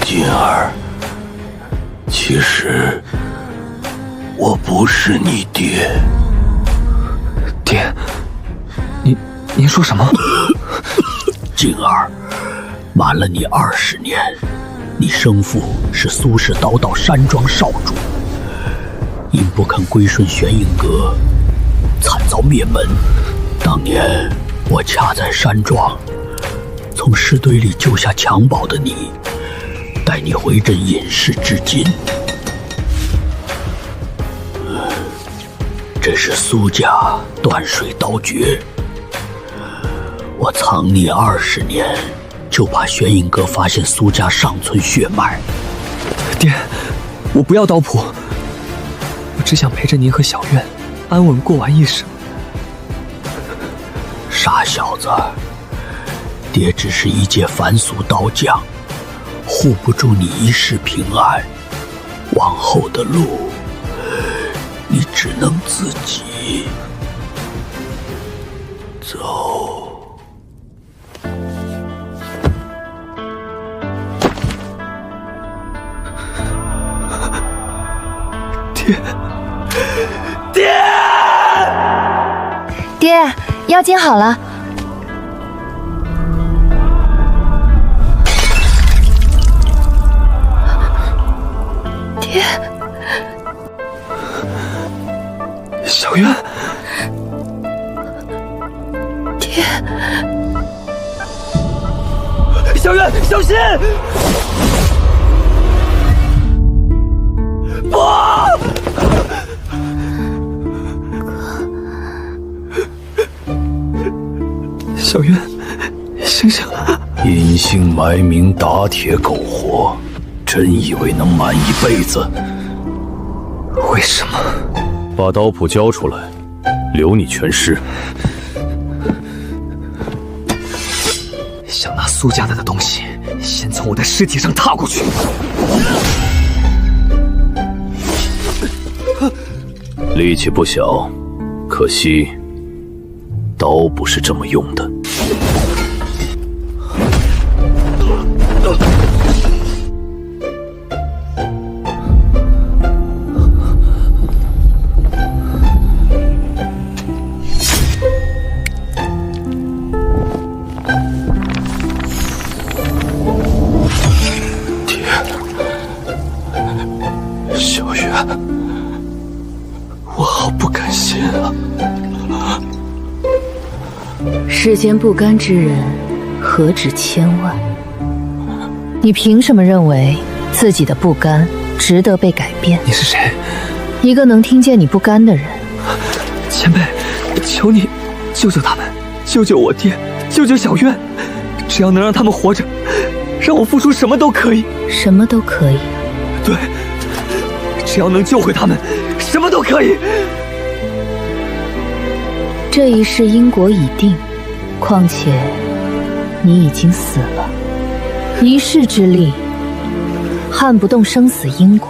金儿，其实我不是你爹。爹，您说什么？金儿，瞒了你20年，你生父是苏氏刀道山庄少主，因不肯归顺玄影阁，惨遭灭门。当年我恰在山庄，从尸堆里救下襁褓的你，带你回镇隐世至今。这是苏家断水刀诀，我藏匿20年，就怕玄影阁发现苏家尚存血脉。爹，我不要刀谱，我只想陪着您和小院安稳过完一生。傻小子，爹只是一介凡俗刀匠，护不住你一世平安。往后的路，你只能自己走。爹，药煎好了。爹，小院，爹，小院，小心！不！小院，醒醒！隐姓埋名，打铁苟活，真以为能瞒一辈子？为什么？把刀谱交出来，留你全尸。想拿苏家的东西，先从我的尸体上踏过去。力气不小，可惜刀不是这么用的。小月，我好不甘心啊！世间不甘之人何止千万？你凭什么认为自己的不甘值得被改变？你是谁？一个能听见你不甘的人。前辈，求你救救他们，救救我爹，救救小院，只要能让他们活着，让我付出什么都可以。什么都可以？对，只要能救回他们，什么都可以。这一世因果已定，况且你已经死了，一世之力撼不动生死因果，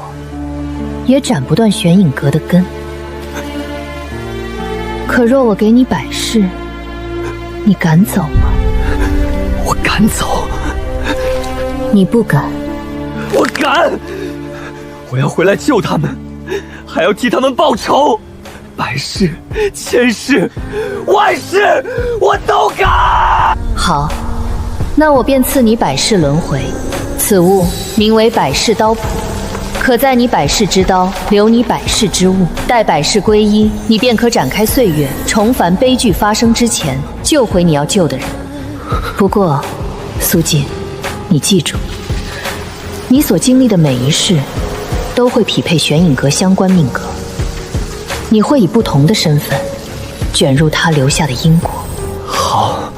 也斩不断玄影阁的根。可若我给你100世，你敢走吗？我敢走。你不敢。我敢！我要回来救他们，还要替他们报仇，100世、1000世、10000世，我都敢！好，那我便赐你100世轮回。此物名为100世刀谱，可在你100世之刀，留你100世之物。待100世归一，你便可展开岁月，重返悲剧发生之前，救回你要救的人。不过，苏锦，你记住，你所经历的每一世，都会匹配玄影阁相关命格。你会以不同的身份，卷入他留下的因果。好，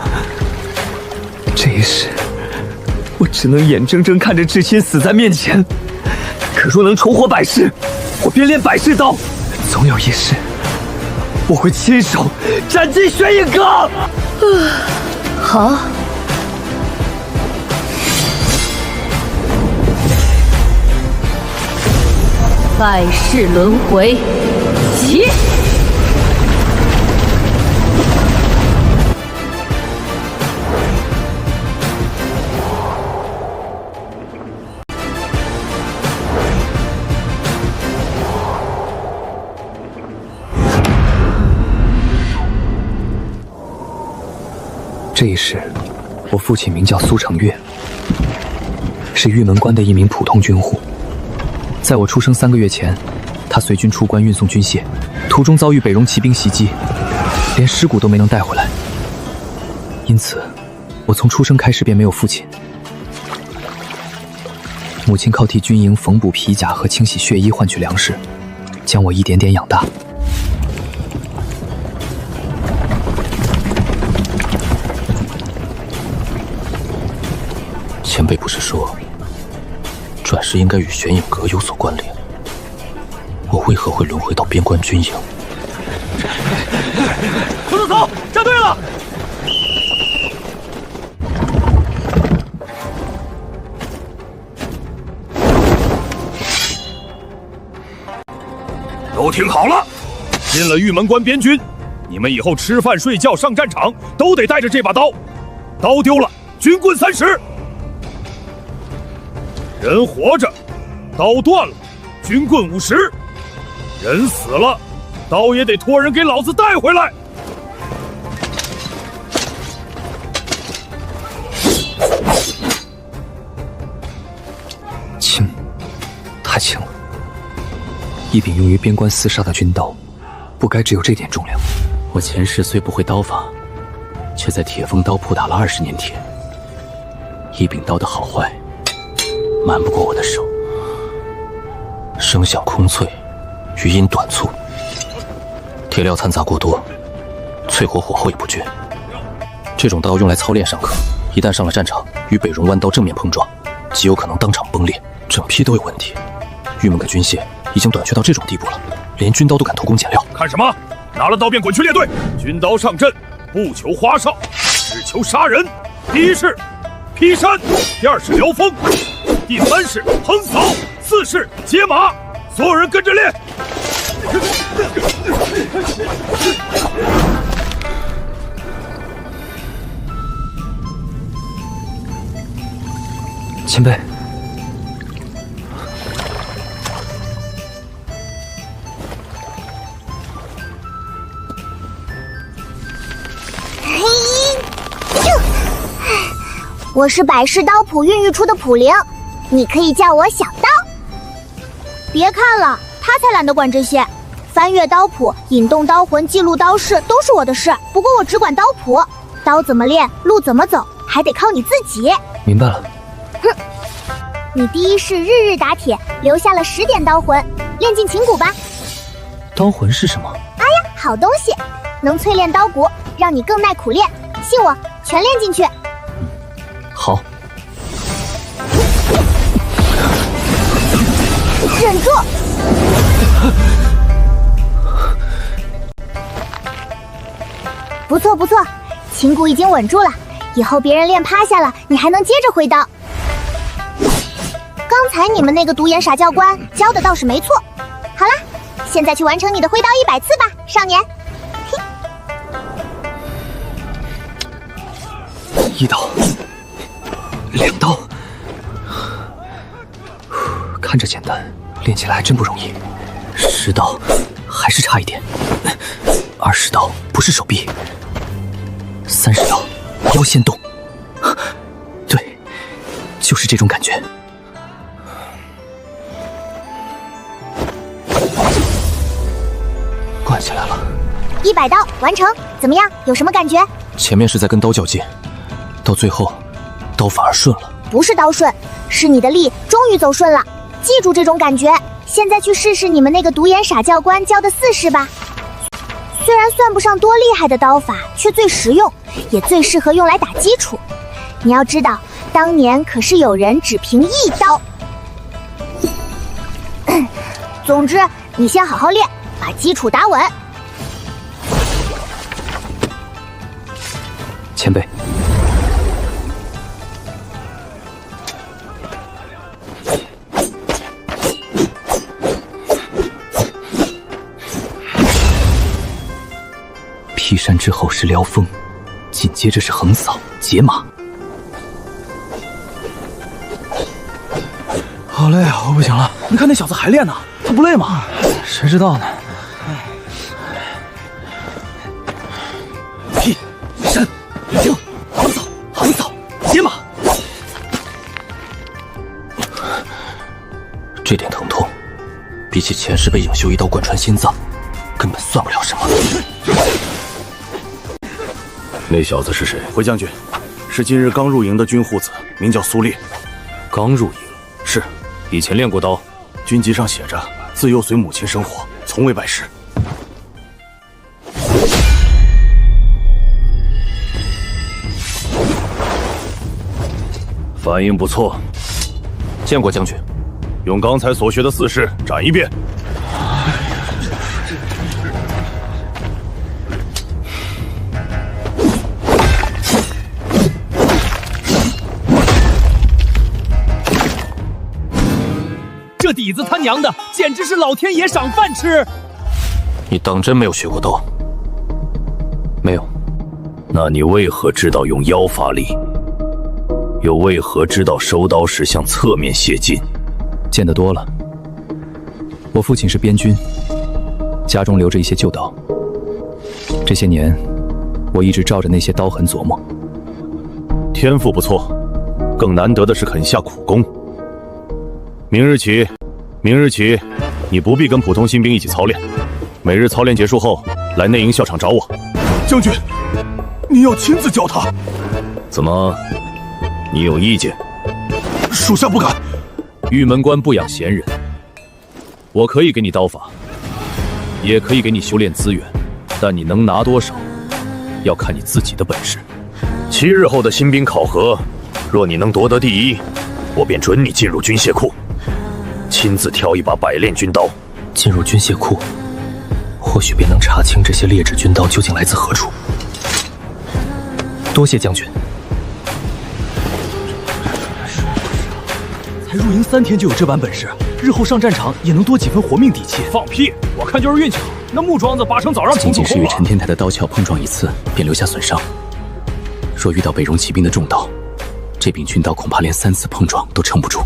这一世，我只能眼睁睁看着至亲死在面前。可若能重活100世，我便练100世刀。总有一世，我会亲手斩尽玄影阁。好。100世轮回，起！这一世，我父亲名叫苏成月，是玉门关的一名普通军户。在我出生3个月前，他随军出关运送军械，途中遭遇北戎骑兵袭击，连尸骨都没能带回来。因此，我从出生开始便没有父亲。母亲靠替军营缝补皮甲和清洗血衣换取粮食，将我一点点养大。前辈不是说，转世应该与玄影阁有所关联？我为何会轮回到边关军营？走，站队了！都听好了，进了玉门关边军，你们以后吃饭、睡觉、上战场都得带着这把刀，刀丢了，军棍30。人活着，刀断了，军棍50；人死了，刀也得托人给老子带回来。轻，太轻了。一柄用于边关厮杀的军刀，不该只有这点重量。我前世虽不会刀法，却在铁锋刀铺打了20年铁，一柄刀的好坏，瞒不过我的手。声响空脆，余音短促，铁料掺杂过多，淬火火候也不绝。这种刀用来操练尚可，一旦上了战场，与北戎弯刀正面碰撞，极有可能当场崩裂，整批都有问题。玉门阁军械已经短缺到这种地步了，连军刀都敢偷工减料。看什么？拿了刀便滚去列队！军刀上阵，不求花哨，只求杀人。第一式劈山，第2式撩锋，第3式横扫，4式解马。所有人跟着练。前辈，我是百世刀谱孕育出的普灵，你可以叫我小刀。别看了，他才懒得管这些。翻阅刀谱、引动刀魂、记录刀式都是我的事，不过我只管刀谱，刀怎么练，路怎么走，还得靠你自己。明白了。哼，你第一式日日打铁，留下了10点刀魂，练进琴骨吧。刀魂是什么？哎呀，好东西，能淬炼刀骨，让你更耐苦练。信我，全练进去。好。忍住！不错不错，琴骨已经稳住了，以后别人练趴下了，你还能接着挥刀。刚才你们那个独眼傻教官教的倒是没错。好啦，现在去完成你的挥刀100次吧，少年。1刀，2刀，看着简单，练起来还真不容易。10刀，还是差一点。20刀，不是手臂。30刀，腰先动。对，就是这种感觉。灌起来了。100刀完成，怎么样？有什么感觉？前面是在跟刀较劲，到最后，刀反而顺了。不是刀顺，是你的力终于走顺了。记住这种感觉。现在去试试你们那个独眼傻教官教的4式吧。虽然算不上多厉害的刀法，却最实用，也最适合用来打基础。你要知道，当年可是有人只凭1刀。总之，你先好好练，把基础打稳。前辈，劈山之后是撩锋，紧接着是横扫、解马。好累啊，我不行了。你看那小子还练呢，他不累吗？谁知道呢？劈山停这点疼痛，比起前世被影修一刀贯穿心脏，根本算不了什么。那小子是谁？回将军，是今日刚入营的军护子，名叫苏烈。刚入营？是。以前练过刀？军籍上写着，自幼随母亲生活，从未拜师。反应不错，见过将军。用刚才所学的4式斩一遍。这底子他娘的，简直是老天爷赏饭吃！你当真没有学过刀？没有。那你为何知道用腰发力？又为何知道收刀时向侧面斜进？见得多了。我父亲是边军，家中留着一些旧刀。这些年，我一直照着那些刀痕琢磨。天赋不错，更难得的是肯下苦功。明日起，你不必跟普通新兵一起操练，每日操练结束后来内营校场找我。将军，你要亲自教他？怎么，你有意见？属下不敢。玉门关不养闲人，我可以给你刀法，也可以给你修炼资源，但你能拿多少，要看你自己的本事。7日后的新兵考核，若你能夺得第1，我便准你进入军械库，亲自挑一把百炼军刀。进入军械库，或许便能查清这些劣质军刀究竟来自何处。多谢将军。才入营3天就有这般本事，日后上战场也能多几分活命底气。放屁！我看就是运气好。那木桩子8成早让仅仅是与陈天台的刀鞘碰撞一次，便留下损伤。若遇到北戎骑兵的重刀，这柄军刀恐怕连3次碰撞都撑不住。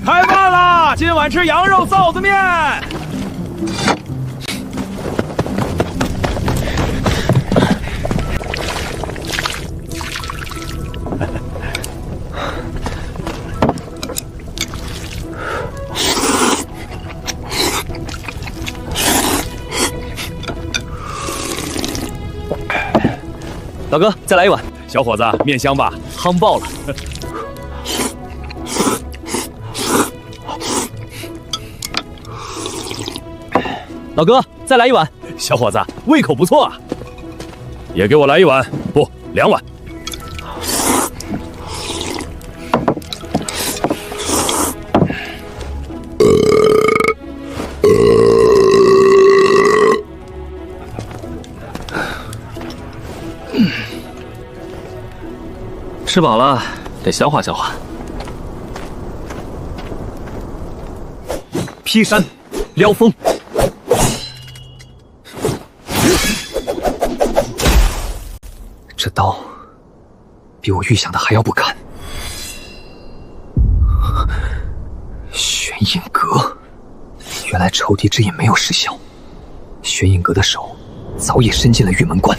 开饭啦！今晚吃羊肉臊子面。老哥，再来一碗。小伙子，面香吧？夯爆了。老哥，再来一碗。小伙子，胃口不错啊。也给我来1碗，不，2碗。吃饱了，得消化消化。劈山，撩风。这刀比我预想的还要不堪。玄印阁，原来仇敌之引没有失效，玄印阁的手早已伸进了玉门关。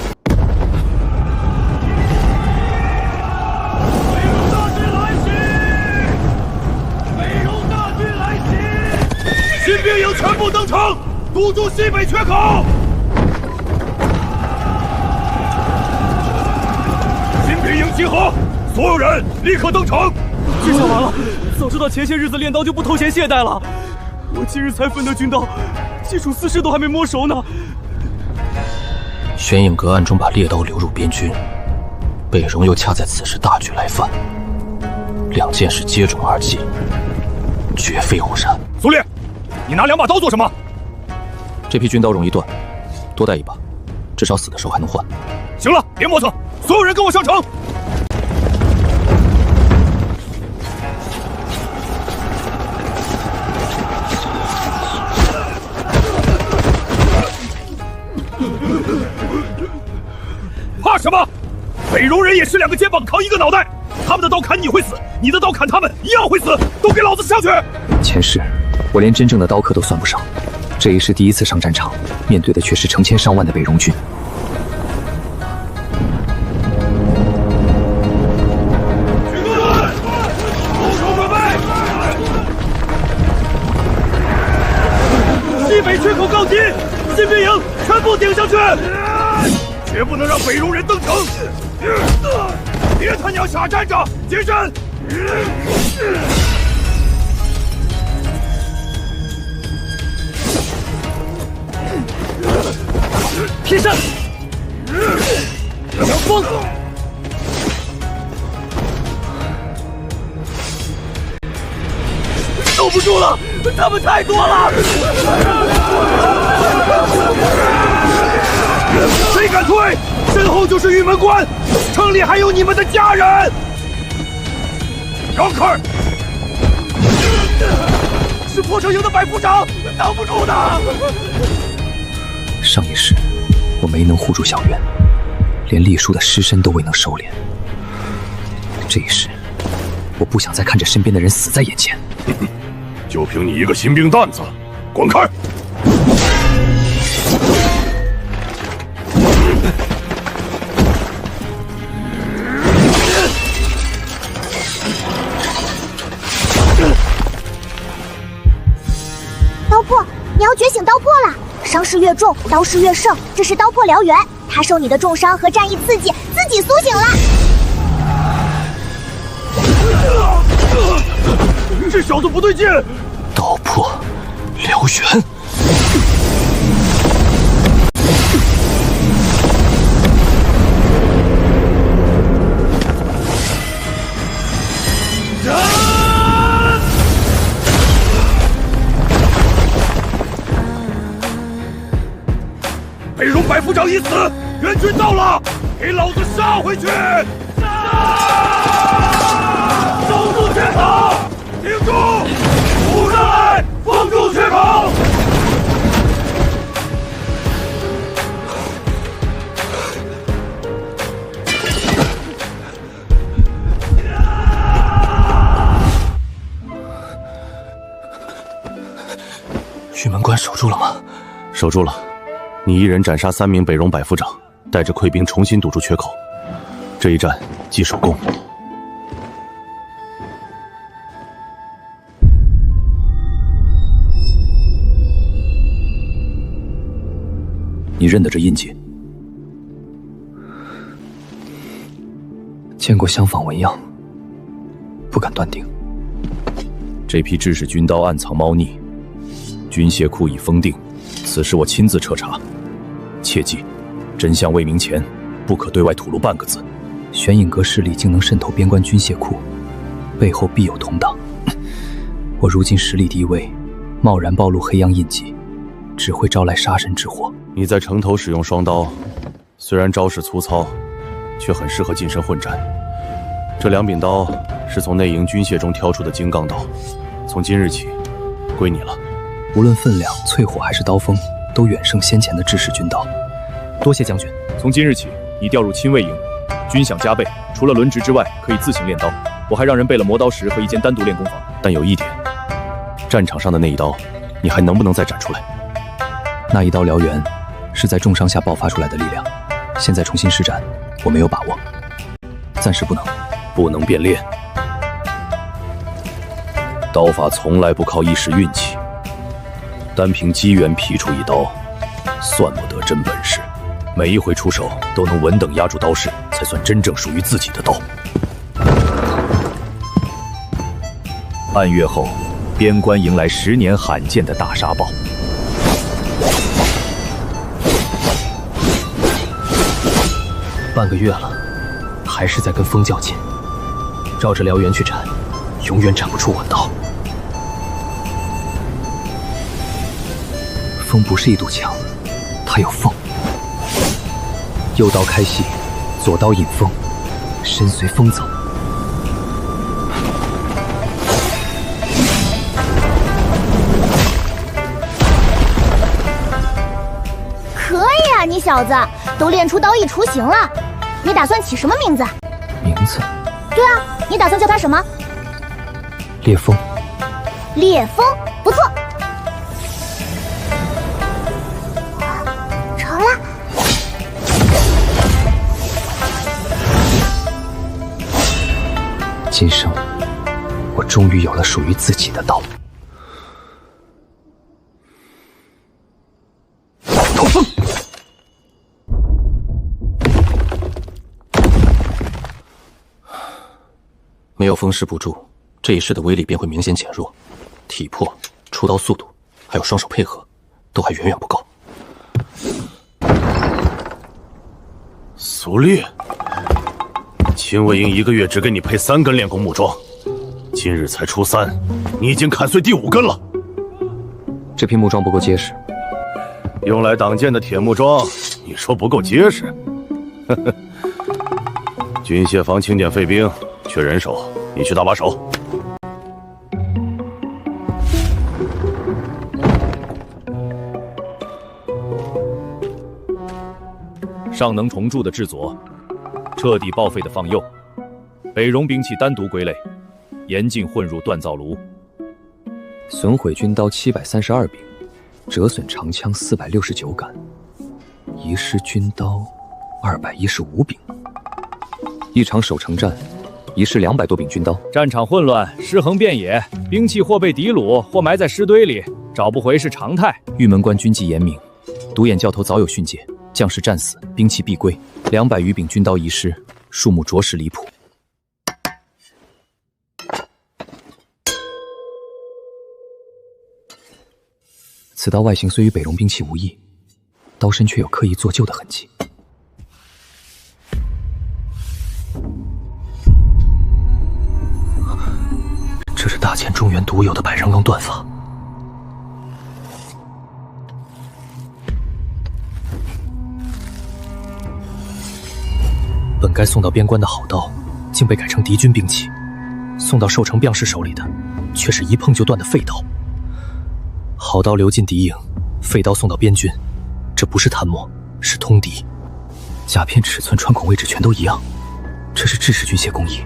新兵营全部登城，堵住西北缺口。新兵营集合，所有人立刻登城。这下完了，早知道前些日子练刀就不偷闲懈怠了。我今日才分得军刀，基础4式都还没摸熟呢。玄影阁暗中把猎刀流入边军，北戎又恰在此时大举来犯，2件事接踵而起，绝非偶然。苏烈，你拿2把刀做什么？这批军刀容易断，多带1把，至少死的时候还能换。行了，别磨蹭，所有人跟我上城。怕什么？北戎人也是2个肩膀扛1个脑袋，他们的刀砍你会死，你的刀砍他们一样会死，都给老子上去！前世我连真正的刀客都算不上，这一世第1次上战场，面对的却是成千上万的北戎军。军官们，动手准备！部顶上去！绝不能让北戎人登城！别他娘傻站着，接阵！劈山！凉风！守不住了，他们太多了！谁敢退，身后就是玉门关，城里还有你们的家人！让开！是破城营的百夫长，挡不住的！上一世，我没能护住小渊，连丽叔的尸身都未能收敛。这一世，我不想再看着身边的人死在眼前。就凭你一个新兵蛋子，滚开！刀破，你要觉醒刀破了！伤势越重，刀势越盛，这是刀破燎原。他受你的重伤和战役刺激，自己苏醒了。这小子不对劲！刀破燎原。北戎百夫长已死，援军到了，给老子杀回去！守住缺口，挺住，补上来，封住缺口！玉门关守住了吗？守住了。你一人斩杀3名北戎百夫长，带着溃兵重新堵住缺口。这一战即首功。你认得这印记？见过相仿纹样，不敢断定。这批制式军刀暗藏猫腻，军械库已封定，此事我亲自彻查。切记，真相未明前，不可对外吐露半个字。玄影阁势力竟能渗透边关军械库，背后必有同党。我如今实力低微，贸然暴露黑阳印记，只会招来杀身之祸。你在城头使用双刀，虽然招式粗糙，却很适合近身混战。这2柄刀是从内营军械中挑出的精钢刀，从今日起归你了。无论分量、淬火还是刀锋，都远胜先前的制式军刀。多谢将军。从今日起，已调入亲卫营，军饷加倍，除了轮值之外，可以自行练刀。我还让人备了磨刀石和一间单独练功房。但有一点，战场上的那一刀，你还能不能再斩出来？那一刀燎原，是在重伤下爆发出来的力量，现在重新施展，我没有把握，暂时不能。不能便练。刀法从来不靠一时运气，单凭机缘劈出一刀，算不得真本事。每一回出手都能稳等压住刀势，才算真正属于自己的刀。半月后，边关迎来10年罕见的大沙暴。半个月了，还是在跟风较劲。照着燎原去斩，永远斩不出我刀。风不是一堵墙，它有缝。右刀开隙，左刀引风，身随风走。可以啊，你小子都练出刀艺雏形了。你打算起什么名字？名字？对啊，你打算叫他什么？烈风。烈风，不错。成了。今生，我终于有了属于自己的刀。透风。没有风师补助，这一式的威力便会明显减弱，体魄、出刀速度，还有双手配合，都还远远不够。苏烈，秦魏婴1个月只给你配3根练功木桩，今日才初3，你已经砍碎第5根了。这批木桩不够结实，用来挡剑的铁木桩，你说不够结实？呵呵。军械房清点废兵，缺人手，你去搭把手。尚能重铸的制作，彻底报废的放幼，北戎兵器单独归类，严禁混入锻造炉。损毁军刀732柄，折损长枪469杆，遗失军刀215柄。一场守城战，遗失200多柄军刀。战场混乱，尸横遍野，兵器或被敌虏，或埋在尸堆里，找不回是常态。玉门关军纪严明，独眼教头早有训诫，将士战死，兵器必归。200余柄军刀遗失，数目着实离谱。此刀外形虽与北戎兵器无异，刀身却有刻意做旧的痕迹。这是大前中原独有的百人耕断法。本该送到边关的好刀，竟被改成敌军兵器；送到寿城将士手里的，却是一碰就断的废刀。好刀流进敌营，废刀送到边军，这不是贪墨，是通敌。甲片尺寸、穿孔位置全都一样，这是制式军械工艺。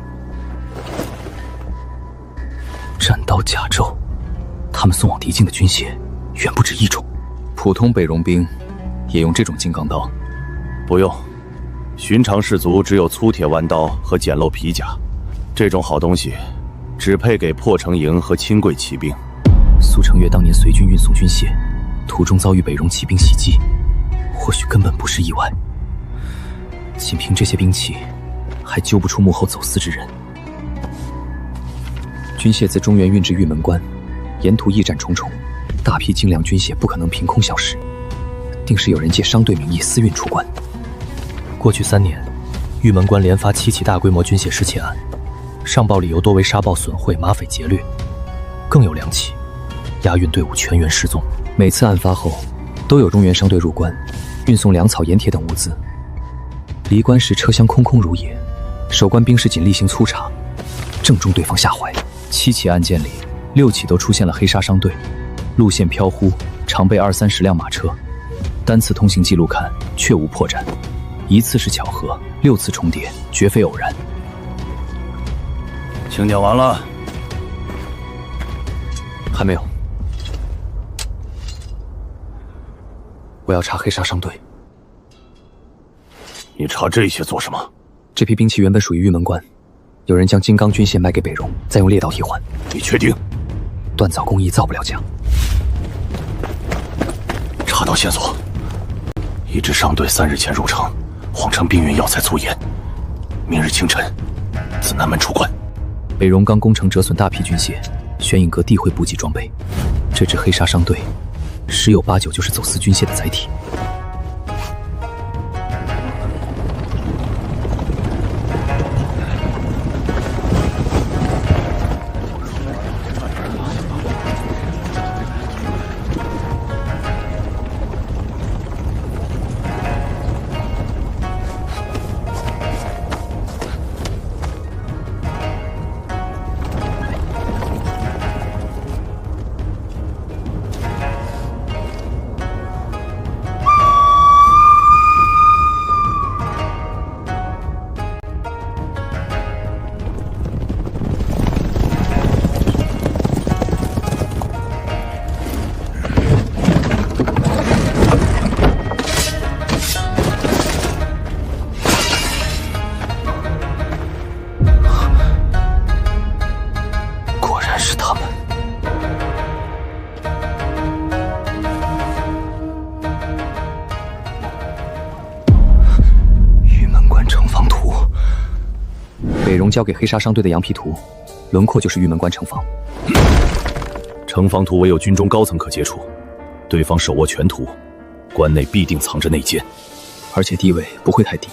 战刀甲胄，他们送往敌境的军械远不止1种。普通北戎兵也用这种金刚刀？不用，寻常士卒只有粗铁弯刀和简陋皮甲，这种好东西只配给破城营和亲贵骑兵。苏成月当年随军运送军械，途中遭遇北戎骑兵袭击，或许根本不是意外。仅凭这些兵器，还揪不出幕后走私之人。军械自中原运至玉门关，沿途驿站重重，大批精良军械不可能凭空消失，定是有人借商队名义私运出关。过去3年，玉门关连发7起大规模军械失窃案，上报理由多为沙暴损毁、马匪劫掠，更有2起押运队伍全员失踪。每次案发后，都有中原商队入关，运送粮草、盐铁等物资。离关时车厢空空如也，守关兵士仅例行粗查，正中对方下怀。7起案件里，6起都出现了黑沙商队，路线飘忽，常备20-30辆马车。单次通行记录看，确无破绽。1次是巧合，6次重叠，绝非偶然。清点完了？还没有。我要查黑沙商队。你查这些做什么？这批兵器原本属于玉门关，有人将金刚军械卖给北戎，再用猎刀替换。你确定？锻造工艺造不了假。查到线索，一支商队3日前入城，谎称兵运要塞粗盐，明日清晨自南门出关。北戎刚攻城折损大批军械，玄影阁必会补给装备。这支黑沙商队10有8九就是走私军械的载体。交给黑沙商队的羊皮图，轮廓就是玉门关城防。城防图唯有军中高层可接触，对方手握全图，关内必定藏着内奸，而且地位不会太低，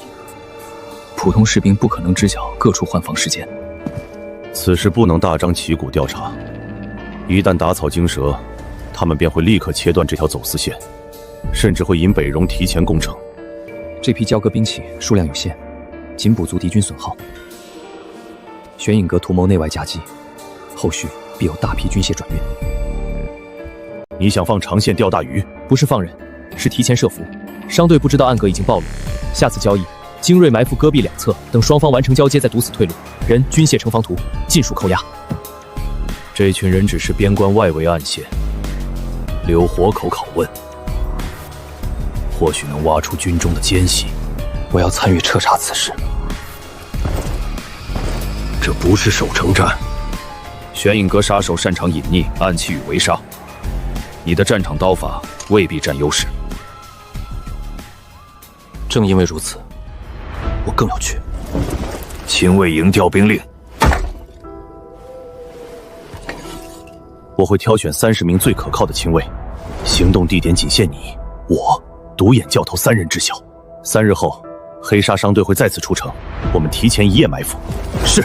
普通士兵不可能知晓各处换防事件。此事不能大张旗鼓调查，一旦打草惊蛇，他们便会立刻切断这条走私线，甚至会引北戎提前攻城。这批交割兵器数量有限，仅补足敌军损耗。玄影阁图谋内外夹击，后续必有大批军械转运。你想放长线钓大鱼？不是放人，是提前设伏。商队不知道暗格已经暴露，下次交易，精锐埋伏戈壁两侧，等双方完成交接再堵死退路。人、军械、城防图尽数扣押。这群人只是边关外围暗线，留活口拷问，或许能挖出军中的奸细。我要参与彻查此事。这不是守城战。玄影阁杀手擅长隐匿、暗器与围杀，你的战场刀法未必占优势。正因为如此，我更要去。亲卫营调兵令。我会挑选30名最可靠的亲卫，行动地点仅限你、我、独眼教头3人知晓。3日后，黑沙商队会再次出城，我们提前1夜埋伏。是。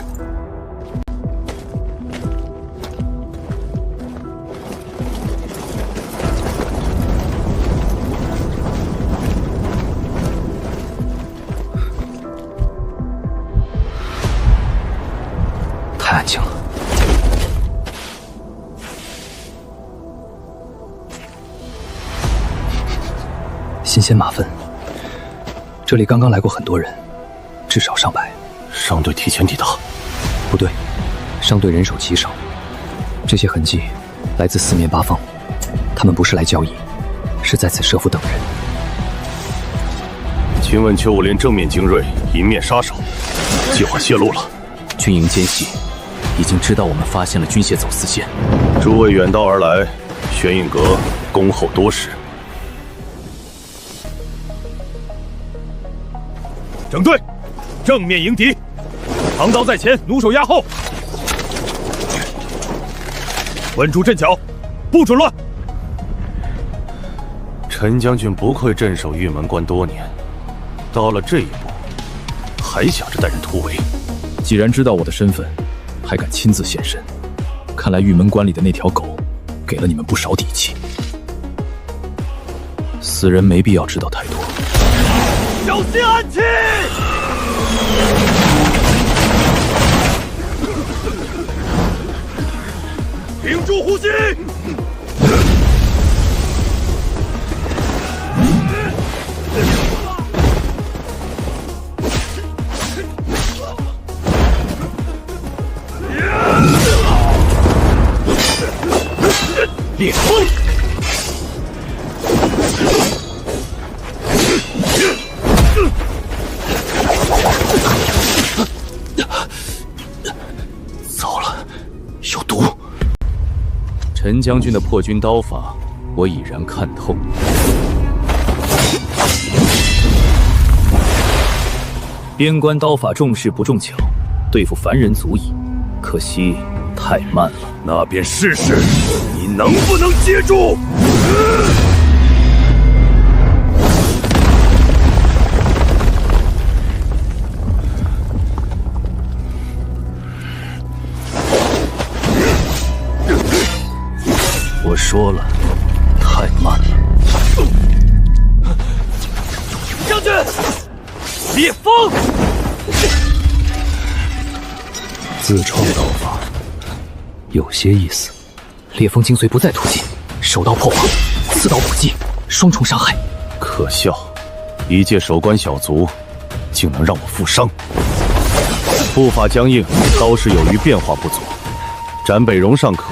太安静了。新鲜马粪，这里刚刚来过很多人，至少上百。商队提前抵达？不对，商队人手极少，这些痕迹来自四面八方，他们不是来交易，是在此设伏等人。请问邱武连正面精锐，迎面杀手，计划泄露了。军营奸细已经知道我们发现了军械走私线。诸位远道而来，玄影阁恭候多时。整队，正面迎敌，长刀在前，弩手压后，稳住阵脚，不准乱。陈将军不愧镇守玉门关多年，到了这一步，还想着带人突围。既然知道我的身份，还敢亲自现身，看来玉门关里的那条狗，给了你们不少底气。死人没必要知道太多。小心暗器！屏住呼吸！烈风！糟了，有毒！陈将军的破军刀法，我已然看透。边关刀法重势不重巧，对付凡人足矣，可惜太慢了。那便试试，你能不能接住？我说了，太慢了。将军，烈风！自创刀法，有些意思。烈风精髓不再突进，手刀破防，刺刀补击，双重伤害。可笑，一介守关小卒，竟能让我负伤。步法僵硬，刀势有余变化不足，斩北戎尚可，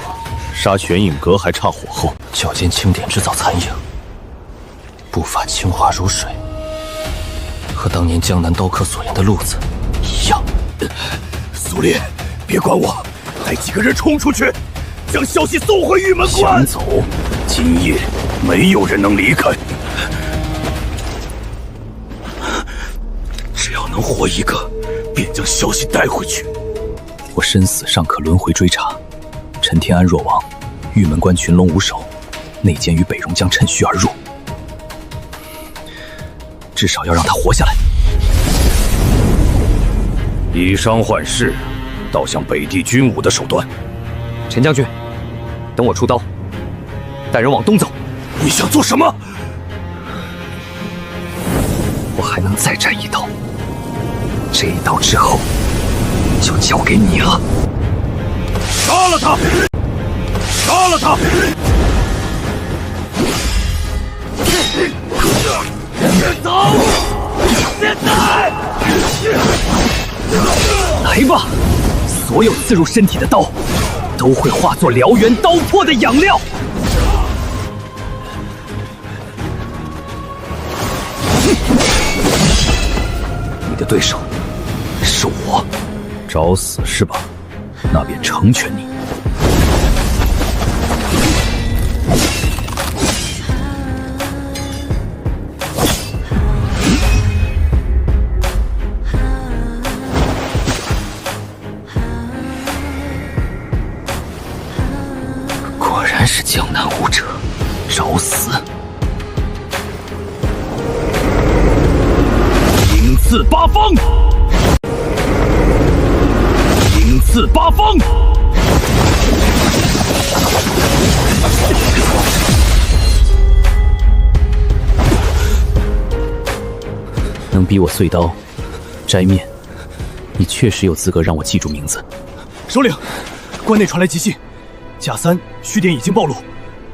杀玄影阁还差火候。脚尖轻点制造残影，步伐轻滑如水，和当年江南刀客所言的路子一样。苏烈，别管我，带几个人冲出去，将消息送回玉门关。先走，今夜没有人能离开。只要能活一个，便将消息带回去。我身死尚可轮回追查。陈天安若亡，玉门关群龙无首，内奸与北戎将趁虚而入。至少要让他活下来。以伤换势，倒像北地军武的手段。陈将军，等我出刀，带人往东走。你想做什么？我还能再战一刀，这一刀之后就交给你了。杀了他！杀了他！走！现在！来吧，所有刺入身体的刀，都会化作燎原刀魄的养料。你的对手是我。找死是吧？那便成全你。果然是江南武者，找死！影刺八方！影刺八方！能逼我碎刀、摘面，你确实有资格让我记住名字。首领，关内传来急信，甲3虚点已经暴露，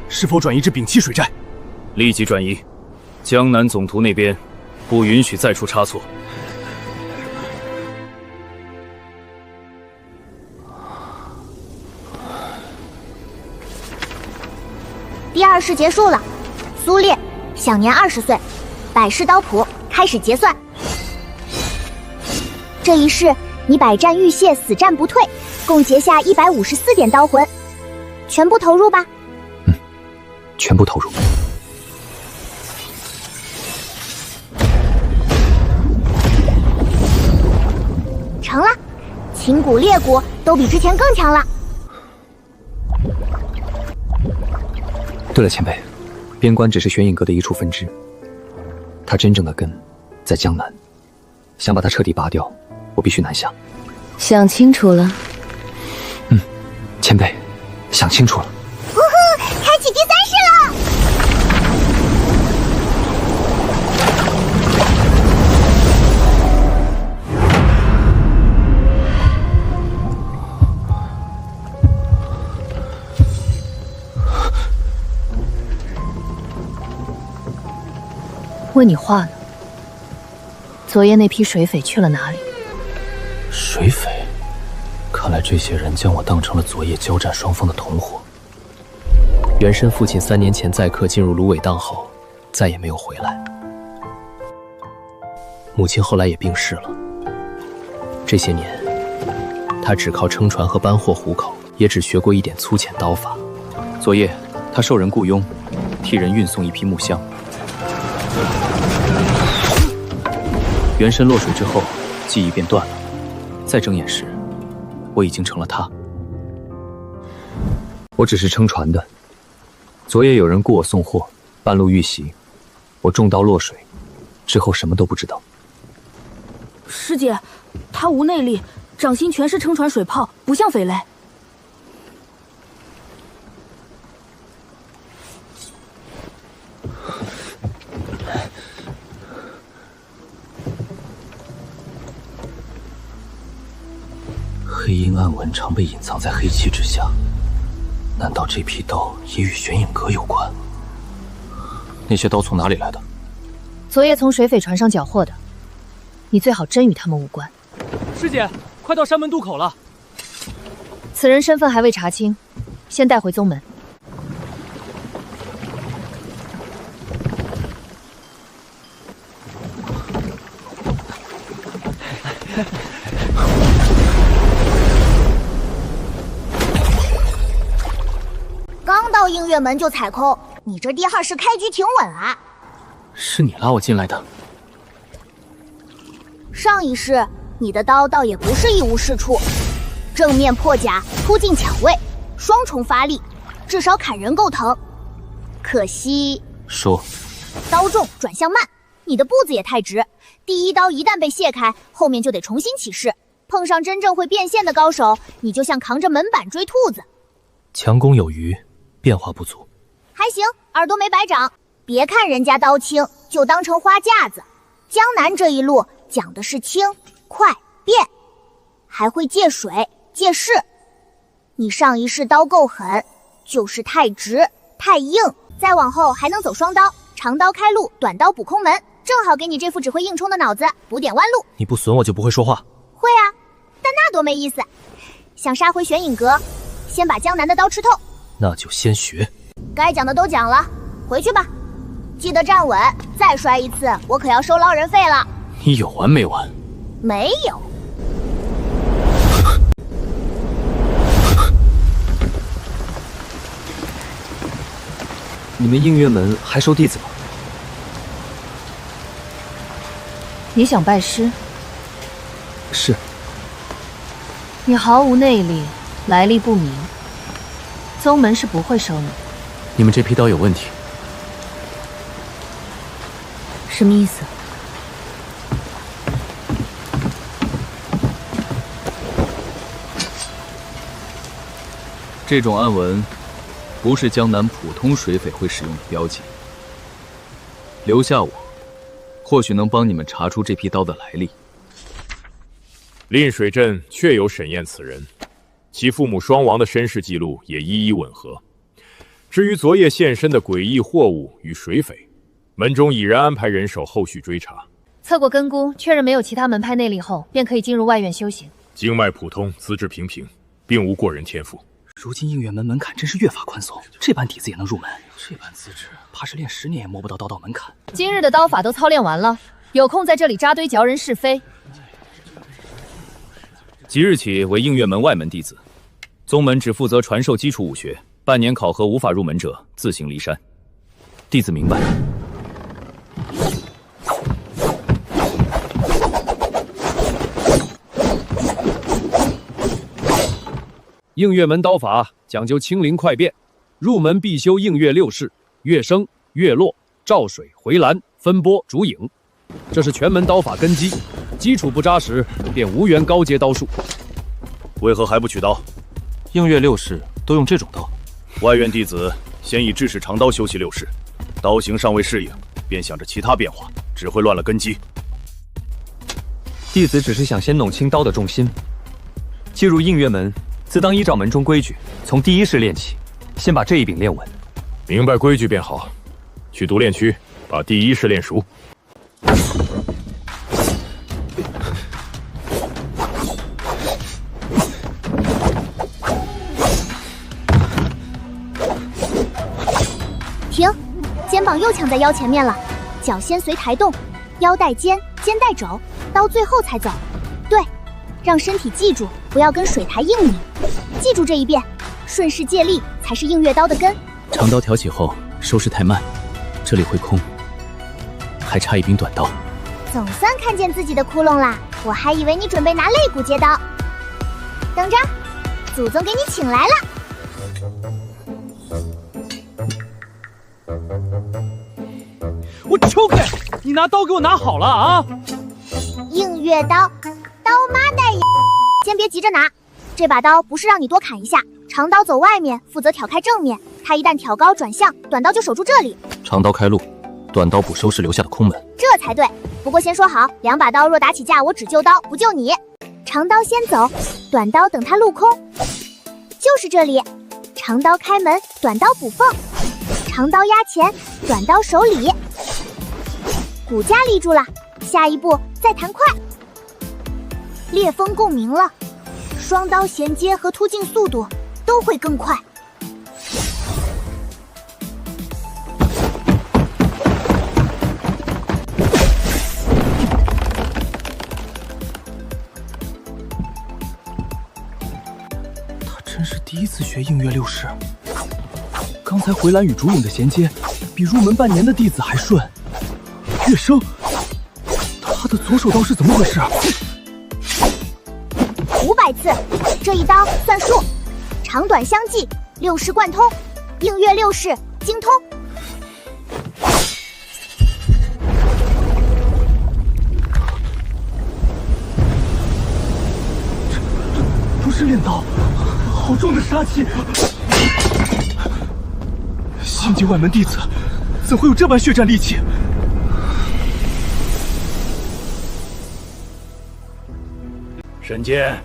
是否转移至丙七水寨？立即转移，江南总督那边不允许再出差错。第2试结束了，苏烈享年20岁，百世刀谱开始结算。这一试你百战愈泻，死战不退，共结下154点刀魂，全部投入吧。全部投入。成了，秦骨裂骨都比之前更强了。对了，前辈，边关只是玄影阁的一处分支，他真正的根在江南，想把它彻底拔掉，我必须南下。想清楚了？前辈，想清楚了。呼呼，开启第3试了！问你话呢。昨夜那批水匪去了哪里？水匪，看来这些人将我当成了昨夜交战双方的同伙。袁深父亲3年前载客进入芦苇荡后，再也没有回来。母亲后来也病逝了。这些年，他只靠撑船和搬货糊口，也只学过一点粗浅刀法。昨夜，他受人雇佣，替人运送一批木箱。袁深落水之后，记忆便断了。再睁眼时，我已经成了他。我只是撑船的。昨夜有人雇我送货，半路遇袭，我中刀落水，之后什么都不知道。师姐，他无内力，掌心全是撑船水泡，不像匪类。黑阴暗纹常被隐藏在黑漆之下，难道这批刀也与玄影阁有关？那些刀从哪里来的？昨夜从水匪船上缴获的，你最好真与他们无关。师姐，快到山门渡口了。此人身份还未查清，先带回宗门。刚到映月门就踩空，你这第2试开局挺稳啊。是你拉我进来的。上一试你的刀倒也不是一无是处，正面破甲，突进抢位，双重发力，至少砍人够疼。可惜说，刀重转向慢，你的步子也太直，第一刀一旦被卸开，后面就得重新起势。碰上真正会变现的高手，你就像扛着门板追兔子。强攻有余，变化不足。还行，耳朵没白长。别看人家刀轻，就当成花架子。江南这一路讲的是轻、快、变，还会借水、借势。你上一世刀够狠，就是太直、太硬，再往后还能走双刀，长刀开路，短刀补空门，正好给你这副只会硬冲的脑子补点弯路。你不损我就不会说话。会啊，但那多没意思。想杀回玄影阁，先把江南的刀吃透。那就先学。该讲的都讲了，回去吧。记得站稳，再摔一次，我可要收捞人费了。你有完没完？没有。你们映月门还收弟子吗？你想拜师？是。你毫无内力，来历不明，宗门是不会收你。你们这批刀有问题。什么意思？这种暗纹不是江南普通水匪会使用的标记。留下我，或许能帮你们查出这批刀的来历。滟水镇确有沈燕此人，其父母双亡的身世记录也一一吻合。至于昨夜现身的诡异货物与水匪，门中已然安排人手后续追查。测过根菇，确认没有其他门派内力后，便可以进入外院修行。经脉普通，资质平平，并无过人天赋。如今映月门门槛真是越发宽松，这般底子也能入门。这般资质，怕是练10年也摸不到刀道门槛。今日的刀法都操练完了，有空在这里扎堆嚼人是非。即日起为映月门外门弟子，宗门只负责传授基础武学，半年考核无法入门者自行离山。弟子明白。映月门刀法讲究轻灵快变，入门必修映月6式：月升、月落、照水、回澜、分波、逐影，这是全门刀法根基。基础不扎实，便无缘高阶刀术。为何还不取刀？映月6式都用这种刀。外院弟子先以制式长刀修习6式，刀形尚未适应，便想着其他变化，只会乱了根基。弟子只是想先弄清刀的重心。进入映月门，自当依照门中规矩，从第1式练起，先把这一柄练稳。明白规矩便好。去独练区把第1式练熟。停！肩膀又抢在腰前面了，脚先随抬动，腰带肩，肩带肘，刀最后才走。对，让身体记住，不要跟水台硬拧。记住这一遍，顺势借力才是映月刀的根。长刀挑起后收势太慢，这里会空，还差一柄短刀。总算看见自己的窟窿啦！我还以为你准备拿肋骨接刀。等着，祖宗给你请来了。我抽开！你拿刀给我拿好了啊！映月刀，刀妈带眼，先别急着拿。这把刀不是让你多砍一下，长刀走外面，负责挑开正面。它一旦挑高转向，短刀就守住这里。长刀开路，短刀补收拾留下的空门。这才对。不过先说好，2把刀若打起架，我只救刀不救你。长刀先走，短刀等它路空。就是这里，长刀开门，短刀补缝。长刀压前，短刀守里。骨架立住了，下一步再弹快。裂缝共鸣了，双刀衔接和突进速度都会更快。他真是第一次学映月6式，刚才回蓝与烛影的衔接比入门半年的弟子还顺。月升，他的左手刀是怎么回事？500次，这一刀算数，长短相济，6式贯通，映月6式精通。不是炼刀，好重的杀气！心境外门弟子怎会有这般血战利器？沈坚，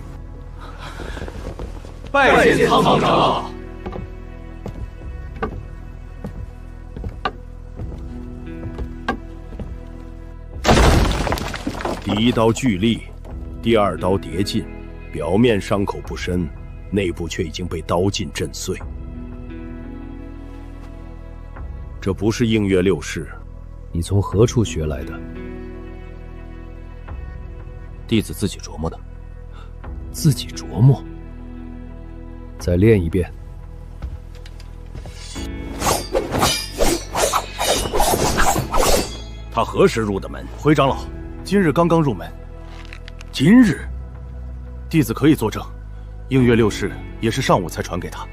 拜见苍茫长老。第一刀巨利，第二刀叠进，表面伤口不深，内部却已经被刀劲震碎。这不是映月6式，你从何处学来的？弟子自己琢磨的。自己琢磨。再练一遍。他何时入的门？回长老，今日刚刚入门。今日？弟子可以作证，映月6式也是上午才传给他。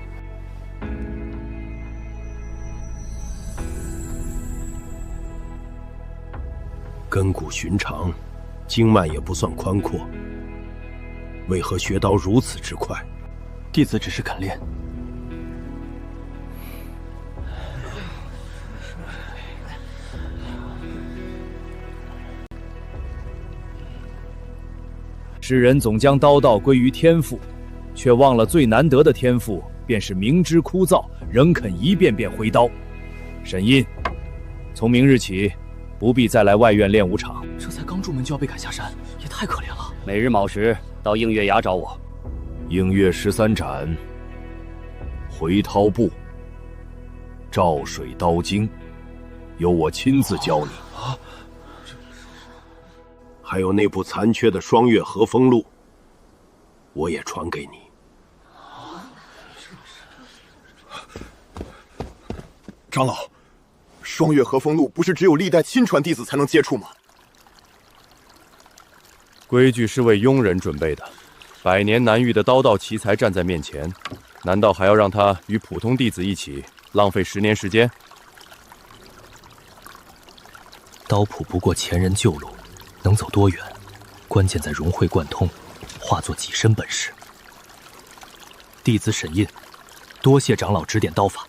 根骨寻常，经脉也不算宽阔，为何学刀如此之快？弟子只是肯练。世人总将刀道归于天赋，却忘了最难得的天赋，便是明知枯燥，仍肯一遍遍挥刀。沈印，从明日起，不必再来外院练武场。这才刚入门就要被赶下山，也太可怜了。每日卯时到映月崖找我。映月13斩，回涛步，照水刀经，由我亲自教你。还有那部残缺的双月和风录，我也传给你。长老，双月和风录不是只有历代亲传弟子才能接触吗？规矩是为庸人准备的，百年难遇的刀道奇才站在面前，难道还要让他与普通弟子一起浪费10年时间？刀谱不过前人旧路，能走多远，关键在融会贯通，化作己身本事。弟子沈印，多谢长老指点刀法。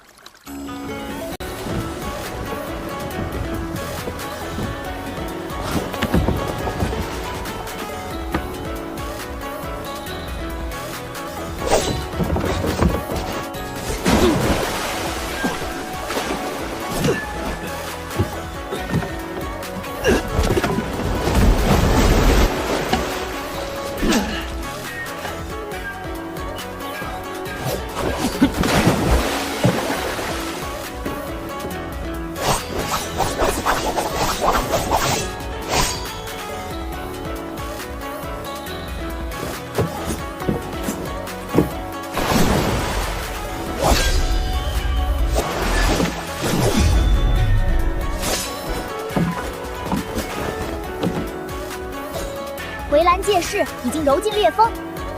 回蓝界势已经揉进裂锋，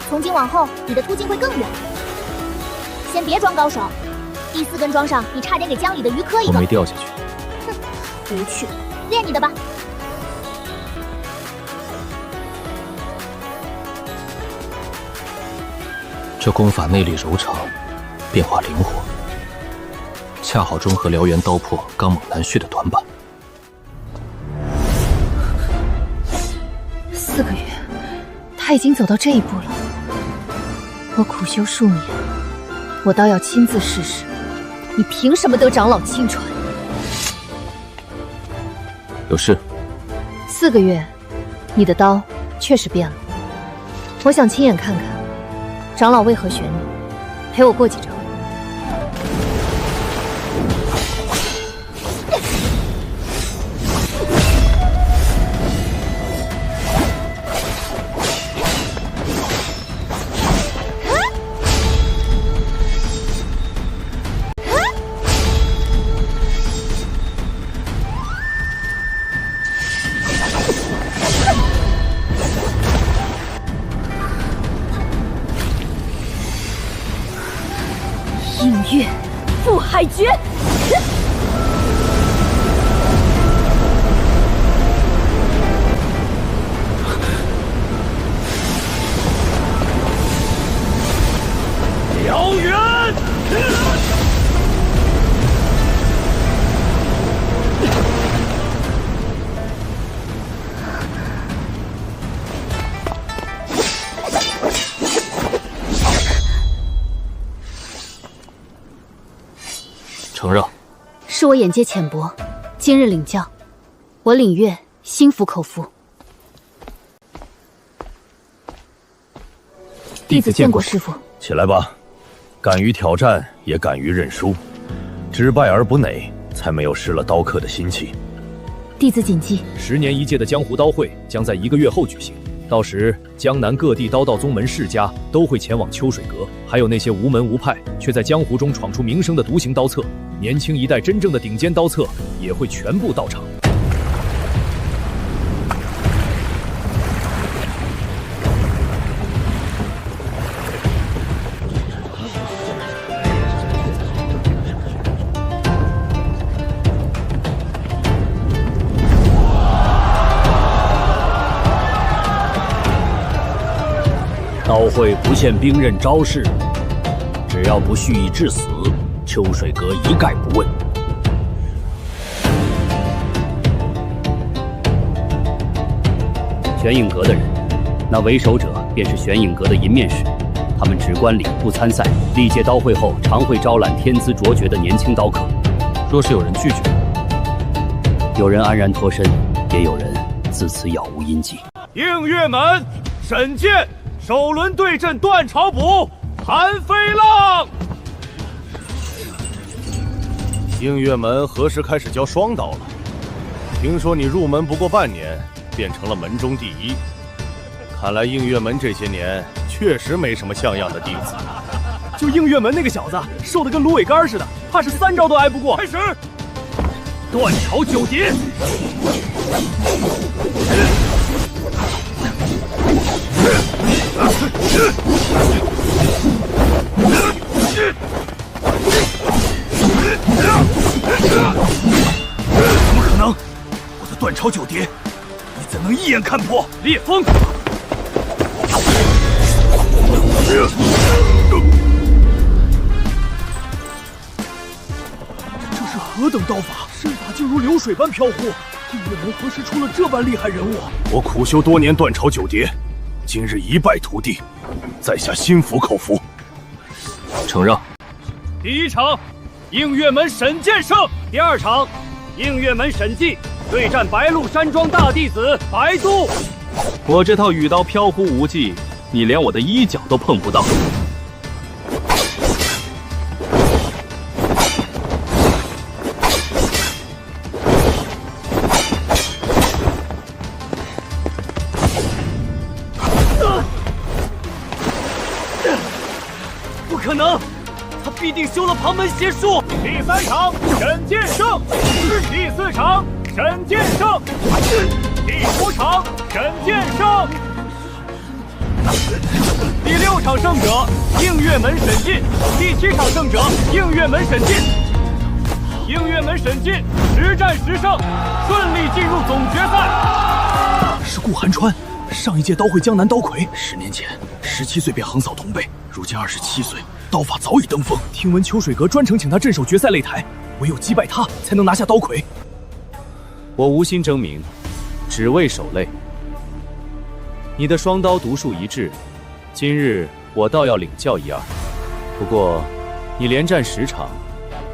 从今往后你的突进会更远。先别装高手，第4根桩上你差点给江里的鱼磕一个。我没掉下去。哼，无趣，练你的吧。这功法内力柔长，变化灵活，恰好中和燎原刀魄刚猛难续的短板。4个月，他已经走到这一步了。我苦修数年，我倒要亲自试试，你凭什么得长老亲传？有事。4个月，你的刀确实变了。我想亲眼看看，长老为何选你，陪我过几招。映月覆海诀。燎原！承让。是我眼界浅薄，今日领教，我领月心服口服。弟子见过师傅。起来吧，敢于挑战，也敢于认输，知败而不馁，才没有失了刀客的心气。弟子谨记。10年一届的江湖刀会将在1个月后举行，到时江南各地刀道宗门世家都会前往秋水阁，还有那些无门无派却在江湖中闯出名声的独行刀客，年轻一代真正的顶尖刀客也会全部到场。刀会不限兵刃招式，只要不蓄意致死，秋水阁一概不问。玄影阁的人，那为首者便是玄影阁的银面使，他们只观礼不参赛，历届刀会后常会招揽天资卓绝的年轻刀客。若是有人拒绝，有人安然脱身，也有人自此杳无音迹。映月门，沈剑，首轮对阵段朝卜、韩飞浪。映月门何时开始教双刀了？听说你入门不过半年，变成了门中第一。看来映月门这些年确实没什么像样的弟子。就映月门那个小子，瘦得跟芦苇杆似的，怕是3招都挨不过。开始，断朝九叠。怎么可能？我的断朝九叠，你怎能一眼看破？烈风！这是何等刀法？身法竟如流水般飘忽。映月门何时出了这般厉害人物？我苦修多年断朝九叠，今日一败涂地，在下心服口服。承让。第1场，映月门沈剑胜；第2场，映月门沈寂对战白鹿山庄大弟子白都。我这套羽刀飘忽无际，你连我的衣角都碰不到。不可能，他必定修了旁门邪术。第3场，沈剑胜；第4场，沈剑胜；第5场，沈剑胜。第6场胜者，映月门沈寂；第7场胜者，映月门沈寂。映月门沈寂10战10胜，顺利进入总决赛。是顾寒川，上一届刀会江南刀魁，10年前17岁便横扫同辈，如今27岁，刀法早已登峰。听闻秋水阁专程请他镇守决赛擂台，唯有击败他，才能拿下刀魁。我无心争名，只为守擂。你的双刀独树一帜，今日我倒要领教一二。不过，你连战10场，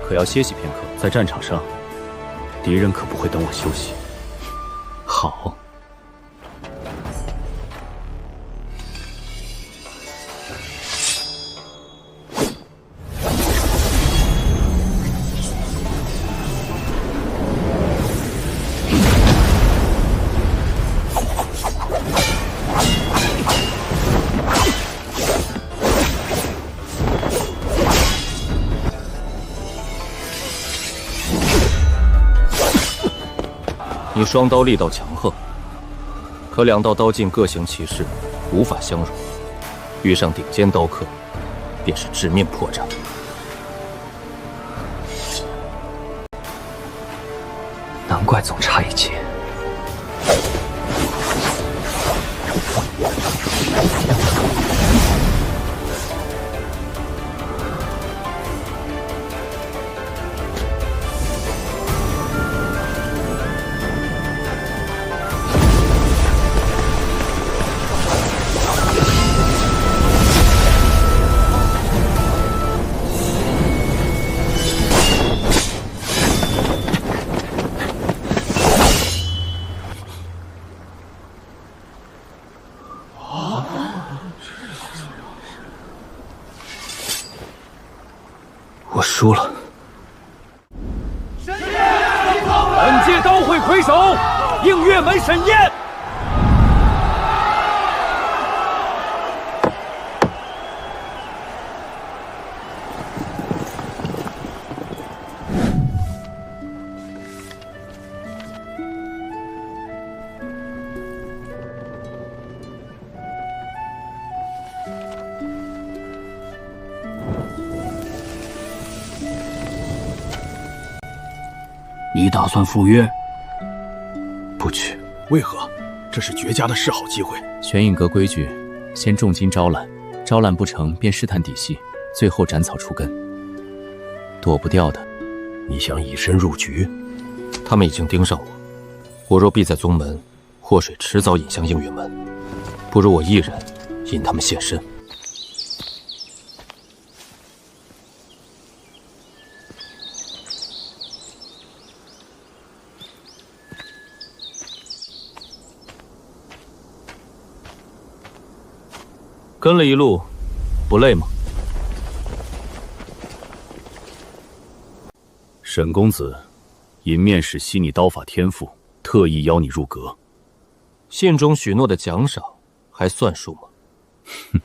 可要歇息片刻。在战场上，敌人可不会等我休息。好。你双刀力道强横，可2道刀劲各行其事，无法相容。遇上顶尖刀客，便是致命破绽。难怪总差一截。我输了。本届刀会魁首，映月门沈燕。你打算赴约？不去。为何？这是绝佳的示好机会。玄影阁规矩，先重金招揽，招揽不成便试探底细，最后斩草除根。躲不掉的。你想以身入局？他们已经盯上我，我若避在宗门，祸水迟早引向映月门。不如我一人引他们现身。跟了一路，不累吗？沈公子，银面使悉你刀法天赋，特意邀你入阁。信中许诺的奖赏还算数吗？哼，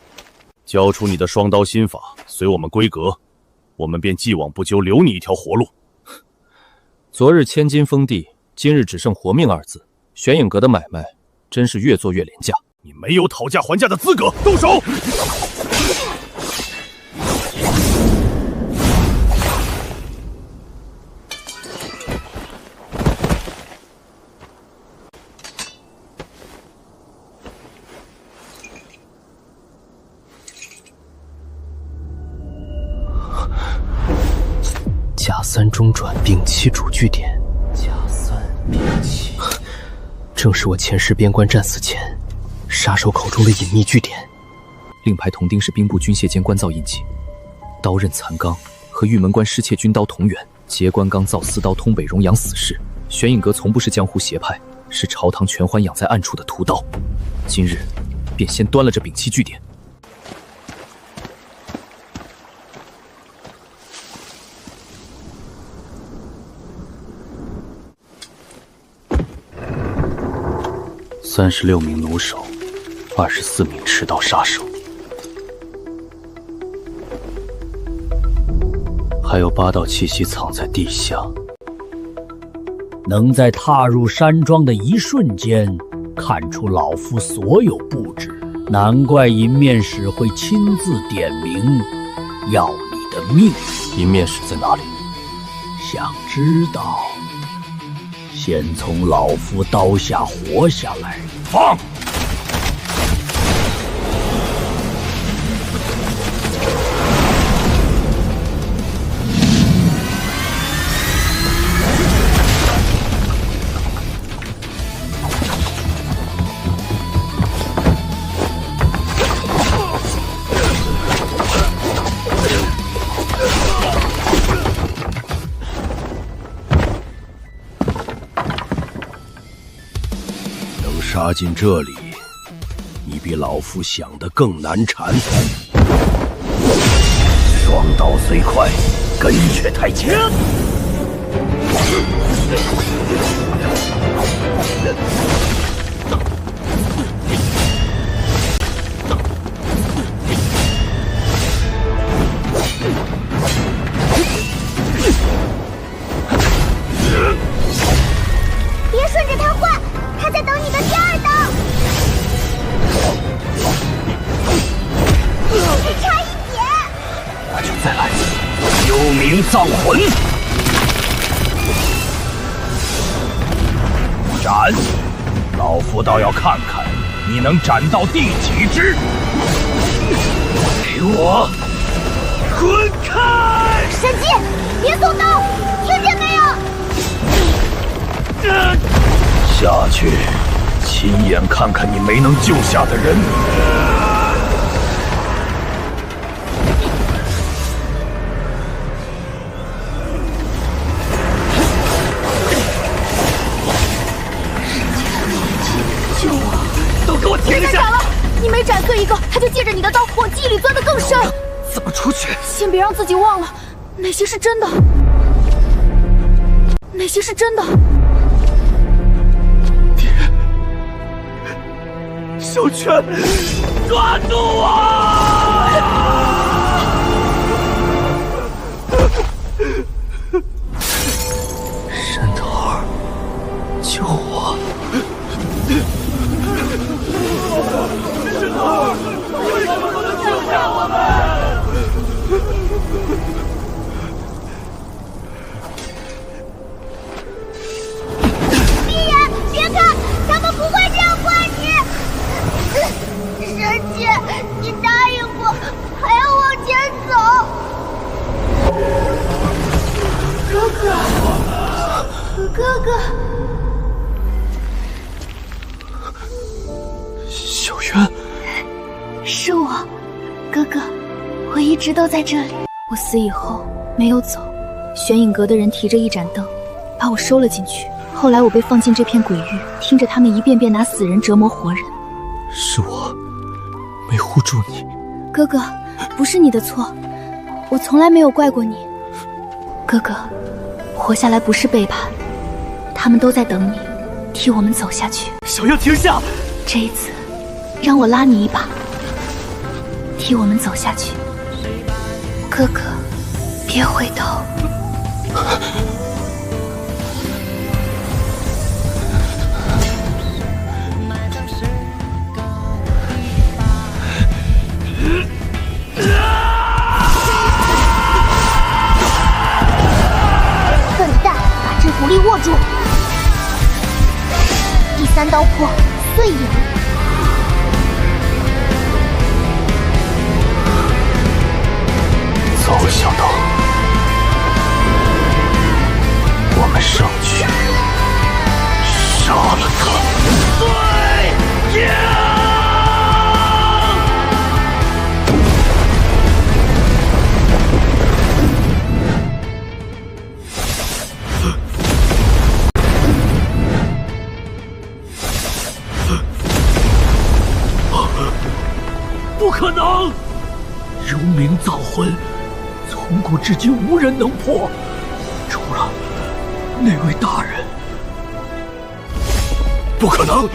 交出你的双刀心法，随我们归阁，我们便既往不咎，留你一条活路。昨日千金封地，今日只剩活命二字，玄影阁的买卖真是越做越廉价。你没有讨价还价的资格，动手！甲三中转丙七主据点，甲三丙七，正是我前世边关战死前杀手口中的隐秘据点。令牌铜钉是兵部军械间关造印记，刀刃残钢和玉门关失窃军刀同源，结关钢造私刀通北荣阳死士。玄影阁从不是江湖邪派，是朝堂权欢养在暗处的屠刀。今日便先端了这丙七据点。36名弩手，24名持刀杀手，还有8道气息藏在地下。能在踏入山庄的一瞬间看出老夫所有布置，难怪银面使会亲自点名要你的命。银面使在哪里？想知道？先从老夫刀下活下来。放！杀进这里，你比老夫想的更难缠。双刀虽快，根却太强。别顺着他换，他在等你的第二刀。只差一点，那就再来一次幽冥葬魂。斩，老夫倒要看看你能斩到第几只！给我滚开！神机，别动刀，听见没有？下去，亲眼看看你没能救下的人。救我！都给我停下！了！你每斩碎一个，他就借着你的刀往记忆里钻得更深。怎么出去？先别让自己忘了，哪些是真的，哪些是真的。小泉，抓住我！山头儿，救我！山头儿，为什么不能救下我们？闭眼，别看，他们不会这样怪你。神姐，你答应过，还要往前走。哥哥，哥哥，小渊，是我，哥哥，我一直都在这里。我死以后没有走，玄影阁的人提着一盏灯，把我收了进去。后来我被放进这片鬼域，听着他们一遍遍拿死人折磨活人。是我没护住你，哥哥，不是你的错，我从来没有怪过你。哥哥，活下来不是背叛，他们都在等你，替我们走下去。小月，停下！这一次，让我拉你一把，替我们走下去。哥哥，别回头。笨蛋，把这狐狸握住！第三刀破，碎眼。早想到，我们上去杀了他。对呀！不可能！幽冥造魂，从古至今无人能破，除了那位大人。不可能！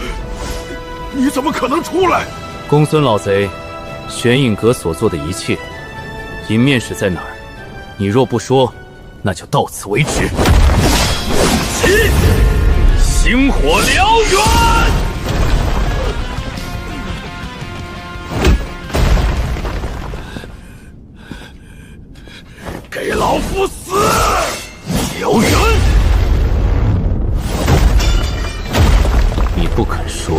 你怎么可能出来？公孙老贼，玄影阁所做的一切，银面使在哪儿？你若不说，那就到此为止。起，星火燎原！给老夫死！燎原！你不肯说，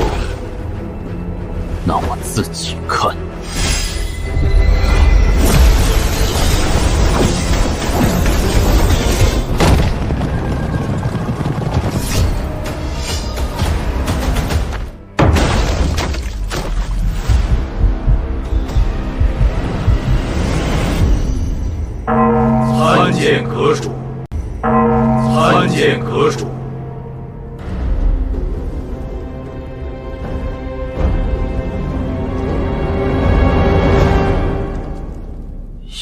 那我自己看。参见阁主，参见阁主。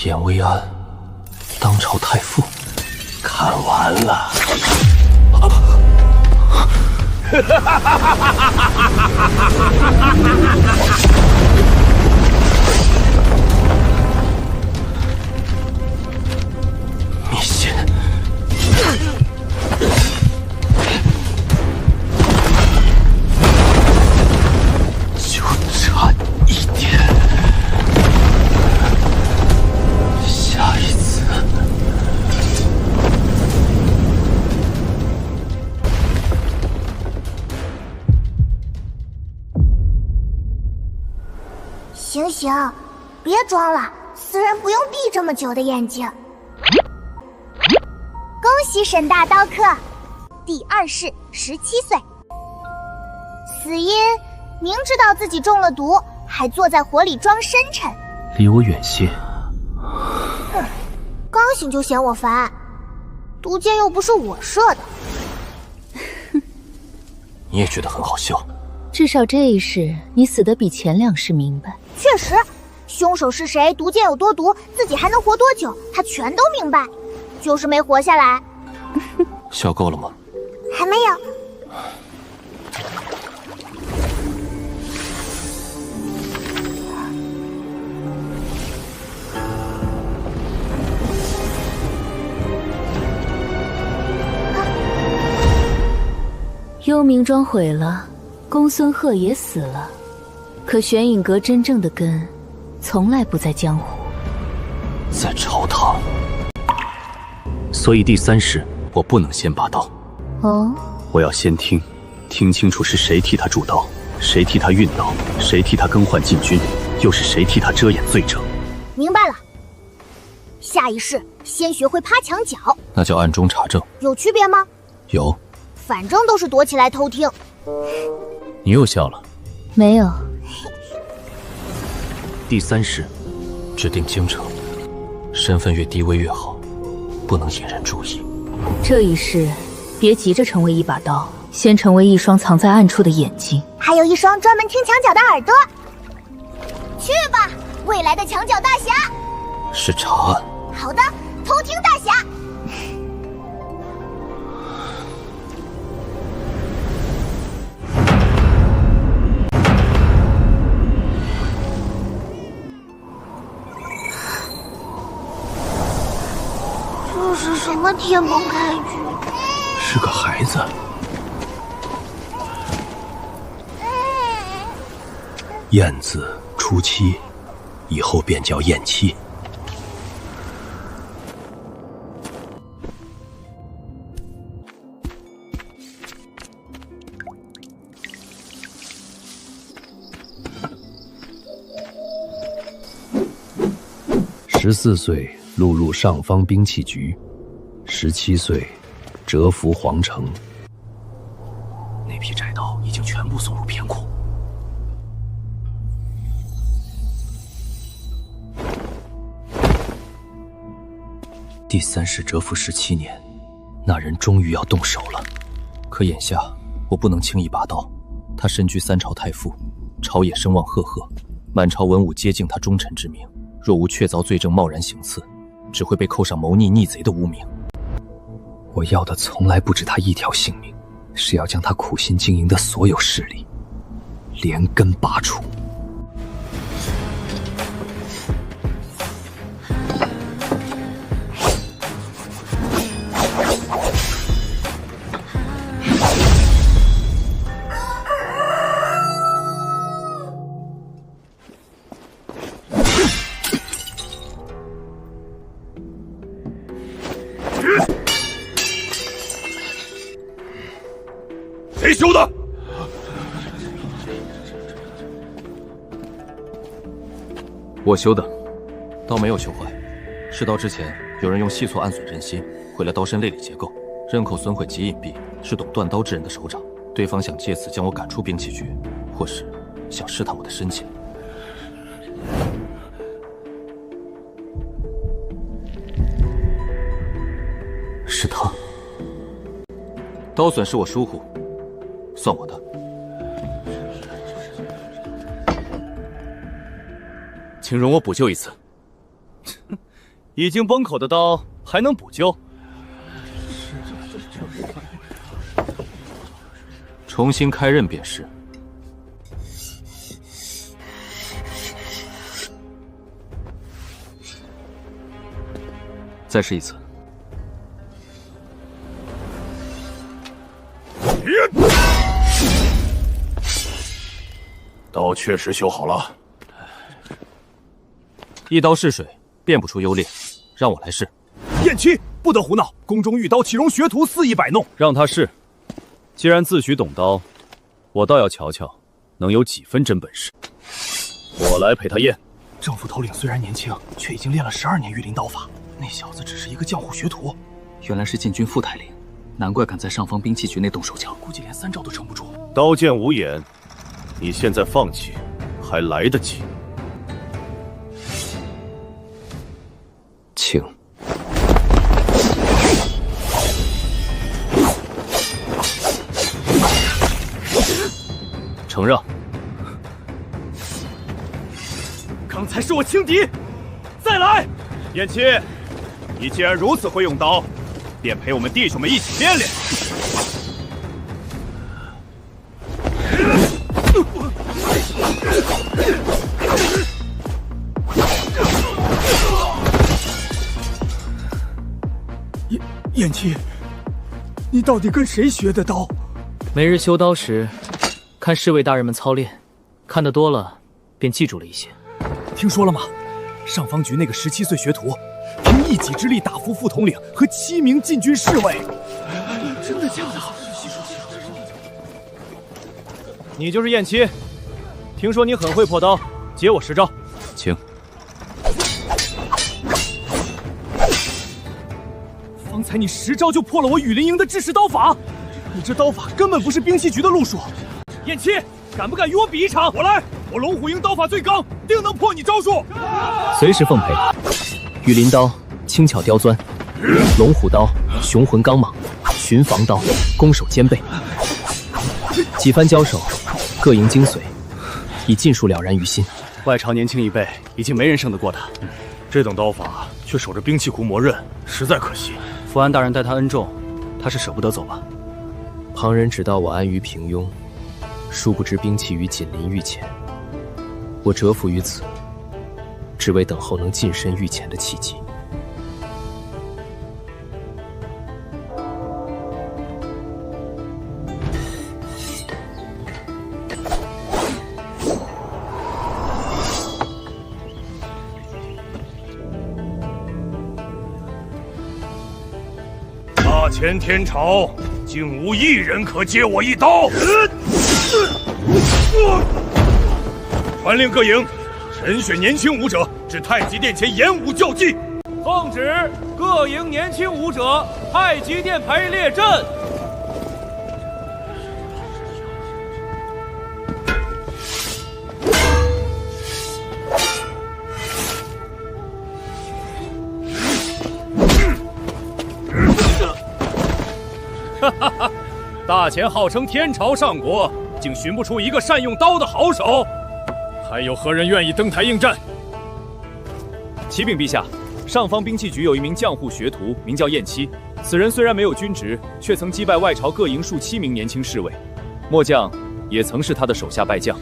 颜威安，当朝太傅，看完了。密信，就差一点。下一次，行，别装了，死人不用闭这么久的眼睛。恭喜沈大刀客，第2世17岁，死因明知道自己中了毒，还坐在火里装深沉。离我远些。哼，刚醒就嫌我烦，毒箭又不是我射的。你也觉得很好笑？至少这一世你死得比前2世明白。确实，凶手是谁，毒箭有多毒，自己还能活多久，他全都明白，就是没活下来。笑够了吗？还没有。幽冥庄毁了，公孙贺也死了，可玄影阁真正的根，从来不在江湖，在朝堂。所以第3世我不能先拔刀。哦，我要先听清楚是谁替他铸刀，谁替他运刀，谁替他更换禁军，又是谁替他遮掩罪证。明白了，下一世先学会趴墙角。那叫暗中查证。有区别吗？有。反正都是躲起来偷听。你又笑了。没有。第3世指定京城，身份越低微越好，不能引人注意。这一世别急着成为一把刀，先成为一双藏在暗处的眼睛，还有一双专门听墙角的耳朵。去吧，未来的墙角大侠。是查案。好的，偷听大侠。这是什么天崩开局？是个孩子。燕子初期，以后便叫燕妻。14岁录入上方兵器局，17岁蛰伏皇城。那批窄道已经全部送入偏库。第3世蛰伏17年，那人终于要动手了。可眼下我不能轻易拔刀，他身居3朝太傅，朝野声望赫赫，满朝文武皆敬他忠臣之名。若无确凿罪证贸然行刺，只会被扣上谋逆逆贼的污名。我要的从来不止他一条性命，是要将他苦心经营的所有势力连根拔除。谁修的？我修的，刀没有修坏。试刀之前，有人用细错暗损刃心，毁了刀身内里结构，刃口损毁极隐蔽，是懂断刀之人的手掌。对方想借此将我赶出兵器局，或是想试探我的深情。是他。刀损是我疏忽，算我的。请容我补救一次。已经崩口的刀还能补救？重新开刃便是。再试一次。刀确实修好了，一刀试水，辨不出优劣，让我来试。燕妻不得胡闹，宫中御刀岂容学徒肆意摆弄？让他试。既然自诩懂刀，我倒要瞧瞧能有几分真本事。我来陪他验。正副头领虽然年轻，却已经练了12年御林刀法。那小子只是一个将护学徒，原来是禁军副太领，难怪敢在上方兵器局内动手脚，估计连3招都撑不住。刀剑无眼，你现在放弃还来得及。请。承让。刚才是我轻敌，再来。燕七，你既然如此会用刀，便陪我们弟兄们一起练练。燕七，你到底跟谁学的刀？每日修刀时，看侍卫大人们操练，看得多了，便记住了一些。听说了吗？上方局那个17岁学徒，凭一己之力打服副统领和7名禁军侍卫。真的假的？你就是燕七，听说你很会破刀，接我10招。请。方才你10招就破了我羽林营的制式刀法，你这刀法根本不是兵器局的路数。燕七，敢不敢与我比一场？我来，我龙虎营刀法最刚，定能破你招数。随时奉陪。羽林刀轻巧刁钻，龙虎刀雄浑刚莽，巡防刀攻守兼备。几番交手，各营精髓，已尽数了然于心。外朝年轻一辈已经没人胜得过他，这等刀法却守着兵器库磨刃，实在可惜。福安大人待他恩重，他是舍不得走吧？旁人只道我安于平庸，殊不知兵器于紧邻御前。我蛰伏于此，只为等候能近身御前的契机。大前天朝，竟无一人可接我一刀。传令各营，甄选年轻武者至太极殿前演武较技。奉旨，各营年轻武者太极殿排列阵。哈哈哈！大前号称天朝上国，竟寻不出一个善用刀的好手，还有何人愿意登台应战？启禀陛下，上方兵器局有一名将护学徒，名叫燕七。此人虽然没有军职，却曾击败外朝各营数7名年轻侍卫，末将也曾是他的手下败将，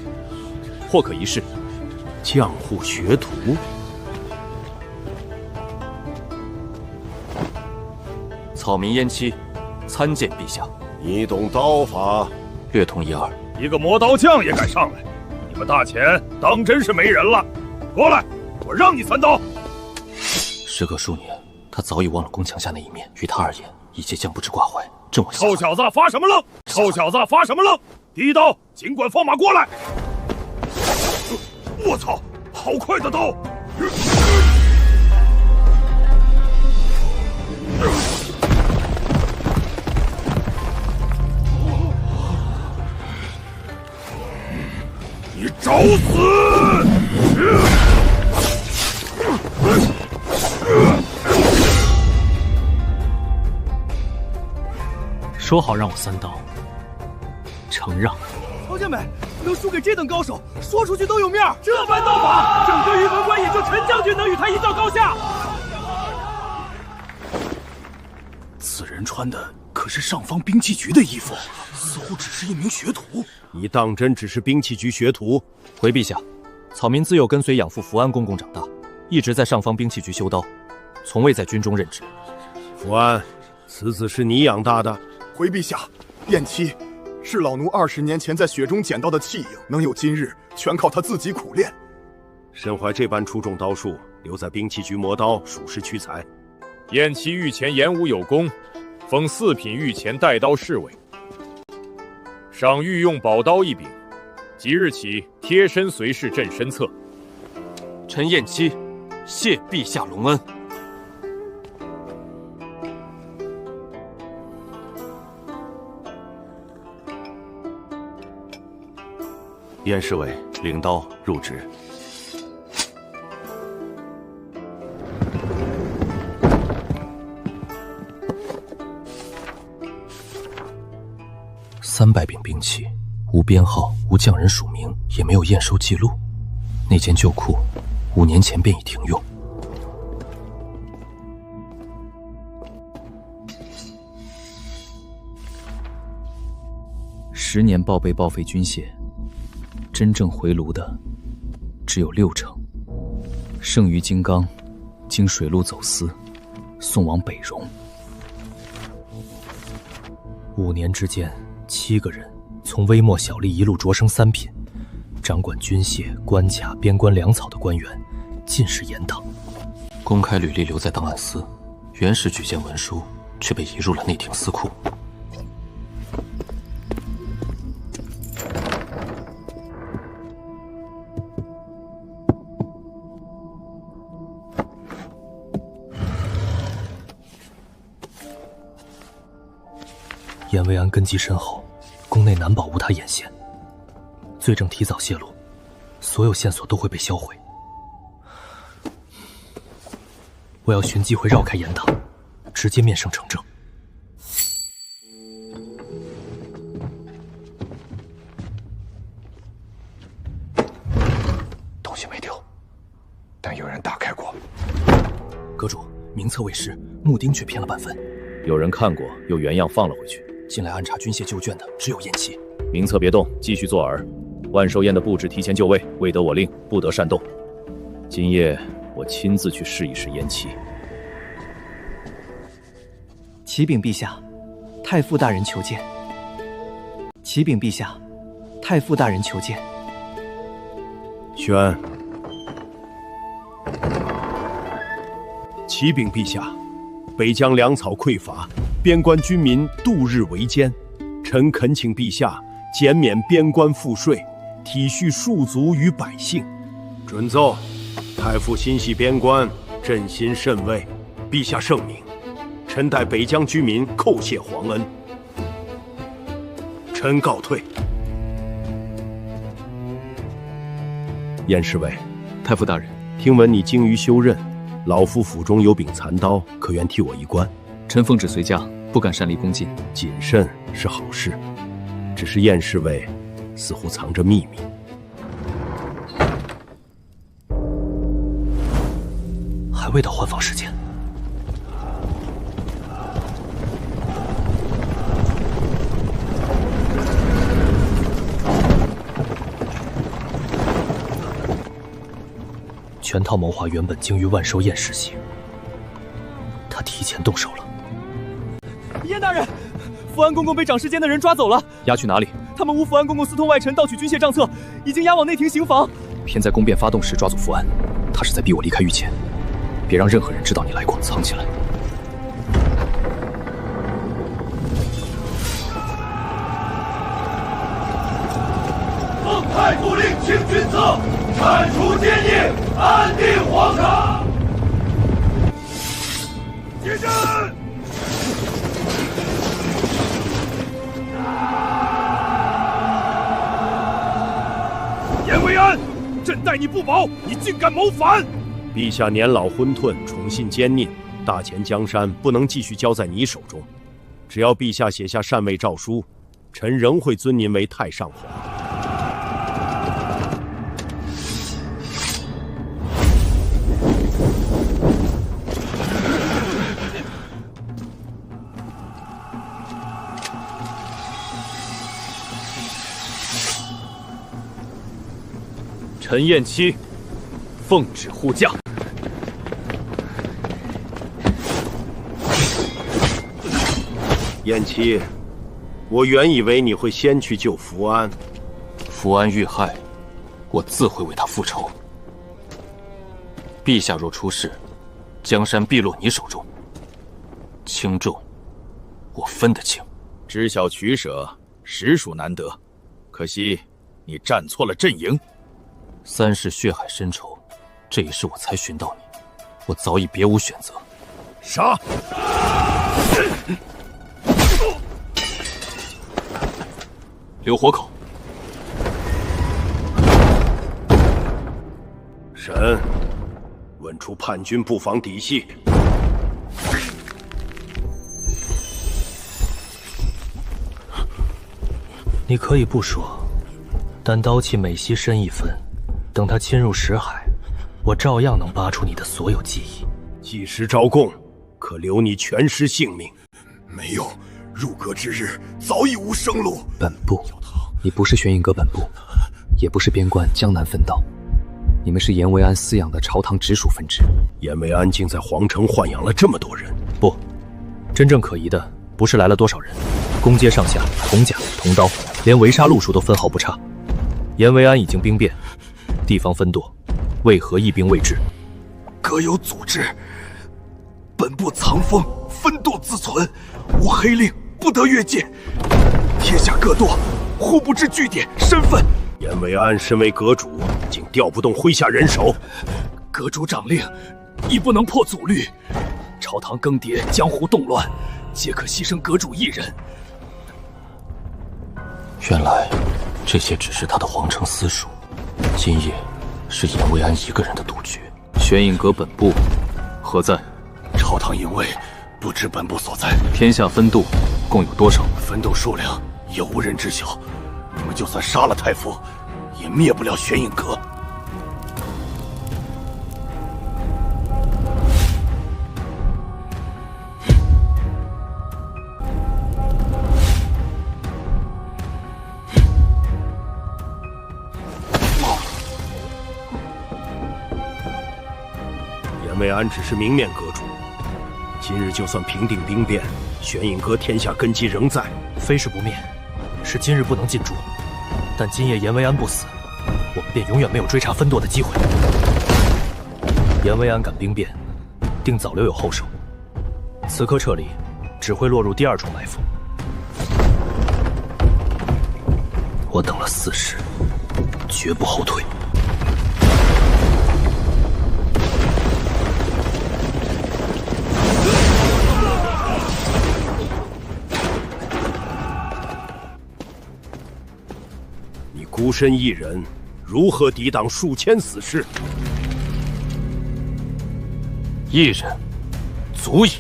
或可一试。将护学徒，草民燕七，参见陛下。你懂刀法？略通一二。一个磨刀匠也敢上来，你们大前当真是没人了！过来，我让你3刀。时隔数年，他早已忘了宫墙下那一面，于他而言，一介将不知挂怀。正我臭小子发什么愣？臭小子发什么愣？第一刀，尽管放马过来！我操，好快的刀！你找死！说好让我3刀，承让。曹建美能输给这等高手，说出去都有面儿。这般刀法，整个玉门关也就陈将军能与他一较高下。此人穿的可是上方兵器局的衣服，似乎只是一名学徒。你当真只是兵器局学徒？回陛下，草民自幼跟随养父福安公公长大，一直在上方兵器局修刀，从未在军中任职。福安，此子是你养大的？回陛下，燕七是老奴20年前在雪中捡到的器影，能有今日，全靠他自己苦练。身怀这般出众刀术，留在兵器局磨刀，属是屈才。燕七御前演武有功，封4品御前带刀侍卫，赏御用宝刀1柄，即日起贴身随侍朕身侧。臣晏期谢陛下隆恩。燕侍卫领刀入职。300柄兵器，无编号，无匠人署名，也没有验收记录。那间旧库5年前便已停用。10年报备报废军械，真正回炉的只有6成，剩余金刚经水路走私，送往北戎。 5年之间，7个人从微末小吏一路擢升3品，掌管军械、关卡、边关粮草的官员，尽是严党。公开履历留在档案司，原始举荐文书却被移入了内廷司库。严维安根基深厚，宫内难保无他眼线。罪证提早泄露，所有线索都会被销毁。我要寻机会绕开严党，直接面圣成正。东西没丢，但有人打开过。阁主，名册未失，木钉却偏了半分。有人看过，又原样放了回去。 进来暗查军械旧卷的只有燕期。名册别动，继续做饵。万寿宴的布置提前就位，未得我令，不得擅动。今夜我亲自去试一试燕期。启禀陛下，太傅大人求见。启禀陛下，太傅大人求见。宣。启禀陛下，北疆粮草匮乏。 边关军民度日维艰，臣恳请陛下减免边关赋税，体恤庶族与百姓。准奏，太傅心系边关，朕心甚慰。陛下圣明，臣代北疆居民叩谢皇恩。臣告退。燕侍卫，太傅大人，听闻你精于修刃，老夫府中有柄残刀，可愿替我一关？ 臣奉旨随驾，不敢擅离宫禁。谨慎是好事，只是燕侍卫似乎藏着秘密。还未到换防时间。全套谋划原本精于万寿宴实行，他提前动手了。 燕大人，福安公公被长世间的人抓走了，押去哪里？他们诬福安公公私通外臣，盗取军械账册，已经押往内廷刑房。偏在宫变发动时抓住福安，他是在逼我离开御前，别让任何人知道你来过，藏起来。奉太祖令，清君侧，铲除奸孽，安定皇场。接阵！ 严维安，朕待你不薄，你竟敢谋反！陛下年老昏吞，宠信奸佞，大钱江山不能继续交在你手中。只要陛下写下禅位诏书，臣仍会尊您为太上皇。陈彦期，奉旨护驾。彦期，我原以为你会先去救福安。福安遇害，我自会为他复仇。陛下若出事，江山必落你手中。轻重，我分得清。知晓取舍，实属难得。可惜你站错了阵营。 3世血海深仇，这也是我才寻到你，我早已别无选择。杀！留活口。审，问出叛军布防底细。你可以不说，但刀气每息深一分，等他侵入识海，我照样能扒出你的所有记忆。即时招供，可留你全尸性命。没有，入阁之日早已无生路。本部，你不是玄影阁本部，也不是边关江南分道，你们是严维安饲养的朝堂直属分支。严维安竟在皇城豢养了这么多人。不，真正可疑的不是来了多少人，宫阶上下铜甲铜刀，连围杀路数都分毫不差。严维安已经兵变，地方分舵，为何一兵未至？阁有组织，本部藏锋，分舵自存，无黑令，不得越界。天下各舵互不知据点身份。严维安身为阁主，竟调不动麾下人手。阁主掌令，亦不能破祖律。朝堂更迭，江湖动乱，皆可牺牲阁主一人。原来，这些只是他的皇城私属。今夜是严维安一个人的独决。玄影阁本部何在？朝堂营卫不知本部所在。天下分舵共有多少？分舵数量也无人知晓。你们就算杀了太傅，也灭不了玄影阁。严维安只是明面阁主，今日就算平定兵变，玄影阁天下根基仍在。非是不灭，是今日不能进驻。但今夜严维安不死，我们便永远没有追查分舵的机会。严维安敢兵变，定早留有后手。此刻撤离，只会落入第二重埋伏。我等了4时，绝不后退。孤身一人，如何抵挡数千死士？一人足矣。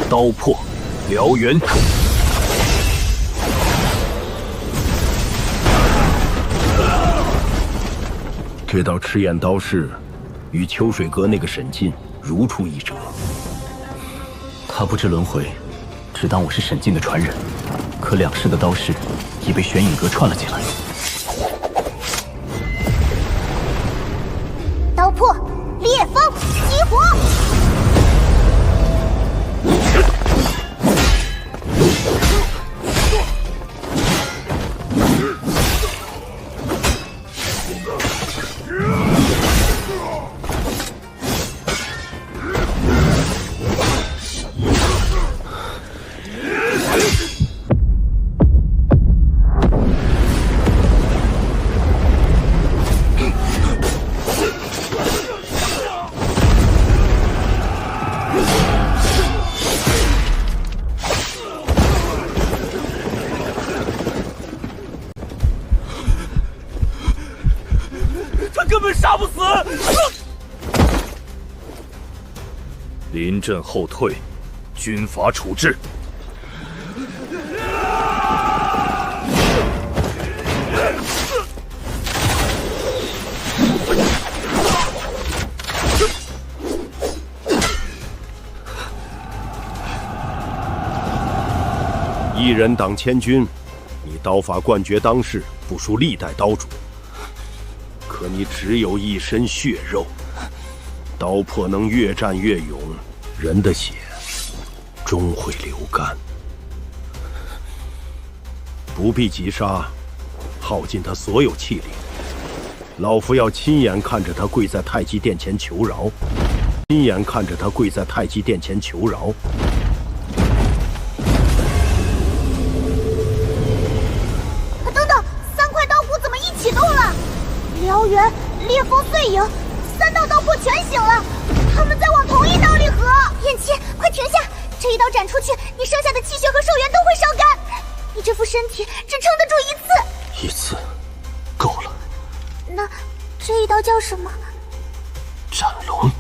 刀破燎原。这道赤焰刀式，与秋水阁那个沈进如出一辙。他不知轮回，只当我是沈进的传人。可两世的刀式已被玄影阁串了进来。刀破，烈风，激活！临阵后退，军法处置。一人挡千军，你刀法冠绝当世，不输历代刀主。可你只有一身血肉。刀破能越战越勇，人的血终会流干。不必急杀，耗尽他所有气力。老夫要亲眼看着他跪在太极殿前求饶，亲眼看着他跪在太极殿前求饶。等等，3块刀骨怎么一起动了？烈风碎影，3道刀魄全醒了，他们在往同一道里合。燕七，快停下！这一刀斩出去，你剩下的气血和寿元都会烧干，你这副身体只撑得住1次。1次够了。那这一刀叫什么？斩龙。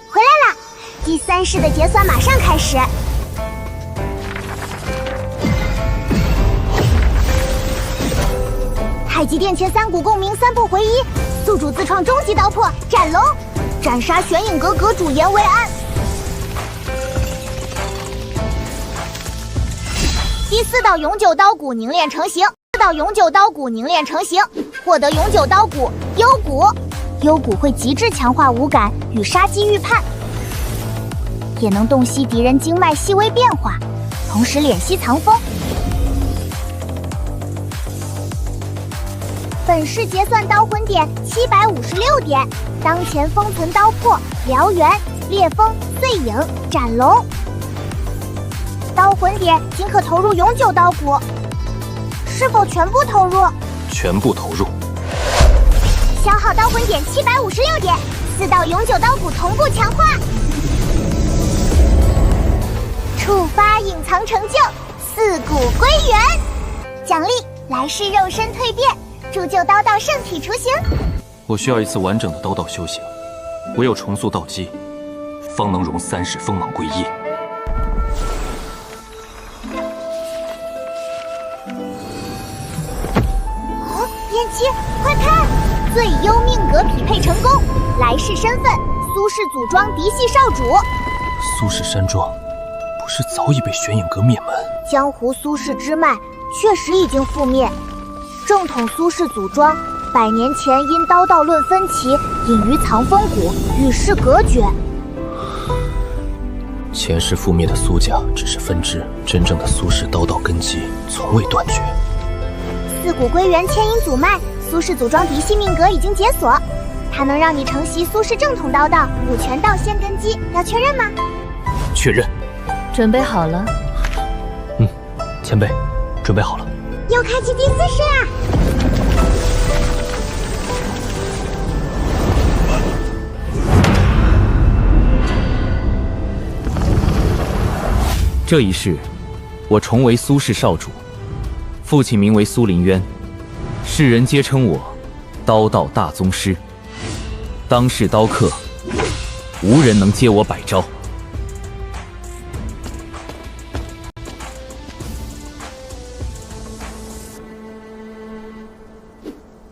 回来了，第3式的结算马上开始。太极殿前3股共鸣，3步回1，宿主自创终极刀魄斩龙，斩杀玄影阁阁主严维安。第4道永久刀骨凝练成型，4道永久刀骨凝练成型，获得永久刀骨幽骨。幽骨会极致强化五感与杀机预判，也能洞悉敌人经脉细微变化，同时敛息藏风。本式结算刀魂点756点，当前封存刀魄燎原、烈风、碎影、斩龙。刀魂点仅可投入永久刀骨，是否全部投入？全部投入。消耗刀魂点756点，4道永久刀骨同步强化。触发隐藏成就，4骨归元。奖励来世肉身蜕变，铸就刀道圣体雏形。我需要一次完整的刀道修行，唯有重塑道基，方能融3世锋芒归一。燕七，快看！最优命格匹配成功，来世身份苏氏祖庄嫡系少主。苏氏山庄不是早已被玄影阁灭门？江湖苏氏支脉确实已经覆灭，正统苏氏祖庄100年前因刀道论分歧，隐于藏风谷，与世隔绝。前世覆灭的苏家只是分支，真正的苏氏刀道根基从未断绝。4骨归元牵引祖脉，苏氏祖庄嫡系命格已经解锁，它能让你承袭苏氏正统刀道5拳道仙根基，要确认吗？确认。准备好了？前辈，准备好了。又开启第4式啊！这一世，我重为苏氏少主，父亲名为苏林渊，世人皆称我刀道大宗师。当世刀客，无人能接我100招。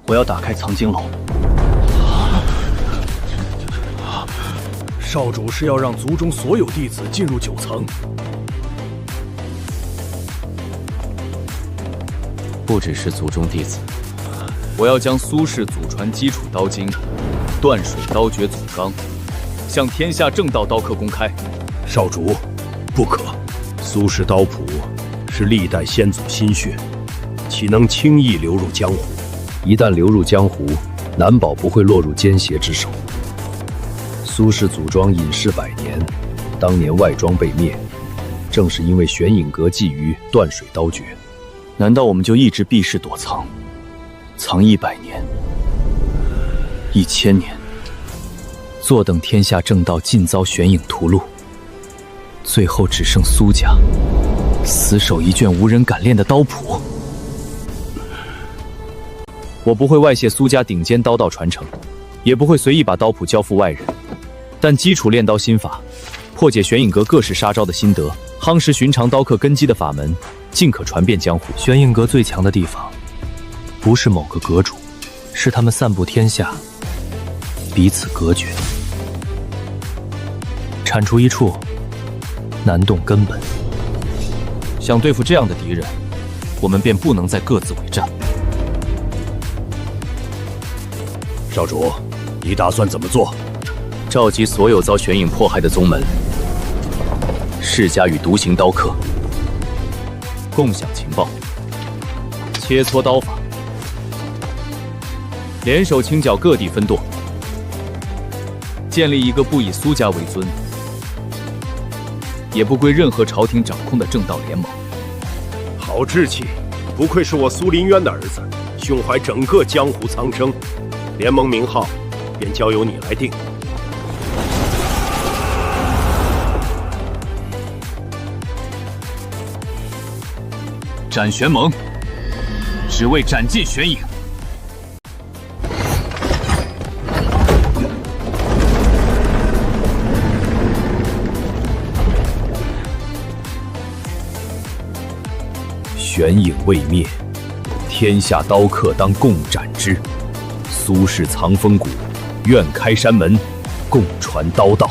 我要打开藏经楼。少主是要让族中所有弟子进入9层。不只是族中弟子，我要将苏氏祖传基础刀经断水刀诀祖纲向天下正道刀客公开。少主，不可！苏氏刀谱是历代先祖心血，岂能轻易流入江湖？一旦流入江湖，难保不会落入奸邪之手。苏氏祖庄隐世100年，当年外庄被灭，正是因为玄影阁觊觎断水刀诀。难道我们就一直避世躲藏，藏100年、1000年，坐等天下正道尽遭玄影屠戮，最后只剩苏家死守一卷无人敢练的刀谱？我不会外泄苏家顶尖刀道传承，也不会随意把刀谱交付外人，但基础练刀心法，破解玄影阁各式杀招的心得，夯实寻常刀客根基的法门，尽可传遍江湖。玄影阁最强的地方，不是某个阁主，是他们散布天下，彼此隔绝。铲除一处，难动根本。想对付这样的敌人，我们便不能再各自为战。少主，你打算怎么做？召集所有遭玄影迫害的宗门、世家与独行刀客，共享情报，切磋刀法，联手清剿各地分舵，建立一个不以苏家为尊，也不归任何朝廷掌控的正道联盟。好志气，不愧是我苏林渊的儿子，胸怀整个江湖苍生。联盟名号，便交由你来定。斩玄盟，只为斩尽玄影。玄影未灭，天下刀客当共斩之。苏氏藏风谷，愿开山门，共传刀道。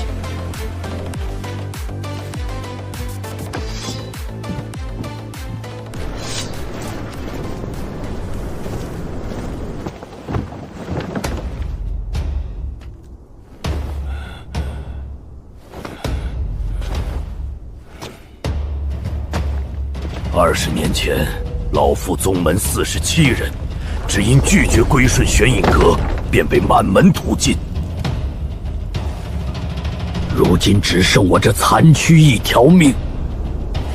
20年前，老夫宗门47人，只因拒绝归顺玄影阁，便被满门屠尽。如今只剩我这残躯一条命，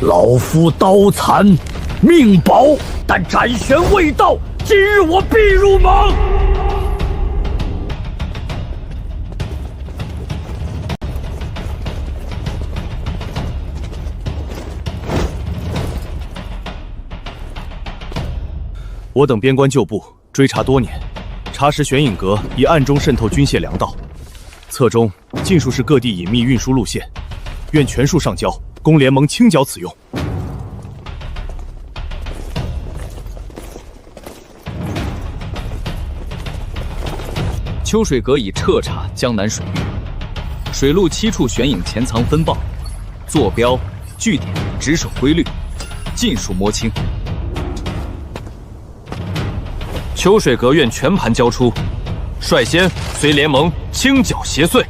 老夫刀残命薄，但斩玄未到，今日我必入盟。我等边关旧部追查多年，查实玄影阁已暗中渗透军械粮道，册中尽数是各地隐秘运输路线，愿全数上交，供联盟清剿此用。秋水阁已彻查江南水域，水陆7处玄影潜藏分报，坐标、据点、值守规律，尽数摸清。秋水阁愿全盘交出，率先随联盟清剿邪祟。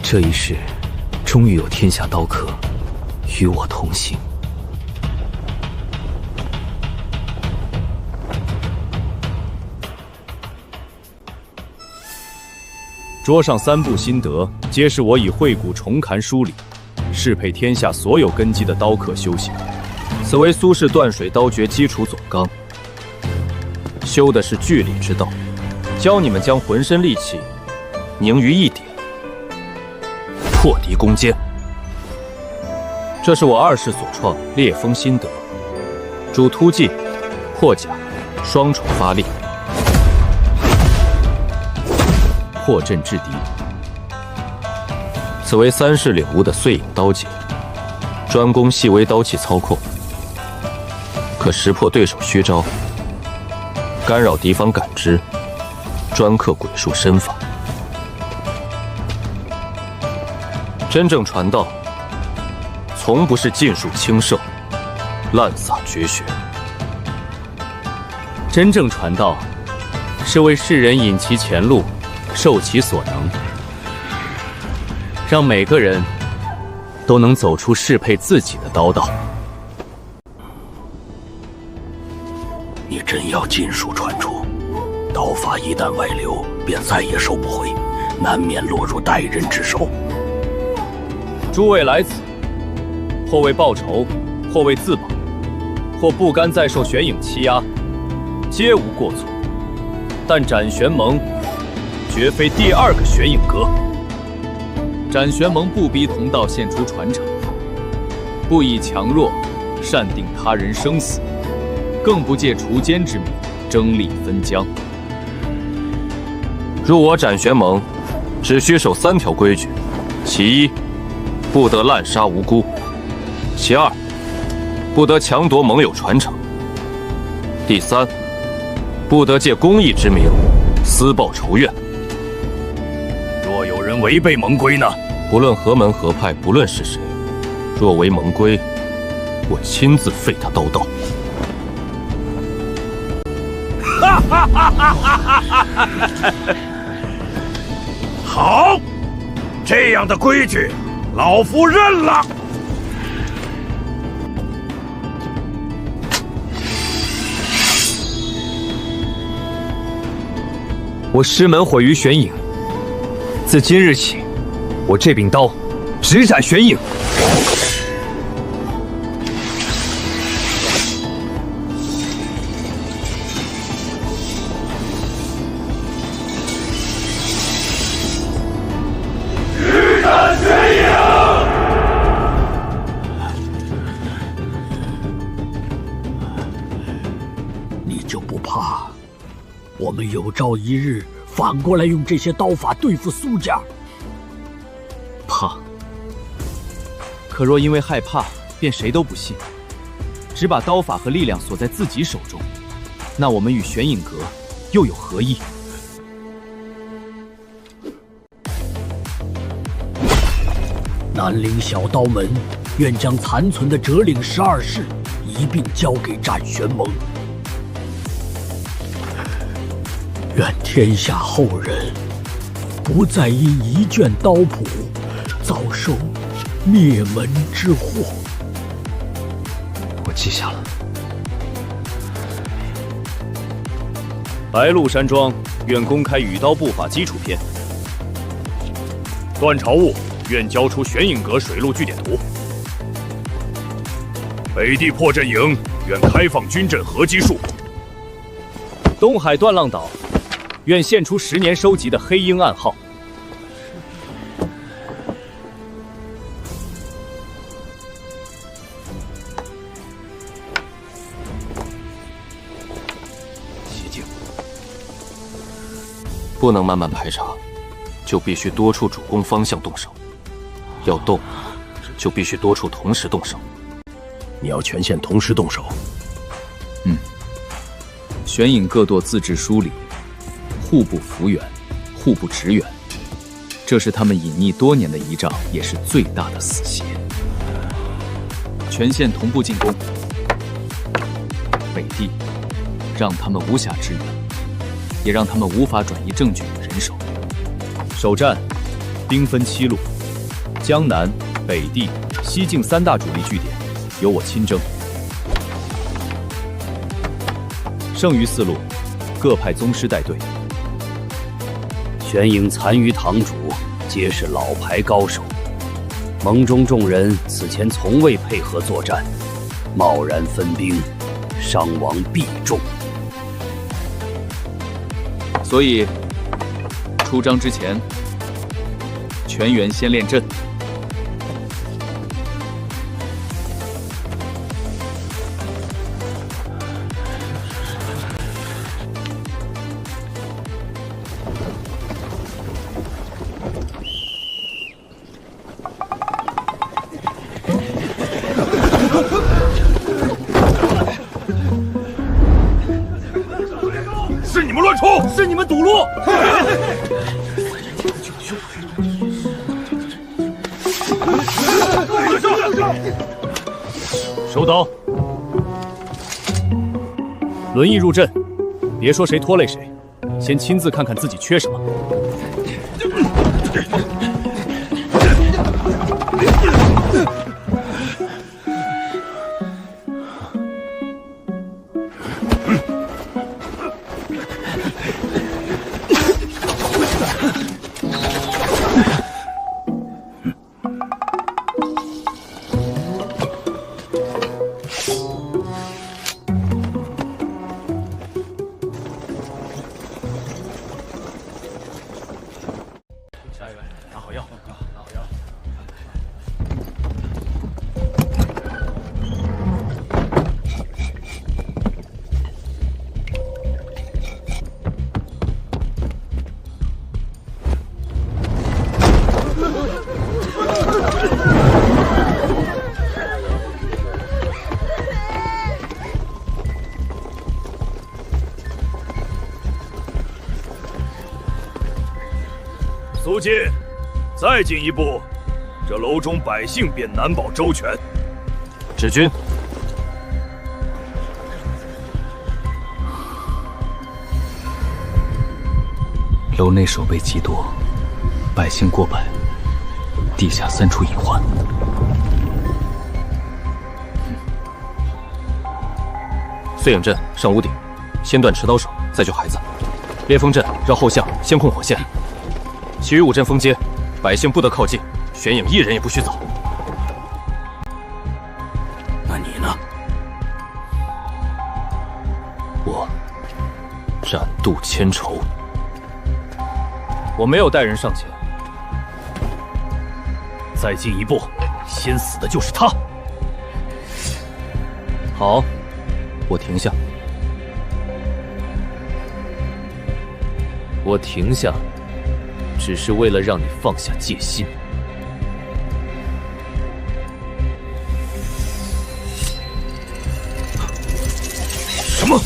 这一世，终于有天下刀客与我同行。桌上3部心得，皆是我以会古重砍梳理，适配天下所有根基的刀客修行。此为苏氏断水刀诀基础总纲，修的是据理之道，教你们将浑身力气凝于一点，破敌攻坚。这是我2世所创烈风心得，主突进、破甲、双重发力。破阵制敌，此为3世领悟的碎影刀解，专攻细微刀器操控，可识破对手虚招，干扰敌方感知，专克鬼术身法。真正传道，从不是尽数轻射，滥撒绝学。真正传道，是为世人引其前路，受其所能，让每个人都能走出适配自己的刀道。你真要尽数传出，刀法一旦外流，便再也收不回，难免落入歹人之手。诸位来此，或为报仇，或为自保，或不甘再受玄影欺压，皆无过错。但斩玄盟绝非第2个玄影阁。斩玄盟不逼同道献出传承，不以强弱擅定他人生死，更不借除奸之名争利分疆。入我斩玄盟，只需守3条规矩：其1，不得滥杀无辜；其2，不得强夺盟友传承；第3，不得借公义之名私报仇怨。若有人违背盟规呢？不论何门何派，不论是谁，若违盟规，我亲自废他刀道。好，这样的规矩，老夫认了。我师门毁于玄影，自今日起，我这柄刀直斩玄影。直斩玄影！你就不怕我们有朝一日反过来用这些刀法对付苏家？怕。可若因为害怕，便谁都不信，只把刀法和力量锁在自己手中，那我们与玄影阁又有何异？南陵小刀门愿将残存的折岭12式一并交给斩玄盟，愿天下后人不再因一卷刀谱遭受灭门之祸。我记下了。白鹿山庄愿公开羽刀步法基础篇。段朝务愿交出玄影阁水陆据点图。北地破阵营愿开放军阵合击术。东海断浪岛愿献出10年收集的黑鹰暗号。西境不能慢慢排查，就必须多处主攻方向动手。要动，就必须多处同时动手。你要全线同时动手。玄影各舵自治疏离，互不扶远，互不支援，这是他们隐匿多年的仪仗，也是最大的死穴。全线同步进攻，北地让他们无暇支援，也让他们无法转移证据与人手。首战兵分7路，江南、北地、西境3大主力据点由我亲征。剩余4路，各派宗师带队。玄影残余堂主皆是老牌高手，盟中众人此前从未配合作战，贸然分兵，伤亡必重。所以出征之前，全员先练阵。是你们乱冲，是你们堵路！收刀，轮椅入阵，别说谁拖累谁，先亲自看看自己缺什么。苏进，再进一步，这楼中百姓便难保周全。止军。楼内守备极多，百姓过百，地下3处隐患。碎影阵上屋顶，先断持刀手，再救孩子。烈风阵绕后巷先控火线，其余5阵封街，百姓不得靠近，玄影一人也不许走。那你呢？我斩渡千仇。我没有带人上前。再进一步，先死的就是他。好，我停下。我停下，只是为了让你放下戒心。什么？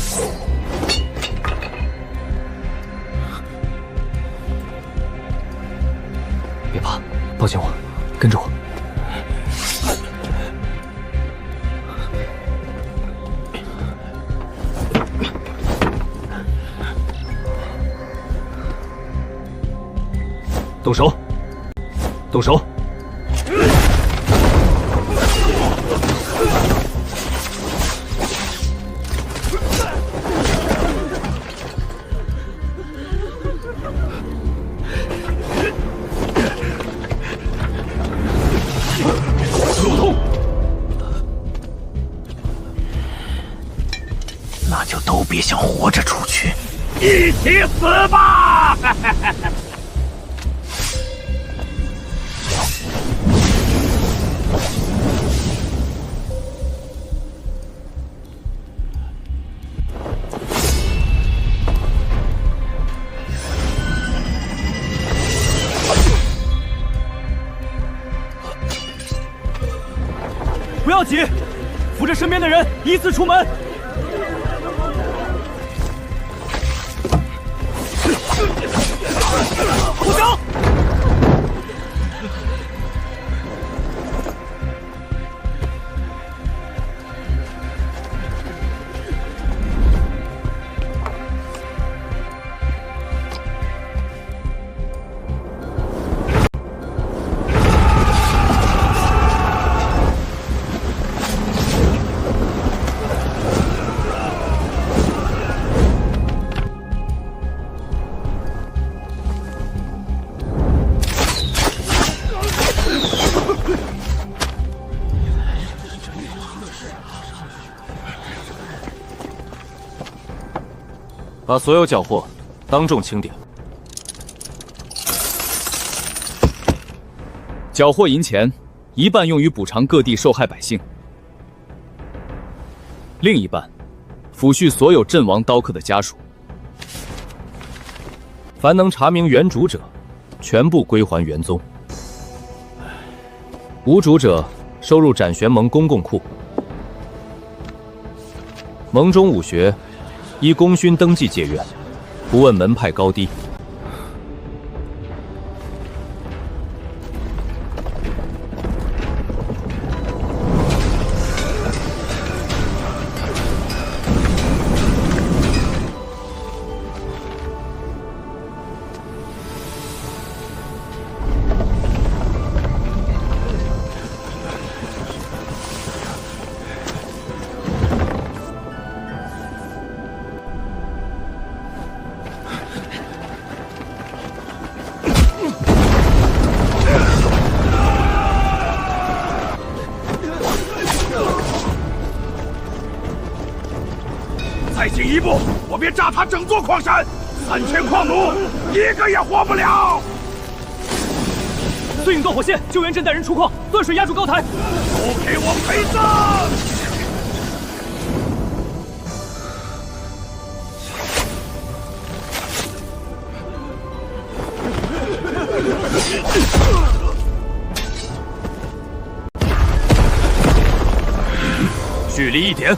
别怕，抱紧我，跟着我。动手！动手！路通，那就都别想活着出去！一起死吧！不要急，扶着身边的人依次出门。不行！把所有缴获当众清点。缴获银钱一半用于补偿各地受害百姓，另一半抚恤所有阵亡刀客的家属。凡能查明原主者，全部归还原宗；无主者，收入斩玄盟公共库。盟中武学依功勋登记解约，不问门派高低。再进一步，我便炸他整座矿山，3000矿奴一个也活不了。碎影断火线，救援阵带人出矿，断水压住高台。都给我陪葬！距离1点。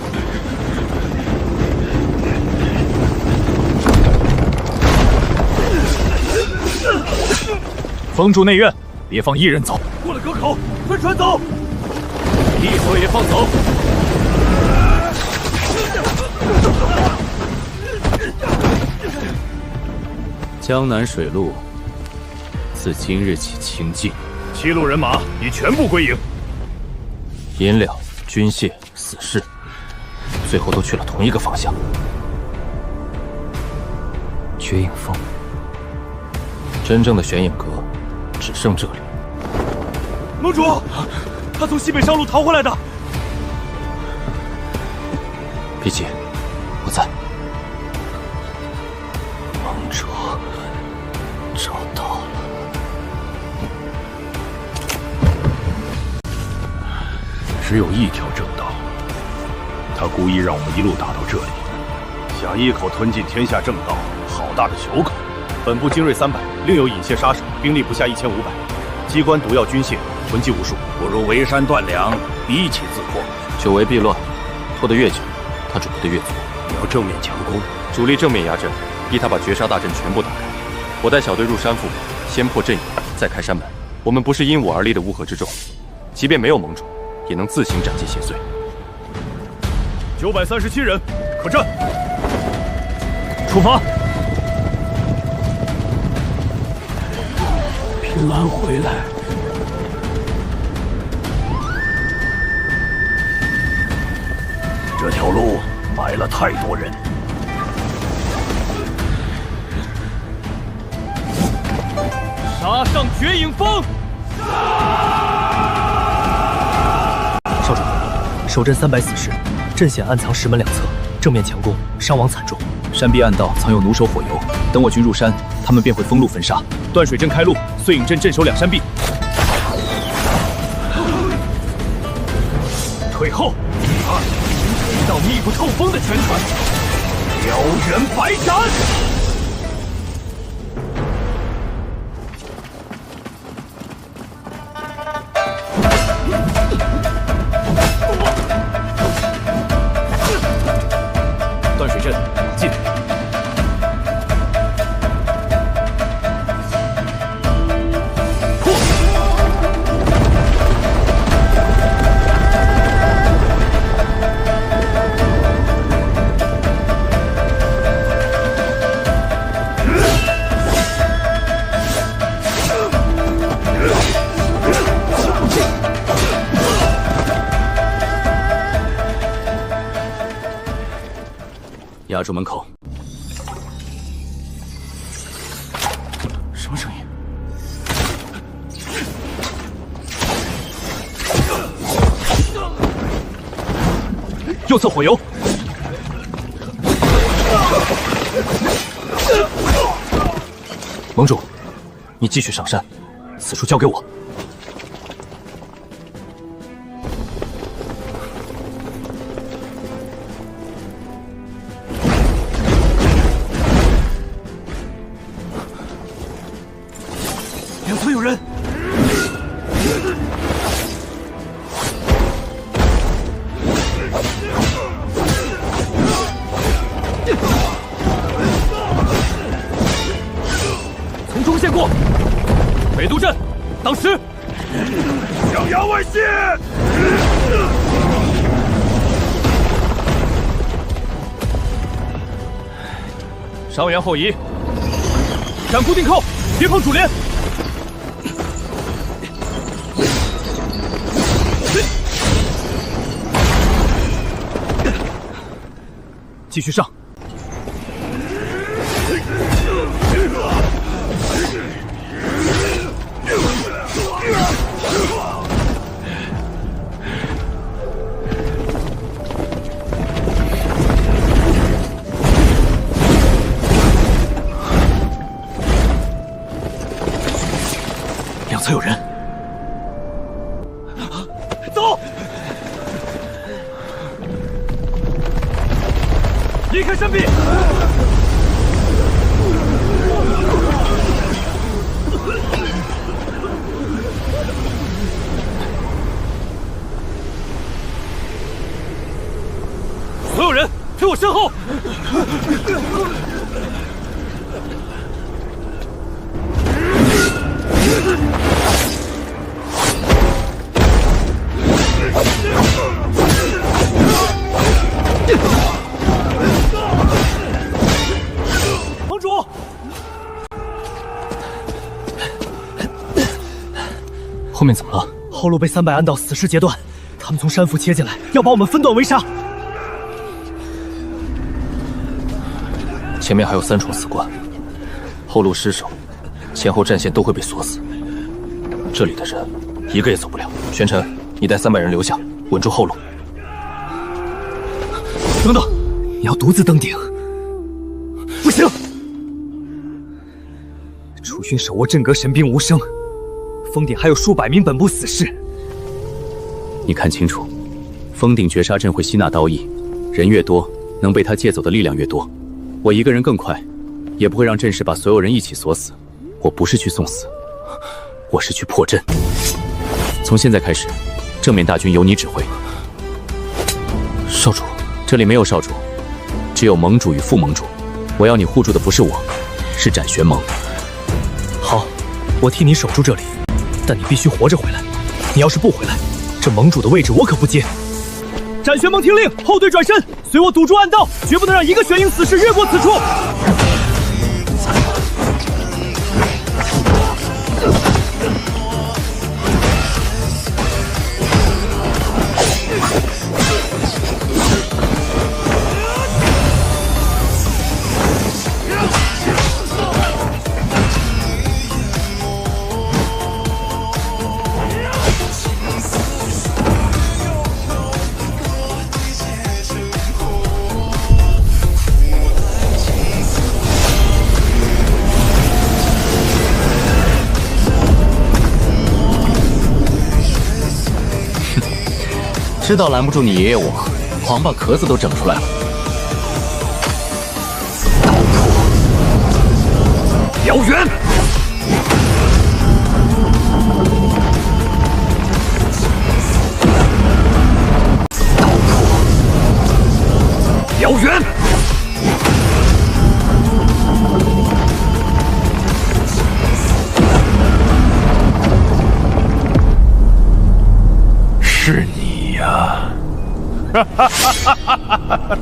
封住内院，别放一人走。过了隔口，分船走。一手也放走。江南水路自今日起清静7路人马已全部归营，银两、军械、死士，最后都去了同一个方向。雪影峰，真正的玄影阁只剩这里。盟主，他从西北上路逃回来的。别急，我在。盟主找到了。只有一条正道，他故意让我们一路打到这里，想一口吞尽天下正道，好大的球口！本部精锐300，另有引械杀手，兵力不下1500，机关毒药军械，囤积无数。不如围山断粮，一起自破。久违避乱，拖得越久，他准备的越足。你要正面强攻，主力正面压阵，逼他把绝杀大阵全部打开。我带小队入山腹，先破阵眼，再开山门。我们不是因我而立的乌合之众，即便没有盟主，也能自行斩击邪祟。 937人，可战！出发！平安回来。这条路埋了太多人。杀上绝影峰！少主，守阵300死士。 阵险暗藏石门两侧，正面强攻，伤亡惨重。山壁暗道藏有弩手火油，等我军入山，他们便会封路焚杀。断水阵开路，碎影阵镇守2山壁。退后！一道密不透风的拳传，燎原白斩！断水阵进。 压住门口！什么声音？右侧火油！盟主，你继续上山，此处交给我。 两侧有人！从中线过，北渡阵，当时象牙外泄！伤员后移，斩固定扣，别碰主连。 继续上！两侧有人，走！ 离开山壁！所有人推我身后！后面怎么了？后路被300暗道死士截断，他们从山腹切进来，要把我们分段围杀。前面还有3重死关，后路失守，前后战线都会被锁死，这里的人一个也走不了。玄尘，你带300人留下，稳住后路。等等，你要独自登顶？不行！楚勋手握镇阁神兵无声，封顶还有数百名本部死士。你看清楚，封顶绝杀阵会吸纳刀意，人越多，能被他借走的力量越多。我一个人更快，也不会让阵势把所有人一起锁死。我不是去送死，我是去破阵。从现在开始，正面大军由你指挥。少主，这里没有少主，只有盟主与副盟主。我要你护住的不是我，是斩玄盟。好，我替你守住这里，但你必须活着回来。你要是不回来，这盟主的位置我可不接。斩玄盟听令，后队转身，随我堵住暗道，绝不能让一个玄影死士越过此处。知道拦不住你爷爷我，狂把壳子都整出来了。燎原！燎原！是你呀！哈哈哈哈哈哈！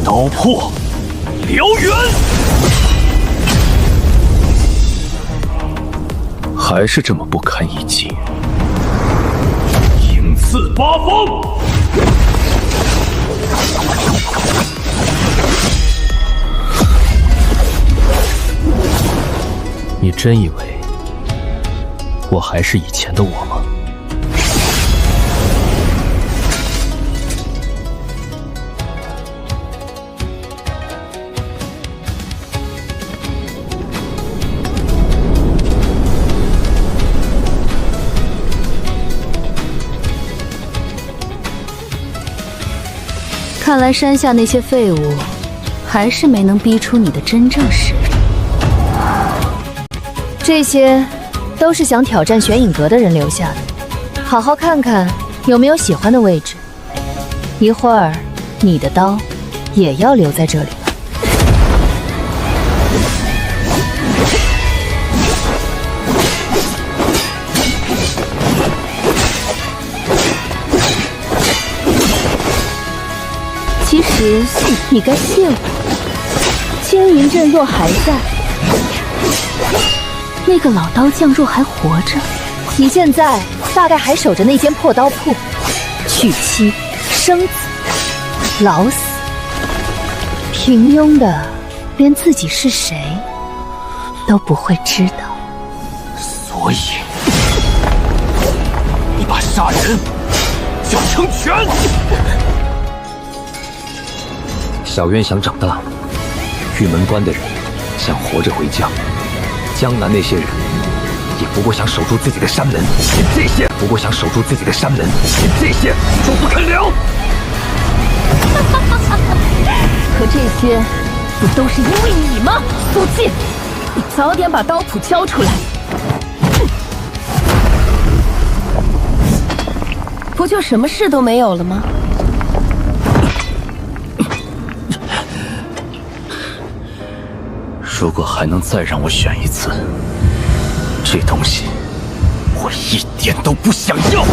刀破，燎原！还是这么不堪一击。鹰刺八方！你真以为我还是以前的我吗？看来山下那些废物，还是没能逼出你的真正实力。这些都是想挑战玄影阁的人留下的，好好看看有没有喜欢的位置。一会儿，你的刀也要留在这里了。其实你该谢我，青云镇若还在，那个老刀匠若还活着，你现在大概还守着那间破刀铺，娶妻生子，老死，平庸的连自己是谁都不会知道。所以，你把杀人叫成全。小渊想长大，玉门关的人想活着回家，江南那些人也不过想守住自己的山门，你这些不过想守住自己的山门，你这些说不肯留。可这些不都是因为你吗？苏静，你早点把刀谱交出来，不就什么事都没有了吗？如果还能再让我选一次，这东西我一点都不想要。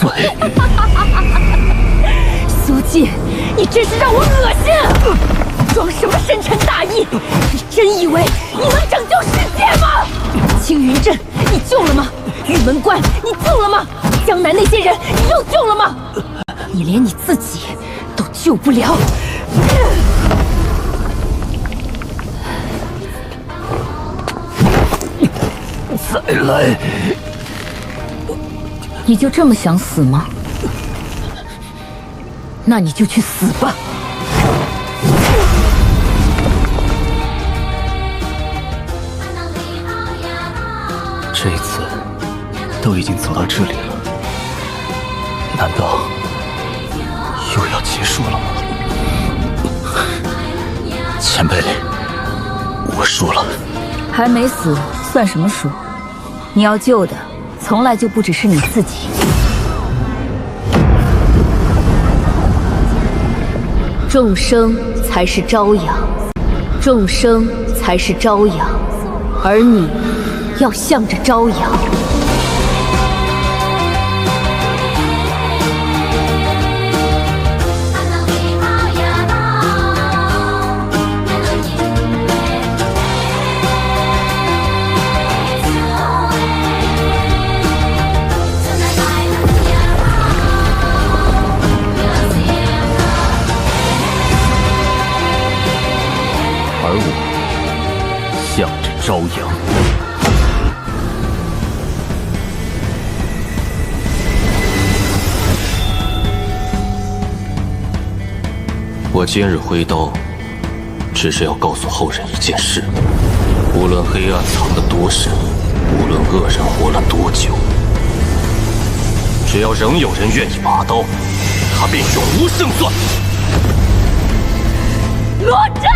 碎。苏季，你真是让我恶心！装什么深沉大义？你真以为你能拯救世界吗？青云镇，你救了吗？玉门关，你救了吗？江南那些人，你又救了吗？你连你自己都救不了。再来！你就这么想死吗？那你就去死吧！这一次都已经走到这里了，难道又要结束了吗？前辈，我输了。还没死，算什么输？你要救的，从来就不只是你自己。众生才是朝阳，众生才是朝阳，而你要向着朝阳。而我向着朝阳。我今日挥刀，只是要告诉后人一件事：无论黑暗藏得多深，无论恶人活了多久，只要仍有人愿意拔刀，他便永无胜算。落阵！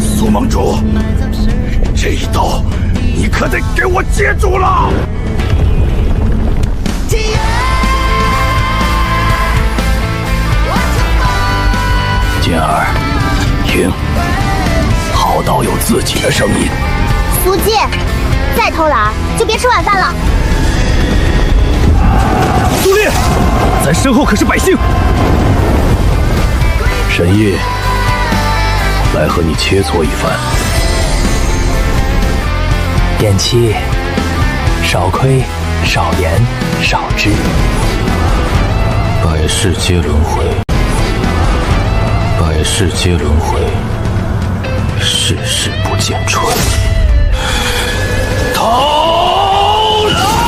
苏盟主，这一刀你可得给我接住了！剑儿，听，好刀有自己的声音。苏季，再偷懒就别吃晚饭了。苏烈，咱身后可是百姓。神医，来和你切磋一番。点七，少亏，少言，少知。百世皆轮回，百世皆轮回，世事不见春。逃来！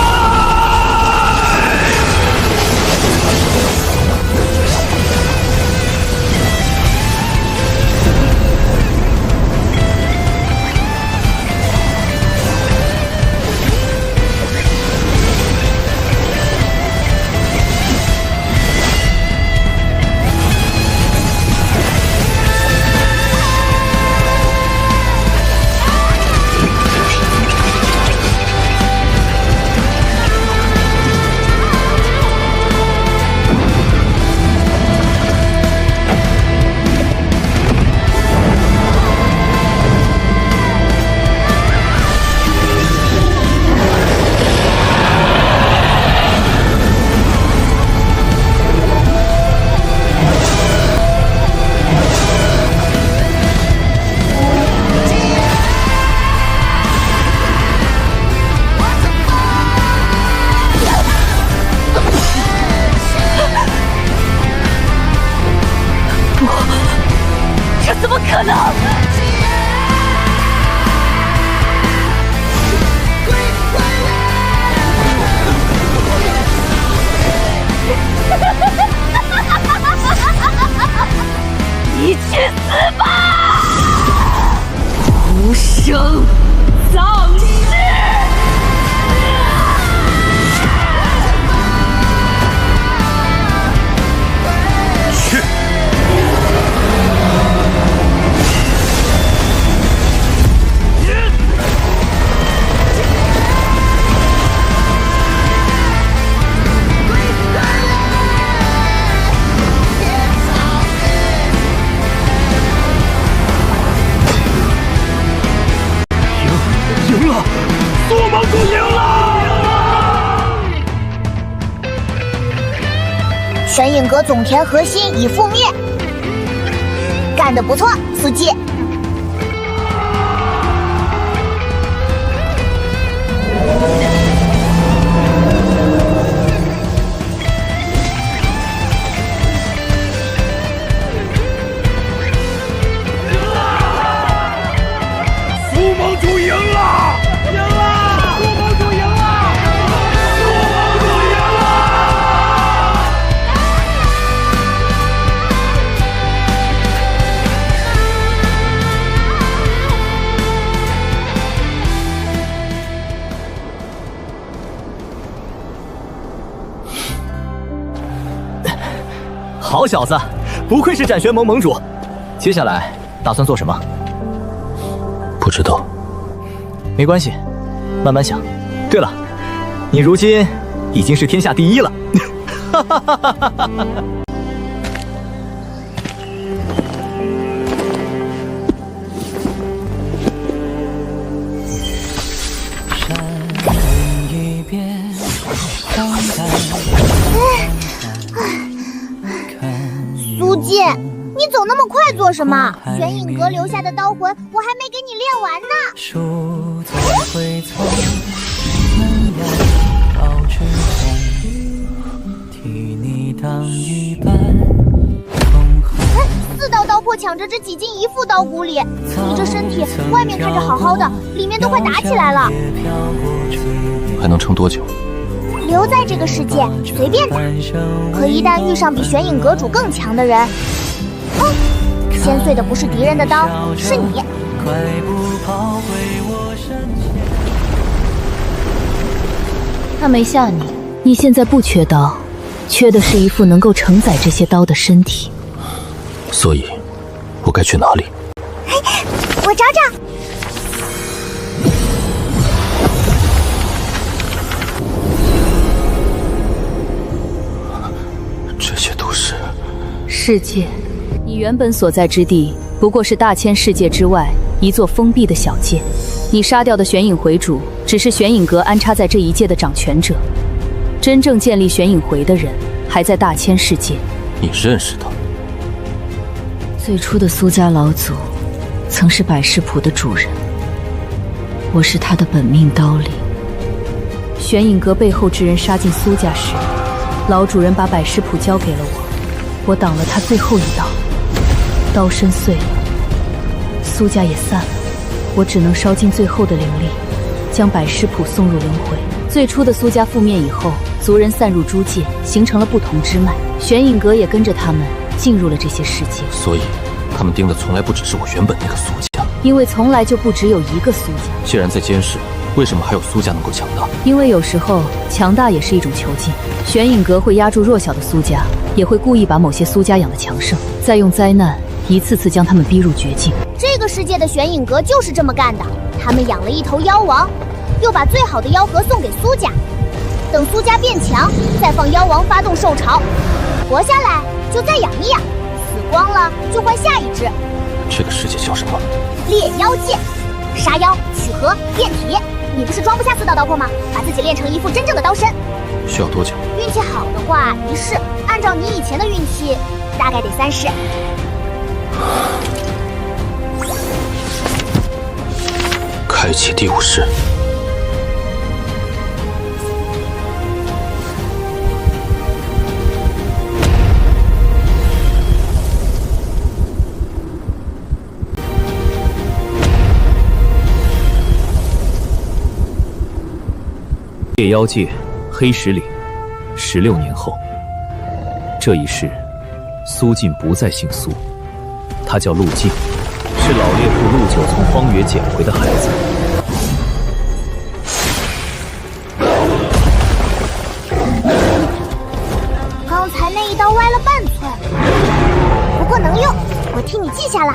怎么可能？你去死吧！无声丧尸！玄影阁总田核心已覆灭，干得不错，苏姬。苏盟主赢了！赢了！苏盟主赢了！苏盟主赢了！好小子，不愧是斩玄盟盟主。接下来打算做什么？不知道。没关系，慢慢想。对了，你如今已经是天下第一了。哈哈哈哈哈！苏姬，你走那么快做什么？玄影阁留下的刀魂，我还没给你练完呢。四道刀魄抢着这几进一副刀骨里，你这身体外面看着好好的，里面都快打起来了。还能撑多久？留在这个世界随便打，可一旦遇上比玄影阁主更强的人，先碎的不是敌人的刀，是你。他没吓你，你现在不缺刀，缺的是一副能够承载这些刀的身体。所以，我该去哪里？我找找。这些都是世界。你原本所在之地不过是大千世界之外一座封闭的小界。你杀掉的玄影回主只是玄影阁安插在这一界的掌权者，真正建立玄影回的人还在大千世界。你认识他？最初的苏家老祖曾是百世谱的主人，我是他的本命刀灵。玄影阁背后之人杀进苏家时，老主人把百世谱交给了我挡了他最后一刀，刀身碎了，苏家也散了，我只能烧尽最后的灵力，将百世谱送入轮回。最初的苏家覆灭以后，族人散入诸界，形成了不同支脉，玄影阁也跟着他们进入了这些世界。所以他们盯的从来不只是我原本那个苏家，因为从来就不只有一个苏家。既然在监视，为什么还有苏家能够强大？因为有时候强大也是一种囚禁，玄影阁会压住弱小的苏家，也会故意把某些苏家养得强盛，再用灾难一次次将他们逼入绝境。这个世界的玄影阁就是这么干的，他们养了一头妖王，又把最好的妖核送给苏家，等苏家变强，再放妖王发动兽潮，活下来就再养一养，死光了就换下一只。这个世界叫什么？猎妖界，杀妖、取核、炼体。你不是装不下4道刀魄吗？把自己练成一副真正的刀身。需要多久？运气好的话1世，按照你以前的运气，大概得3世。开启第5世。猎妖界，黑石岭，16年后，这一世，苏晋不再姓苏，他叫陆晋，是老猎户陆九从荒原捡回的孩子。刚才那一刀歪了半寸，不过能用，我替你记下了。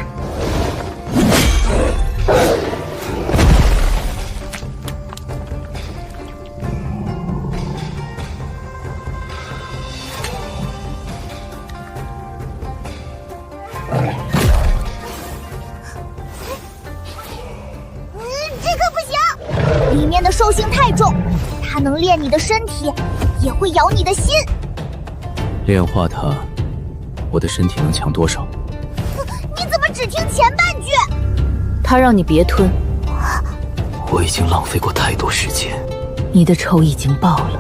里面的兽性太重，它能炼你的身体，也会咬你的心。炼化它，我的身体能强多少？你怎么只听前半句？他让你别吞。我已经浪费过太多时间。你的仇已经报了。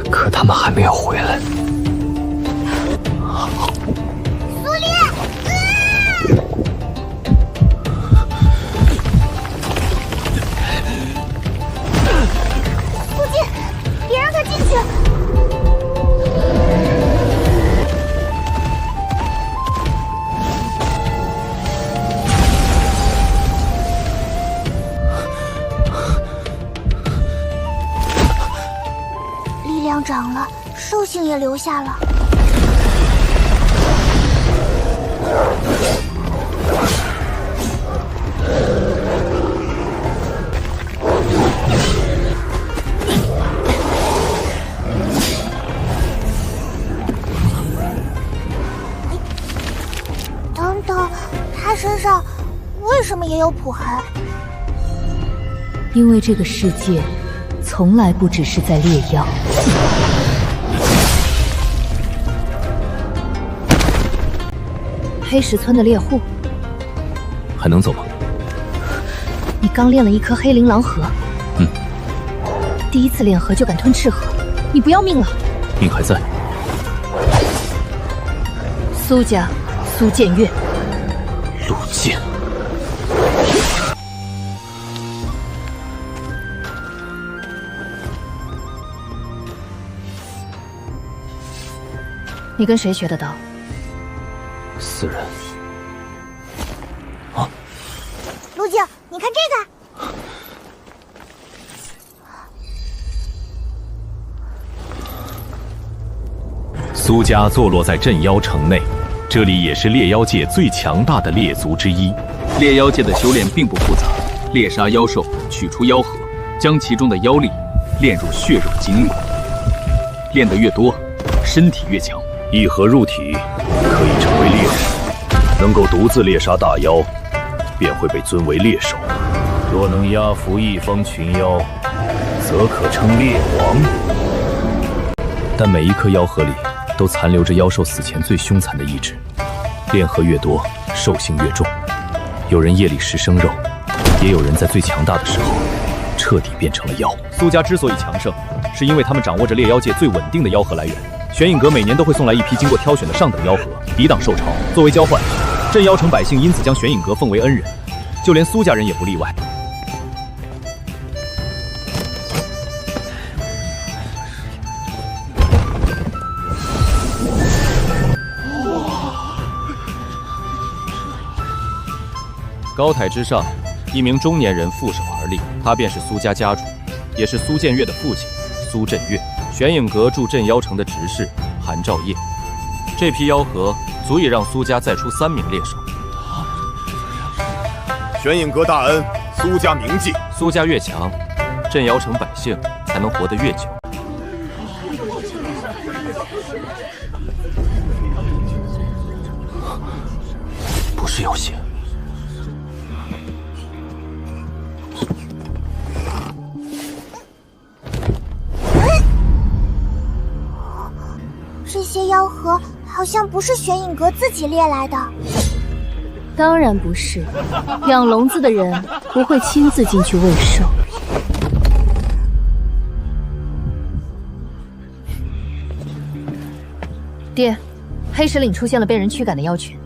可他们还没有回来。苏烈，苏静，别让他进去。力量涨了，兽性也留下了。等等，他身上为什么也有谱痕？因为这个世界从来不只是在猎妖。黑石村的猎户，还能走吗？你刚练了一颗黑琳琅核。第一次练核就敢吞赤核，你不要命了？命还在。苏家，苏建岳，陆剑。你跟谁学的刀？4人。陆静，你看这个。苏家坐落在镇妖城内，这里也是猎妖界最强大的猎族之一。猎妖界的修炼并不复杂，猎杀妖兽，取出妖核，将其中的妖力炼入血肉精力，练得越多，身体越强。一核入体，可以成为猎手，能够独自猎杀大妖，便会被尊为猎手。若能压服一方群妖，则可称猎王。但每一颗妖核里都残留着妖兽死前最凶残的意志，炼核越多，兽性越重。有人夜里食生肉，也有人在最强大的时候彻底变成了妖。苏家之所以强盛，是因为他们掌握着猎妖界最稳定的妖核来源。玄影阁每年都会送来一批经过挑选的上等妖核，抵挡兽潮。作为交换，镇妖城百姓因此将玄影阁奉为恩人，就连苏家人也不例外。高台之上，一名中年人负手而立，他便是苏家家主，也是苏建岳的父亲苏振岳。玄影阁驻镇妖城的执事韩兆业，这批妖核足以让苏家再出3名猎手。玄影阁大恩，苏家铭记。苏家越强，镇妖城百姓才能活得越久。不是有血。这些妖核好像不是玄影阁自己猎来的。当然不是，养笼子的人不会亲自进去喂兽。爹，黑石岭出现了被人驱赶的妖群。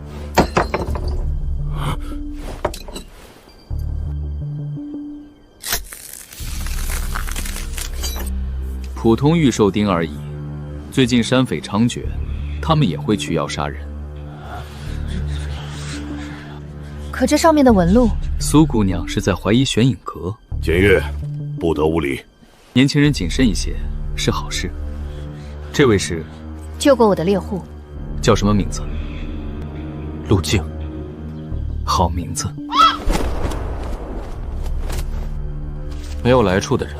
普通御兽丁而已。最近山匪猖獗，他们也会驱妖杀人。可这上面的纹路，苏姑娘是在怀疑玄影阁。简月，不得无礼。年轻人谨慎一些是好事。这位是救过我的猎户，叫什么名字？陆静。好名字。没有来处的人，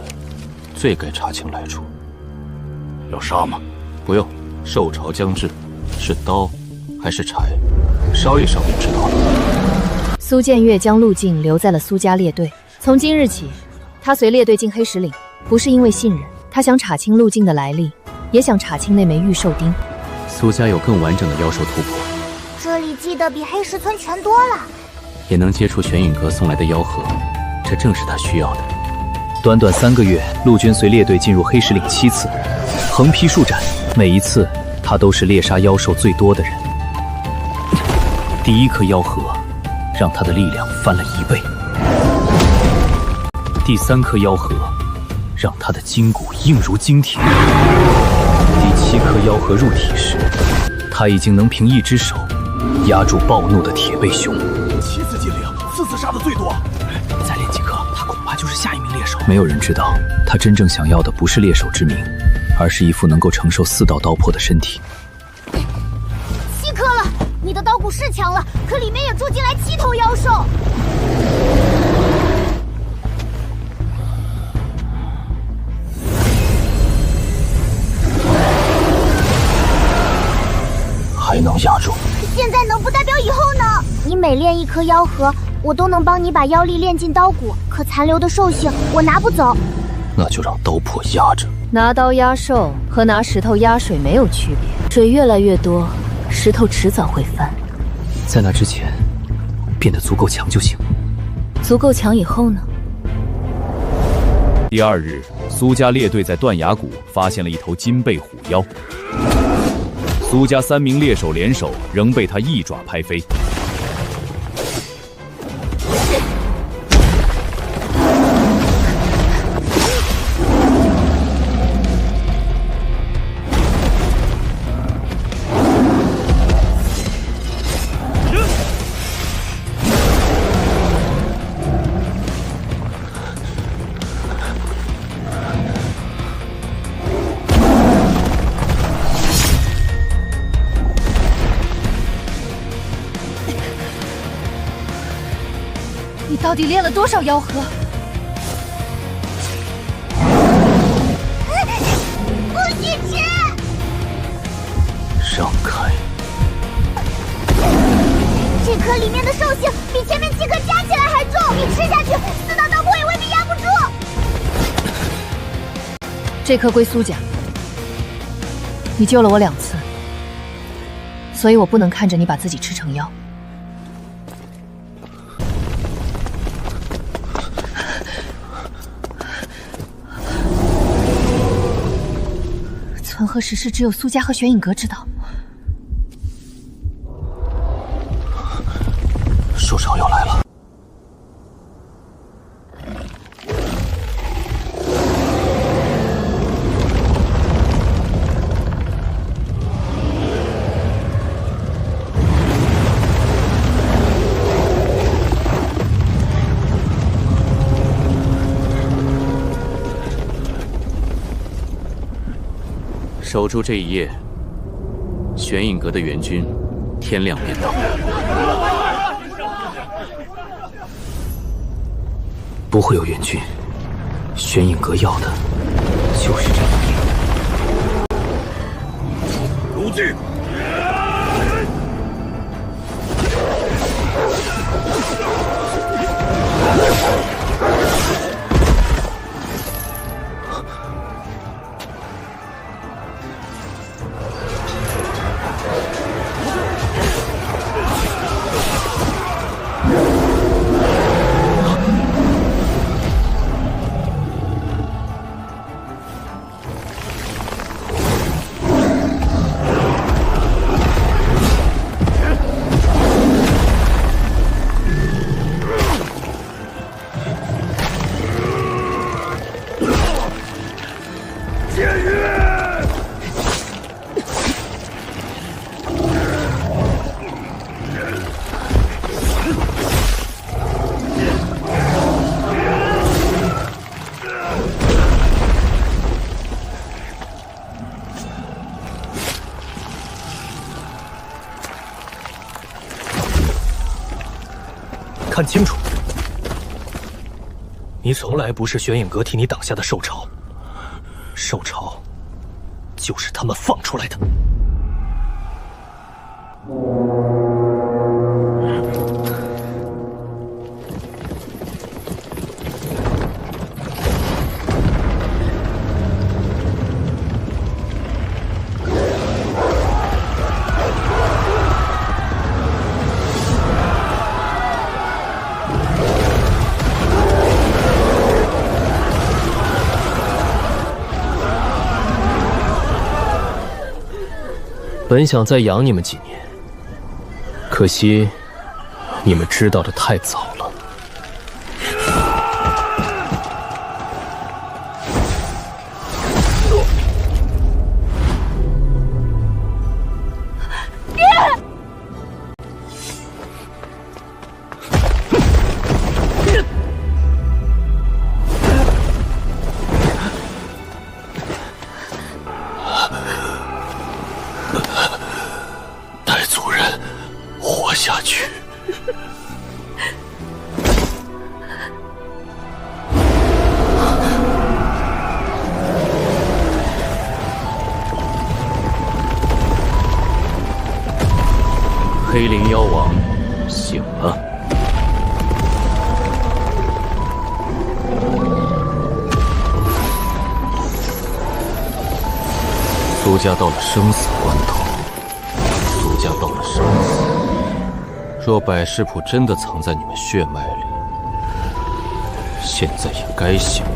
最该查清来处。要杀吗？不用，兽潮将至，是刀还是柴，烧一烧就知道了。苏建岳将陆静留在了苏家猎队，从今日起，他随猎队进黑石岭，不是因为信任，他想查清路径的来历，也想查清那枚玉兽钉。苏家有更完整的妖兽突破，这里记得比黑石村全多了。也能接触玄隐阁送来的妖核，这正是他需要的。短短3个月，陆军随列队进入黑石岭7次，横劈竖斩，每一次他都是猎杀妖兽最多的人。第1颗妖核让他的力量翻了1倍，第3颗妖核让他的筋骨硬如金铁，第7颗妖核入体时，他已经能凭1只手压住暴怒的铁背熊。7次禁令，4次杀的最多。再练几颗，他恐怕就是下一名猎手。没有人知道，他真正想要的不是猎手之名，而是一副能够承受4道刀破的身体。7颗了，你的刀骨是强了，可里面也住进来7头妖兽。还能压住？现在能不代表以后呢？你每练1颗妖核，我都能帮你把妖力练进刀骨，可残留的兽性我拿不走。那就让刀破压着。拿刀压兽和拿石头压水没有区别，水越来越多，石头迟早会翻。在那之前，变得足够强就行。足够强以后呢？第2日，苏家猎队在断崖谷发现了一头金背虎妖。苏家3名猎手联手，仍被他一爪拍飞。你到底练了多少妖核？不许吃！让开！这颗里面的兽性比前面7颗加起来还重，你吃下去，4道刀破也未必压不住。这颗归苏家，你救了我2次，所以我不能看着你把自己吃成妖。存核实事只有苏家和玄隐阁知道。兽潮要来了。守住这一夜，玄隐阁的援军天亮便到。不会有援军，玄隐阁要的就是这一夜。如炬！看清楚，你从来不是玄隐阁替你挡下的兽潮，兽潮就是他们放出来的。本想再养你们几年，可惜你们知道的太早了。带族人活下去。黑灵妖王醒了。苏家到了生死关头，苏家到了生死。若百世谱真的藏在你们血脉里，现在也该醒了。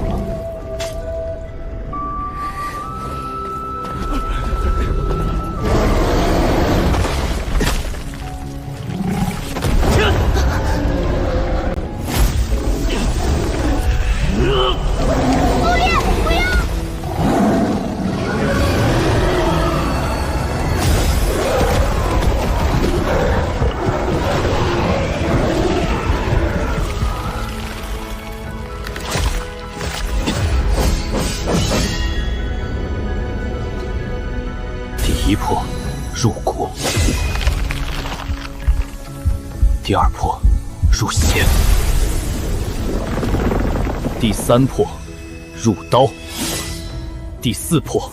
第一魄入骨，第二魄入血，第三魄入刀，第四魄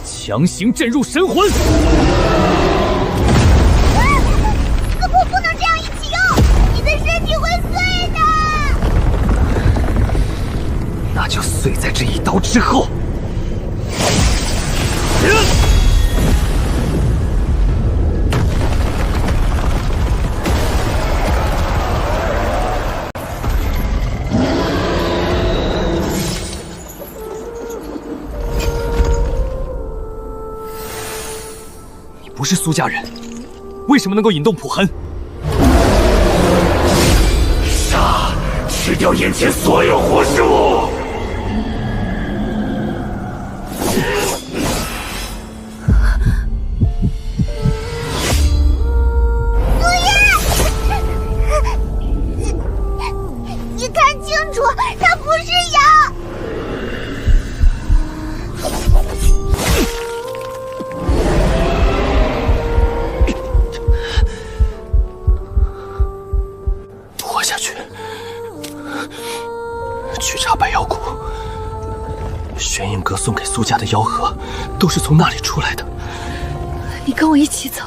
强行震入神魂。四魄不能这样一起用，你的身体会碎的。那就碎在这一刀之后。不是苏家人，为什么能够引动谱痕？杀！吃掉眼前所有活事物！你看清楚，它不是羊。活下去，去查百妖谷。玄影阁送给苏家的妖核，都是从那里出来的。你跟我一起走。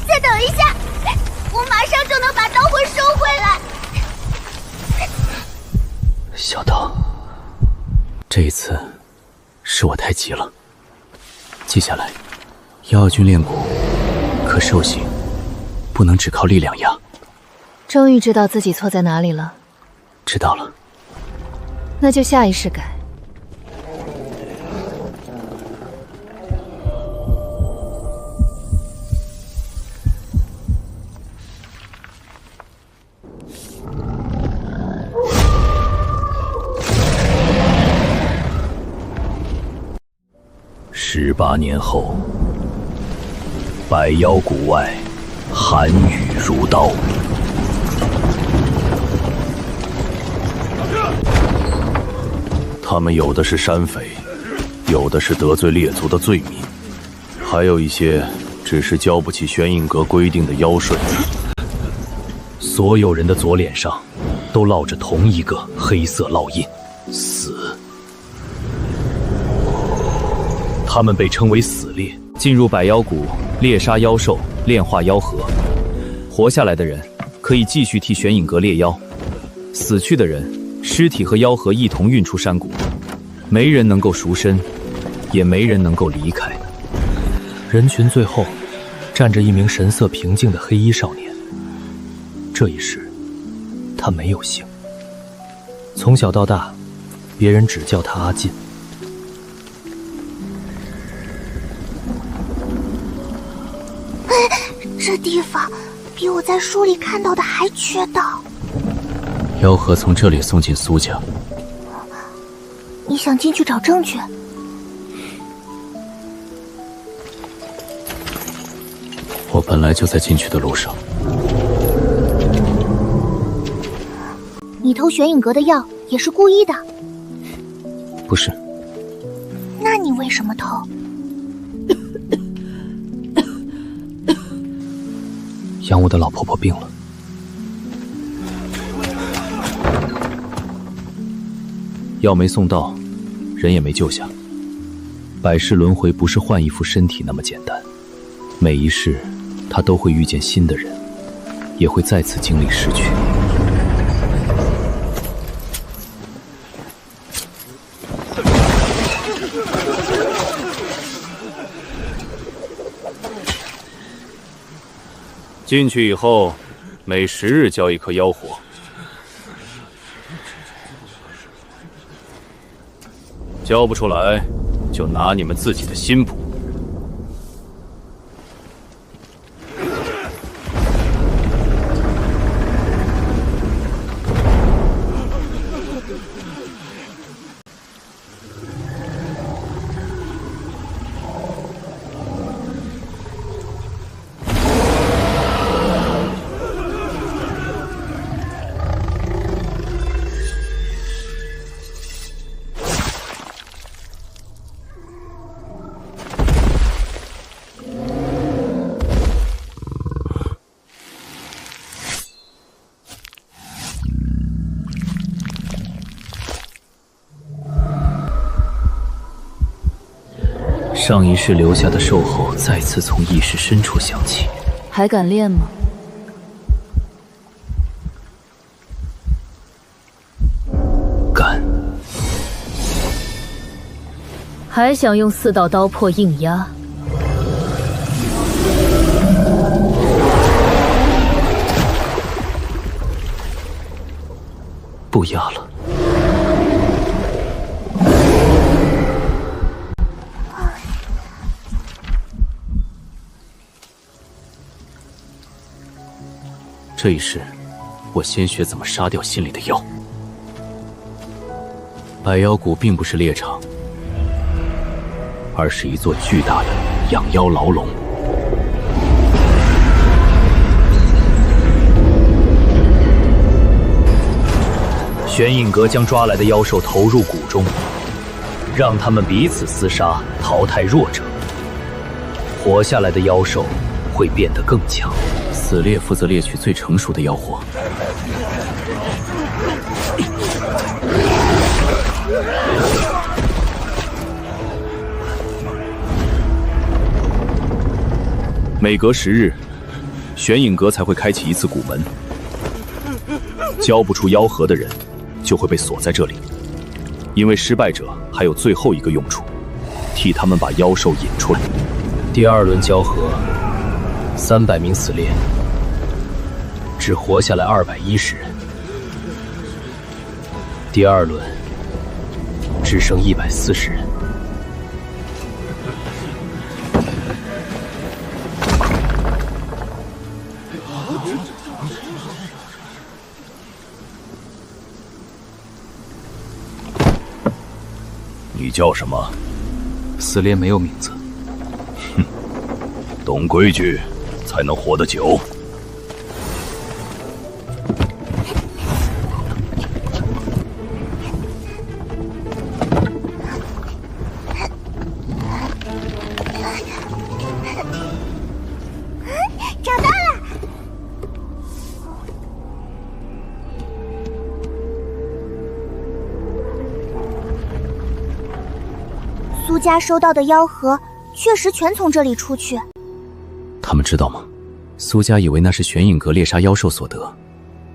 再等一下，我马上就能把刀魂收回来。小刀，这一次是我太急了。记下来，妖君炼骨可受刑，不能只靠力量压。终于知道自己错在哪里了。知道了。那就下一世改。18年后，百妖谷外，寒雨如刀。他们有的是山匪，有的是得罪列族的罪民，还有一些只是交不起玄印阁规定的妖税。所有人的左脸上都烙着同一个黑色烙印——死。他们被称为死猎。进入百妖谷，猎杀妖兽，炼化妖核。活下来的人可以继续替玄隐阁猎妖，死去的人尸体和妖核一同运出山谷，没人能够赎身，也没人能够离开。人群最后站着一名神色平静的黑衣少年。这一世，他没有姓。从小到大，别人只叫他阿进。这地方比我在书里看到的还缺道。妖核从这里送进苏家。你想进去找证据？我本来就在进去的路上。你偷玄隐阁的药也是故意的？不是。那你为什么偷？养我的老婆婆病了，药没送到，人也没救下。百世轮回不是换一副身体那么简单，每一世他都会遇见新的人，也会再次经历失去。进去以后，每10日交一颗妖火。交不出来，就拿你们自己的心补。上一世留下的兽吼再次从意识深处响起。还敢练吗？敢。还想用4道刀魄硬压？不压了。这一世，我先学怎么杀掉心里的妖。百妖谷并不是猎场，而是一座巨大的养妖牢笼。玄隐阁将抓来的妖兽投入谷中，让他们彼此厮杀，淘汰弱者。活下来的妖兽会变得更强。死猎负责猎取最成熟的妖火。每隔10日，玄隐阁才会开启一次谷门。交不出妖核的人，就会被锁在这里。因为失败者还有最后一个用处，替他们把妖兽引出来。第2轮交合，300名死猎，只活下来210人。第2轮只剩140人。你叫什么？死猎没有名字。哼，懂规矩才能活得久。找到了！苏家收到的妖核确实全从这里出去。他们知道吗？苏家以为那是玄影阁猎杀妖兽所得，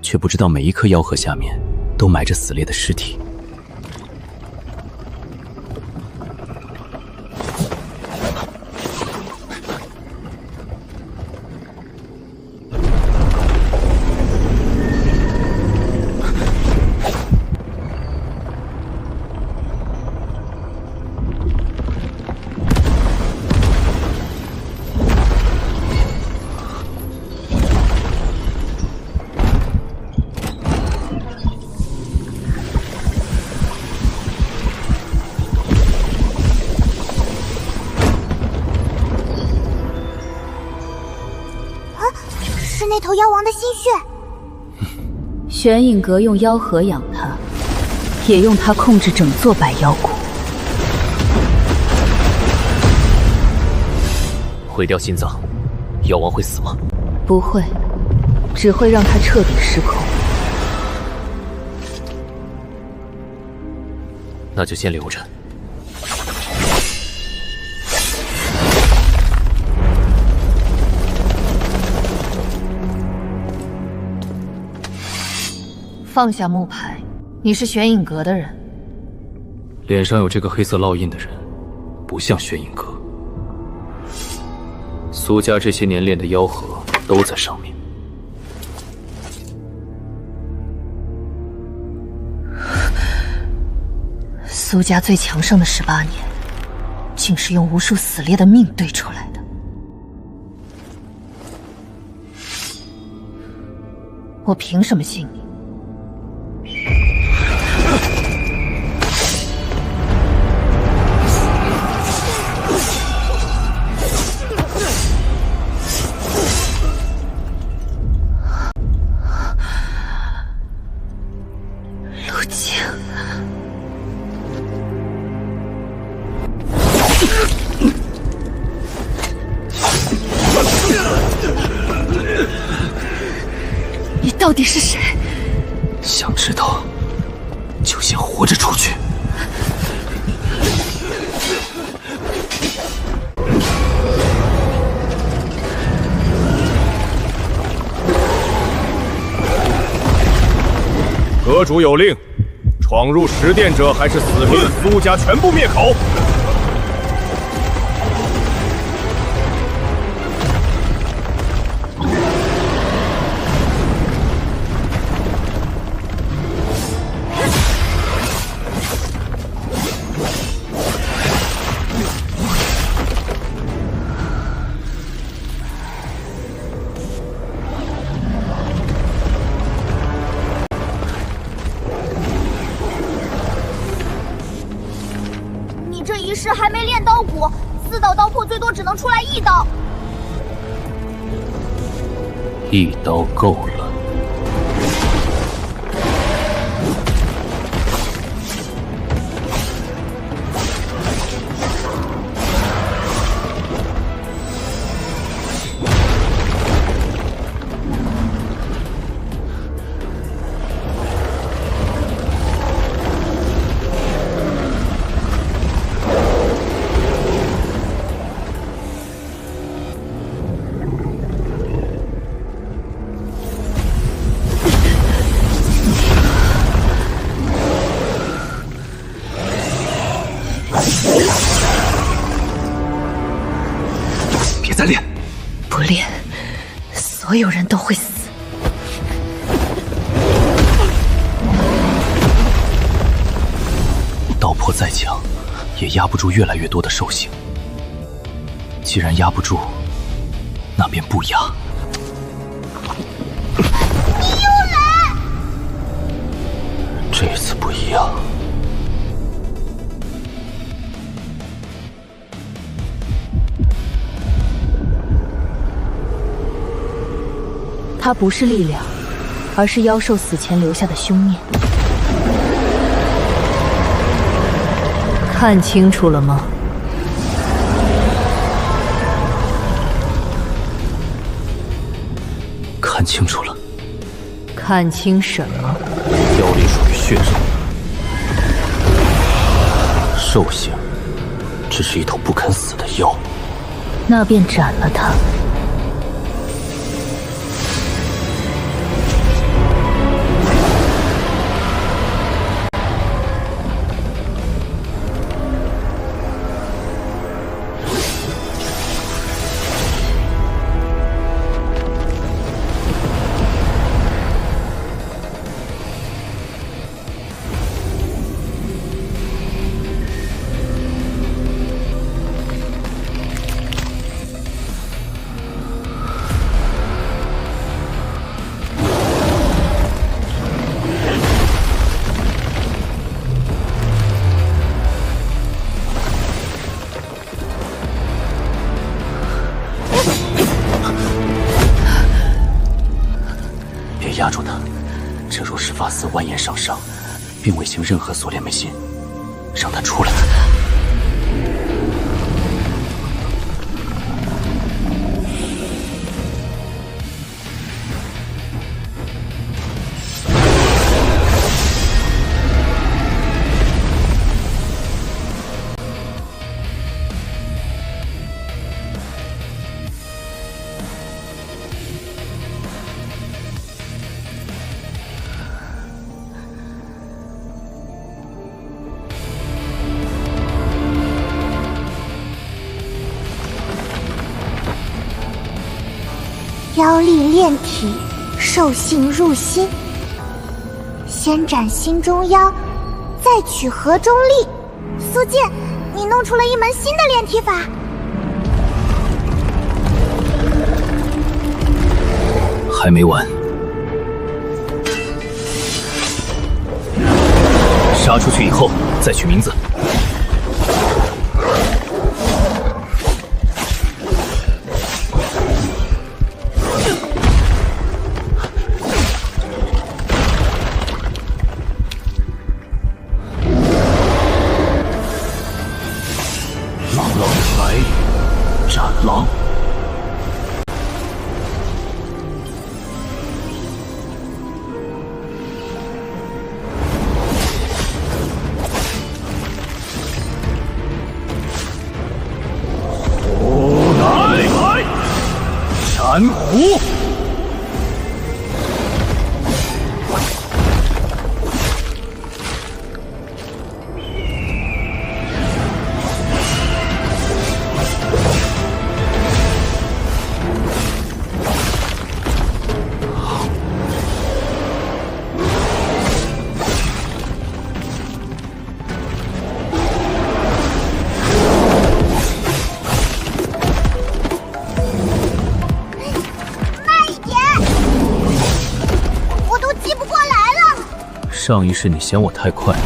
却不知道每一颗妖核下面都埋着死猎的尸体。是那头妖王的心血。玄影阁用妖核养它，也用它控制整座百妖谷。毁掉心脏，妖王会死吗？不会，只会让它彻底失控。那就先留着。放下木牌，你是玄影阁的人。脸上有这个黑色烙印的人，不像玄影阁。苏家这些年练的妖核都在上面。苏家最强盛的18年，竟是用无数死猎的命堆出来的。我凭什么信你？陆景，你到底是谁？想知道，就先活着出去。阁主有令，闯入石殿者还是死命苏家全部灭口。你这一世还没练刀骨，4道刀魄最多只能出来1刀。1刀够了。别再练，不练，所有人都会死。刀魄再强，也压不住越来越多的兽性。既然压不住，那便不压。你又来！这次不一样。它不是力量，而是妖兽死前留下的凶念。看清楚了吗？看清楚了。看清什么？妖力属于血兽，兽性只是一头不肯死的妖。那便斩了他。压住他，这若是发丝蜿蜒上升，并未行任何锁链眉心，让他出来。妖力炼体，兽性入心。先斩心中妖，再取河中力。苏剑，你弄出了一门新的炼体法。还没完，杀出去以后再取名字。狼，虎来，斩虎。上一世你嫌我太快，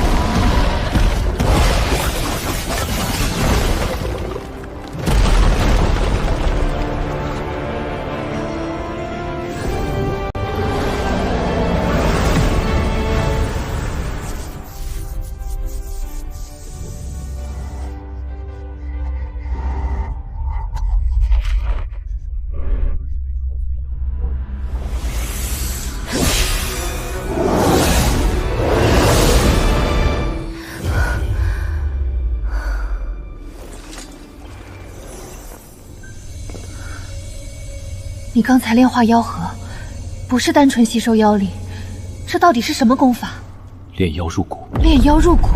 你刚才炼化妖核，不是单纯吸收妖力，这到底是什么功法？炼妖入骨。炼妖入骨。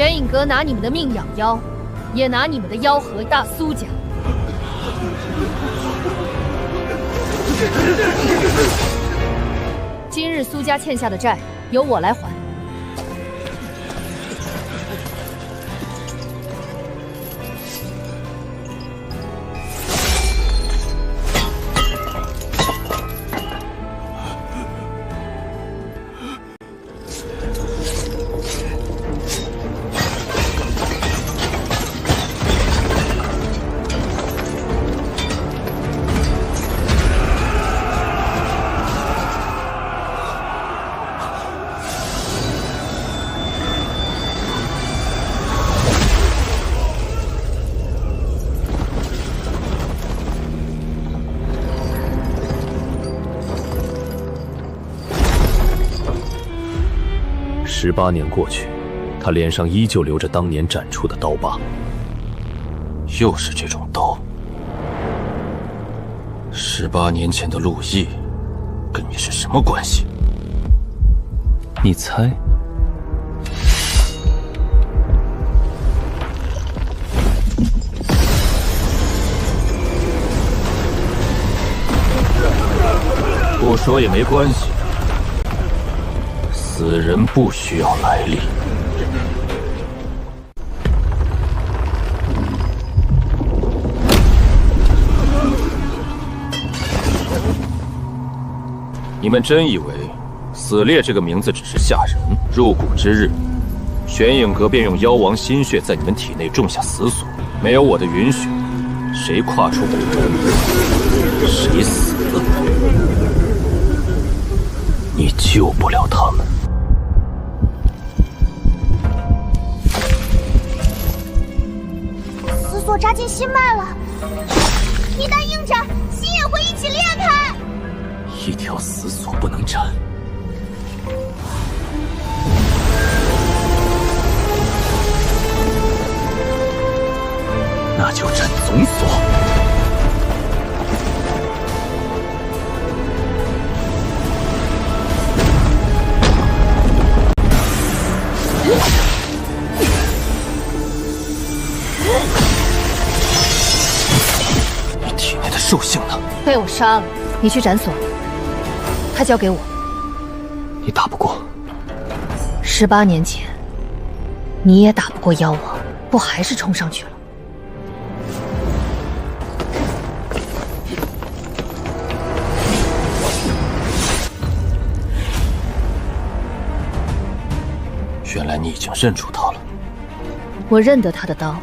玄影阁拿你们的命养妖，也拿你们的妖和大苏家。今日苏家欠下的债，由我来还。18年过去，他脸上依旧留着当年斩出的刀疤。又是这种刀。18年前的陆毅，跟你是什么关系？你猜？不说也没关系。死人不需要来历。你们真以为死烈这个名字只是吓人？入谷之日，玄影阁便用妖王心血在你们体内种下死锁，没有我的允许，谁跨出谷门，谁死了，你救不了他们。死锁扎进心脉了，你答应着，心也会一起裂开。一条死锁不能斩，那就斩总锁。你体内的兽性呢？被我杀了。你去斩锁，他交给我。你打不过。18年前，你也打不过妖王，不还是冲上去了？原来你已经认出他了。我认得他的刀。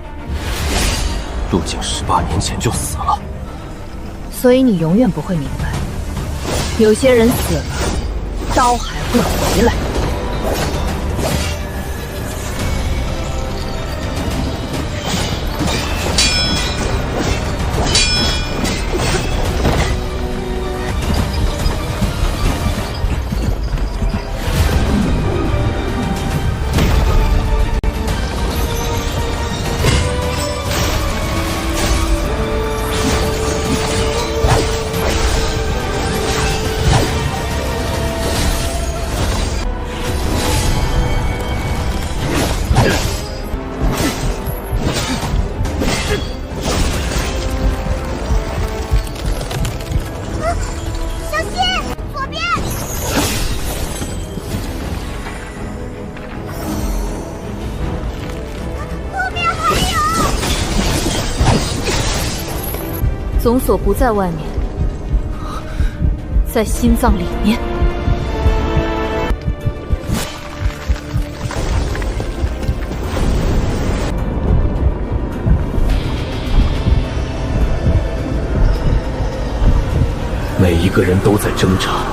陆景18年前就死了。所以你永远不会明白，有些人死了，刀还会回来。总锁不在外面，在心脏里面。每一个人都在挣扎，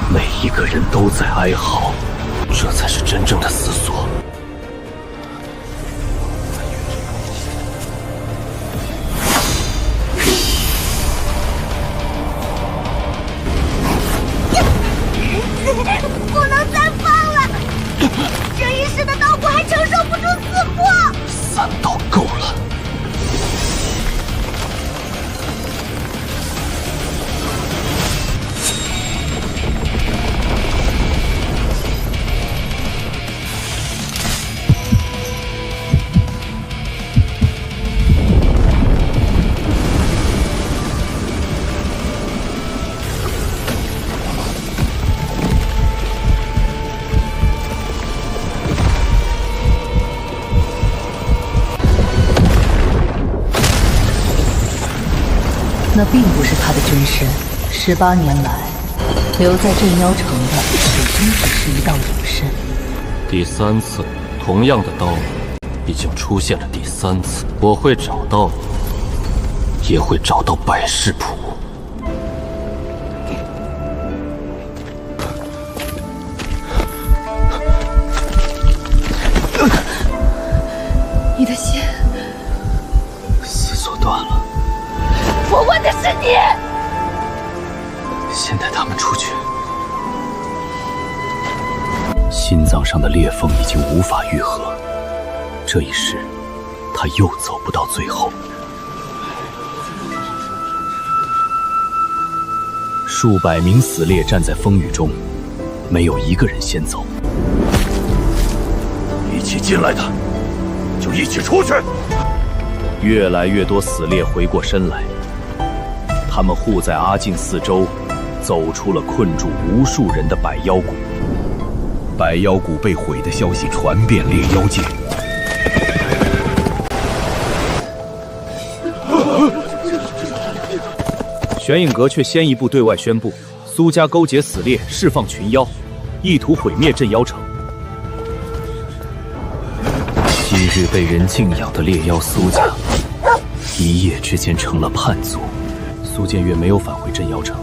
每一个人都在哀嚎，这才是真正的死锁。不能再放了，这一世的刀骨还承受不住撕破。3刀够了。那并不是他的真身。18年来，留在镇妖城的始终只是一道隐身。第3次，同样的刀已经出现了第3次，我会找到你，也会找到百世谱。你的心丝索断了。我问的是你。先带他们出去。心脏上的裂缝已经无法愈合，这一世，他又走不到最后。数百名死猎站在风雨中，没有一个人先走。一起进来的，就一起出去。越来越多死猎回过身来，他们护在阿静四周，走出了困住无数人的百妖谷。百妖谷被毁的消息传遍猎妖界。玄影阁却先一步对外宣布，苏家勾结死猎，释放群妖，意图毁灭镇妖城。昔日被人敬仰的猎妖苏家，一夜之间成了叛族。苏建岳没有返回镇妖城。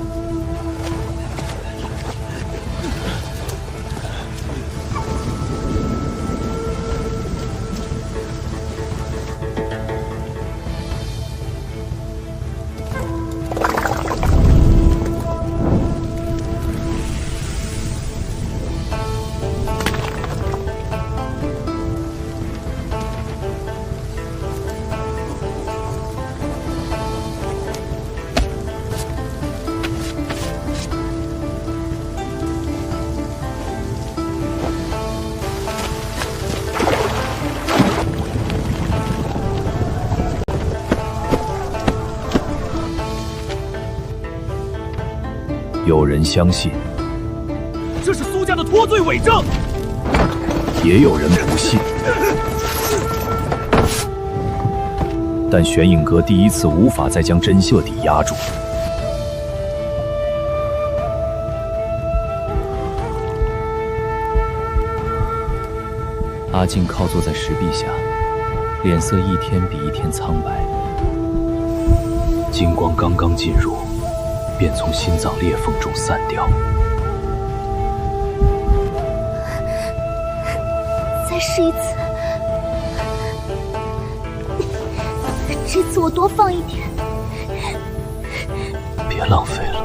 有人相信，这是苏家的脱罪伪证，也有人不信。但玄影阁第一次无法再将真彻底压住。阿静靠坐在石壁下，脸色一天比一天苍白。金光刚刚进入，便从心脏裂缝中散掉。再试一次，这次我多放一点。别浪费了。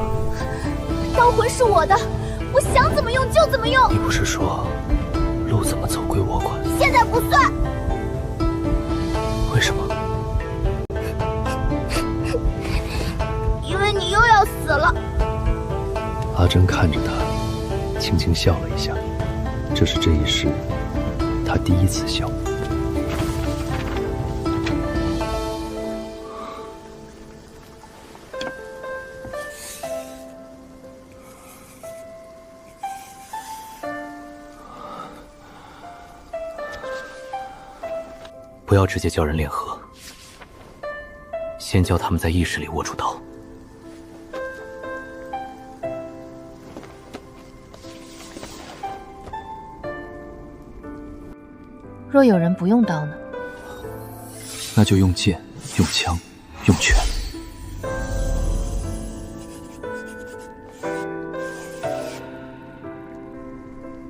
刀魂是我的，我想怎么用就怎么用。你不是说路怎么走归我管？现在不算。为什么？因为你又要死了。阿珍看着他，轻轻笑了一下。这是这一世他第一次笑。不要直接叫人联合，先叫他们在意识里握住刀。若有人不用刀呢？那就用剑、用枪、用拳。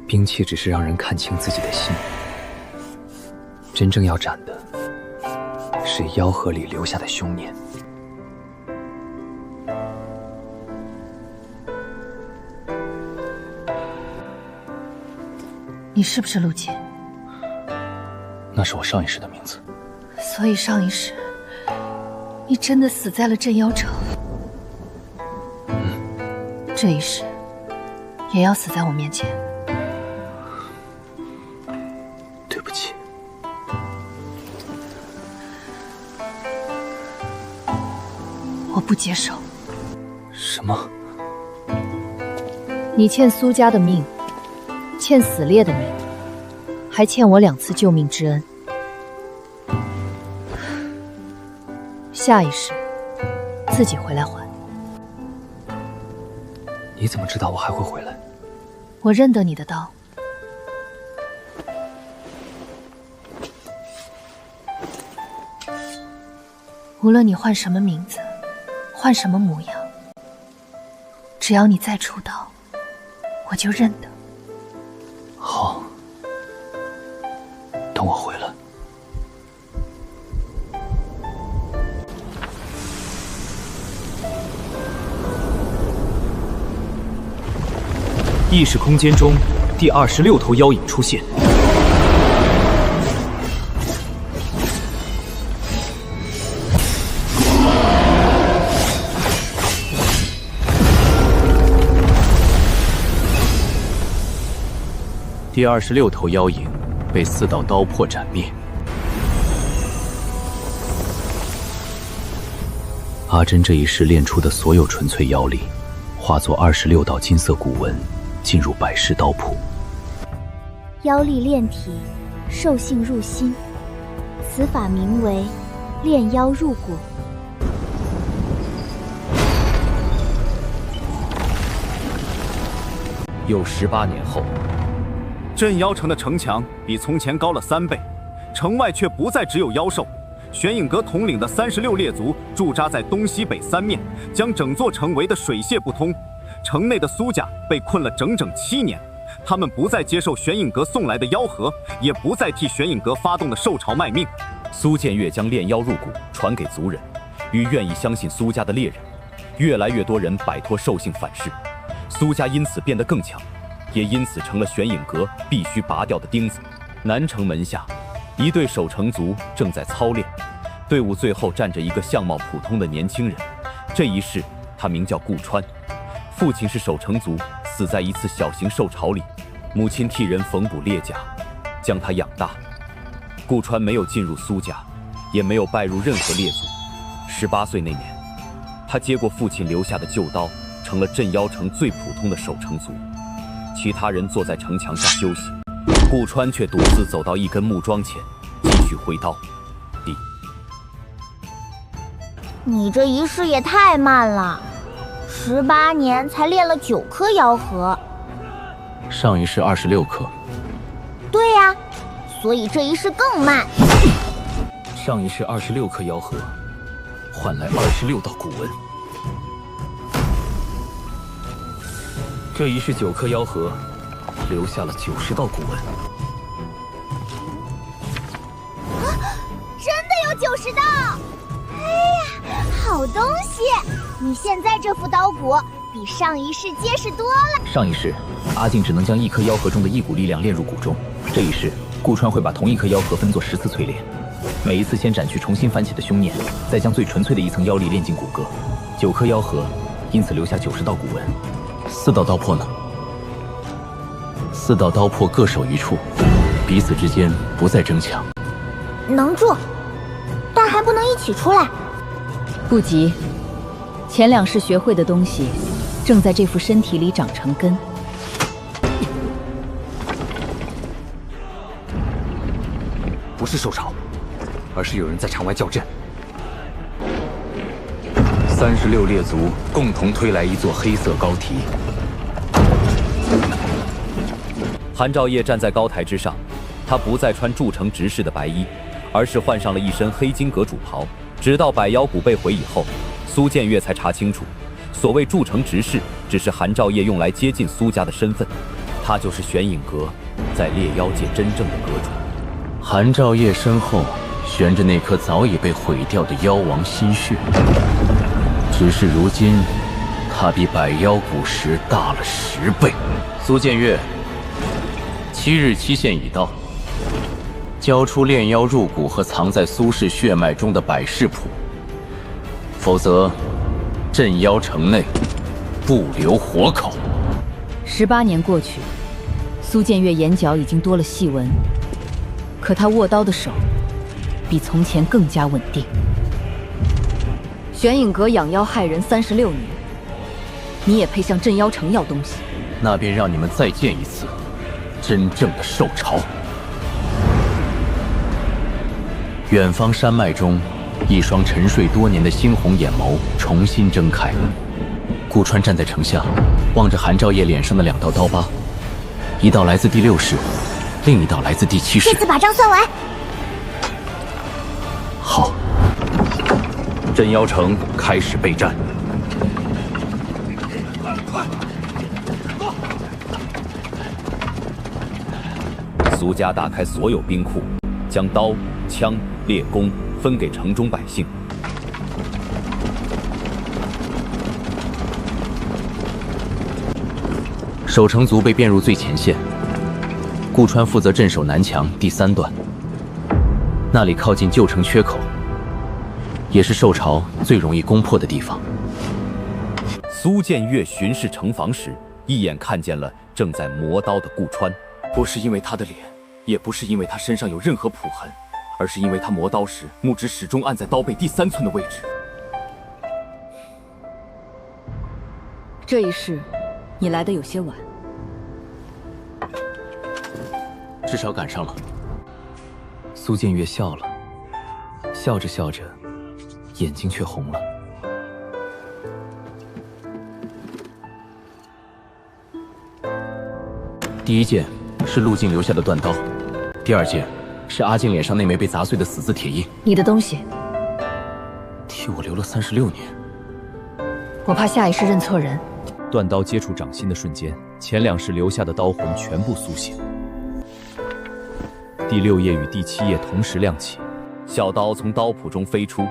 兵器只是让人看清自己的心，真正要斩的是妖河里留下的凶念。你是不是陆杰？那是我上一世的名字。所以上一世，你真的死在了镇妖城。这一世，也要死在我面前。对不起。我不接受。什么？你欠苏家的命，欠死猎的命，还欠我2次救命之恩。下一世，自己回来还。你怎么知道我还会回来？我认得你的刀。无论你换什么名字，换什么模样，只要你再出刀，我就认得。好，等我回来。意识空间中，第26头妖影出现。第26头妖影被4道刀魄斩灭。阿珍这一世练出的所有纯粹妖力，化作26道金色古文，进入百世刀谱。妖力炼体，兽性入心，此法名为炼妖入骨。又18年后，镇妖城的城墙比从前高了3倍，城外却不再只有妖兽。玄影阁统领的36列族驻扎在东西北3面，将整座城围得水泄不通。城内的苏家被困了整整7年，他们不再接受玄影阁送来的妖核，也不再替玄影阁发动的兽潮卖命。苏建岳将炼妖入骨传给族人，与愿意相信苏家的猎人，越来越多人摆脱兽性反噬，苏家因此变得更强，也因此成了玄影阁必须拔掉的钉子。南城门下，一队守城族正在操练，队伍最后站着一个相貌普通的年轻人。这一世，他名叫顾川，父亲是守城族，死在一次小型兽潮里，母亲替人缝补裂甲，将他养大。顾川没有进入苏家，也没有拜入任何列祖。18岁那年，他接过父亲留下的旧刀，成了镇妖城最普通的守城族。其他人坐在城墙上休息，顾川却独自走到一根木桩前，继续挥刀。你这一世也太慢了，18年才练了9颗妖核。上一世26颗。对呀，所以这一世更慢。上一世26颗妖核，换来26道古文。这一世9颗妖核，留下了90道古文。真的有90道！哎呀，好东西！你现在这副刀骨比上一世结实多了。上一世，阿静只能将1颗妖核中的一股力量炼入骨中。这一世，顾川会把同一颗妖核分作10次淬炼，每一次先斩去重新翻起的凶念，再将最纯粹的一层妖力炼进骨骼。9颗妖核，因此留下90道古文。4道刀魄呢？4道刀魄各守一处，彼此之间不再争抢。能住，但还不能一起出来。不急，前2世学会的东西，正在这副身体里长成根。不是兽潮，而是有人在场外叫阵。36列族共同推来一座黑色高梯。韩兆业站在高台之上，他不再穿筑城执事的白衣，而是换上了一身黑金阁主袍。直到百妖谷被毁以后，苏建岳才查清楚，所谓筑城执事只是韩兆业用来接近苏家的身份，他就是玄影阁在猎妖界真正的阁主。韩兆业身后悬着那颗早已被毁掉的妖王心血，只是如今他比百妖谷时大了10倍。苏建岳，7日期限已到，交出炼妖入骨和藏在苏氏血脉中的百世谱，否则镇妖城内不留活口。18年过去，苏建岳眼角已经多了细纹，可他握刀的手比从前更加稳定。玄影阁养妖害人36年，你也配向镇妖城要东西？那便让你们再见一次真正的兽潮。远方山脉中一双沉睡多年的猩红眼眸重新睁开。顾川站在城下，望着韩兆业脸上的2道刀疤，一道来自第6世，另一道来自第7世。这次把账算完。好，镇妖城开始备战。苏家打开所有兵库，将刀、枪、猎弓分给城中百姓。守城族被编入最前线，顾川负责镇守南墙第3段，那里靠近旧城缺口，也是受潮最容易攻破的地方。苏建岳巡视城防时，一眼看见了正在磨刀的顾川，不是因为他的脸，也不是因为他身上有任何谱痕，而是因为他磨刀时木指始终按在刀背第3寸的位置。这一世，你来的有些晚，至少赶上了。苏建岳笑了，笑着笑着，眼睛却红了。第1件是陆静留下的断刀，第2件是阿静脸上那枚被砸碎的死字铁印。你的东西，替我留了36年，我怕下一世认错人。断刀接触掌心的瞬间，前2世留下的刀魂全部苏醒。第6页与第7页同时亮起，小刀从刀谱中飞出。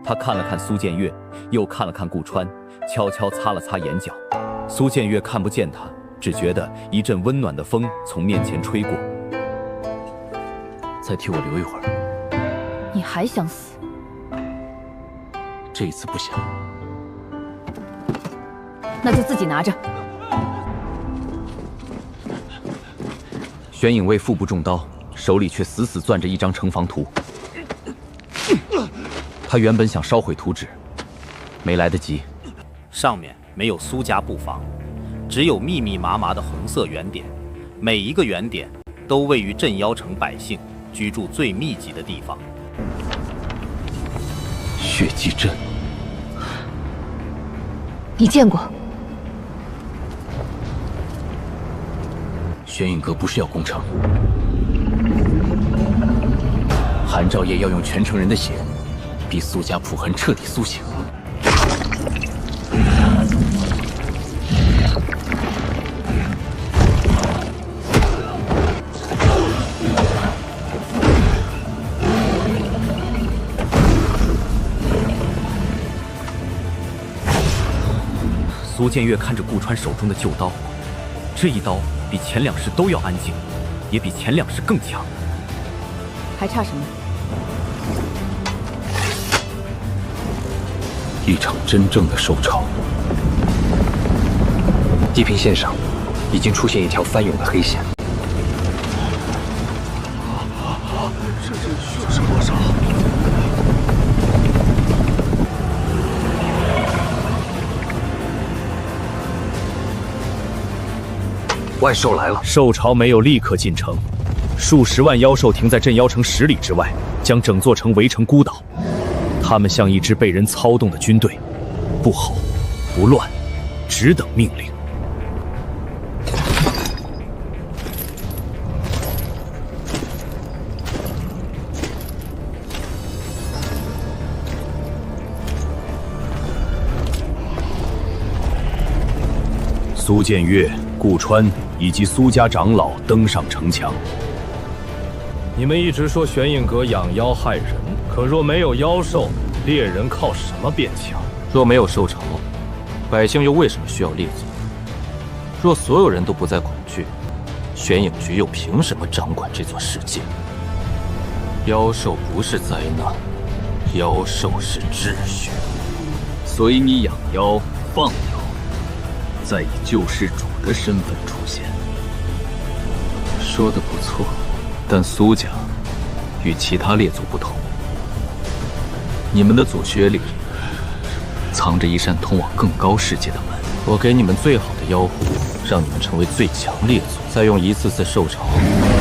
他看了看苏建岳，又看了看顾川，悄悄擦了擦眼角。苏建岳看不见他，只觉得一阵温暖的风从面前吹过。再替我留一会儿。你还想死？这一次不想。那就自己拿着。玄影卫腹部中刀，手里却死死攥着一张城防图。他原本想烧毁图纸，没来得及。上面没有苏家布防，只有密密麻麻的红色圆点，每一个圆点都位于镇妖城百姓居住最密集的地方。血祭阵，你见过？玄影阁不是要攻城，韩兆业要用全城人的血，逼苏家谱痕彻底苏醒。苏建岳看着顾川手中的旧刀，这一刀比前2世都要安静，也比前2世更强。还差什么？一场真正的收潮。地平线上已经出现一条翻涌的黑线。这需要是多少？外兽来了。兽潮没有立刻进城，数10万妖兽停在镇妖城10里之外，将整座城围成孤岛。他们像一支被人操纵的军队，不吼不乱，只等命令。苏建岳、顾川以及苏家长老登上城墙。你们一直说玄影阁养妖害人，可若没有妖兽，猎人靠什么变强？若没有受潮，百姓又为什么需要猎族？若所有人都不再恐惧，玄影局又凭什么掌管这座世界？妖兽不是灾难，妖兽是秩序。所以你养妖放妖，再以救世主的身份出现。说的不错，但苏家与其他猎族不同，你们的祖穴里藏着一扇通往更高世界的门。我给你们最好的妖狐，让你们成为最强猎族，再用一次次受潮，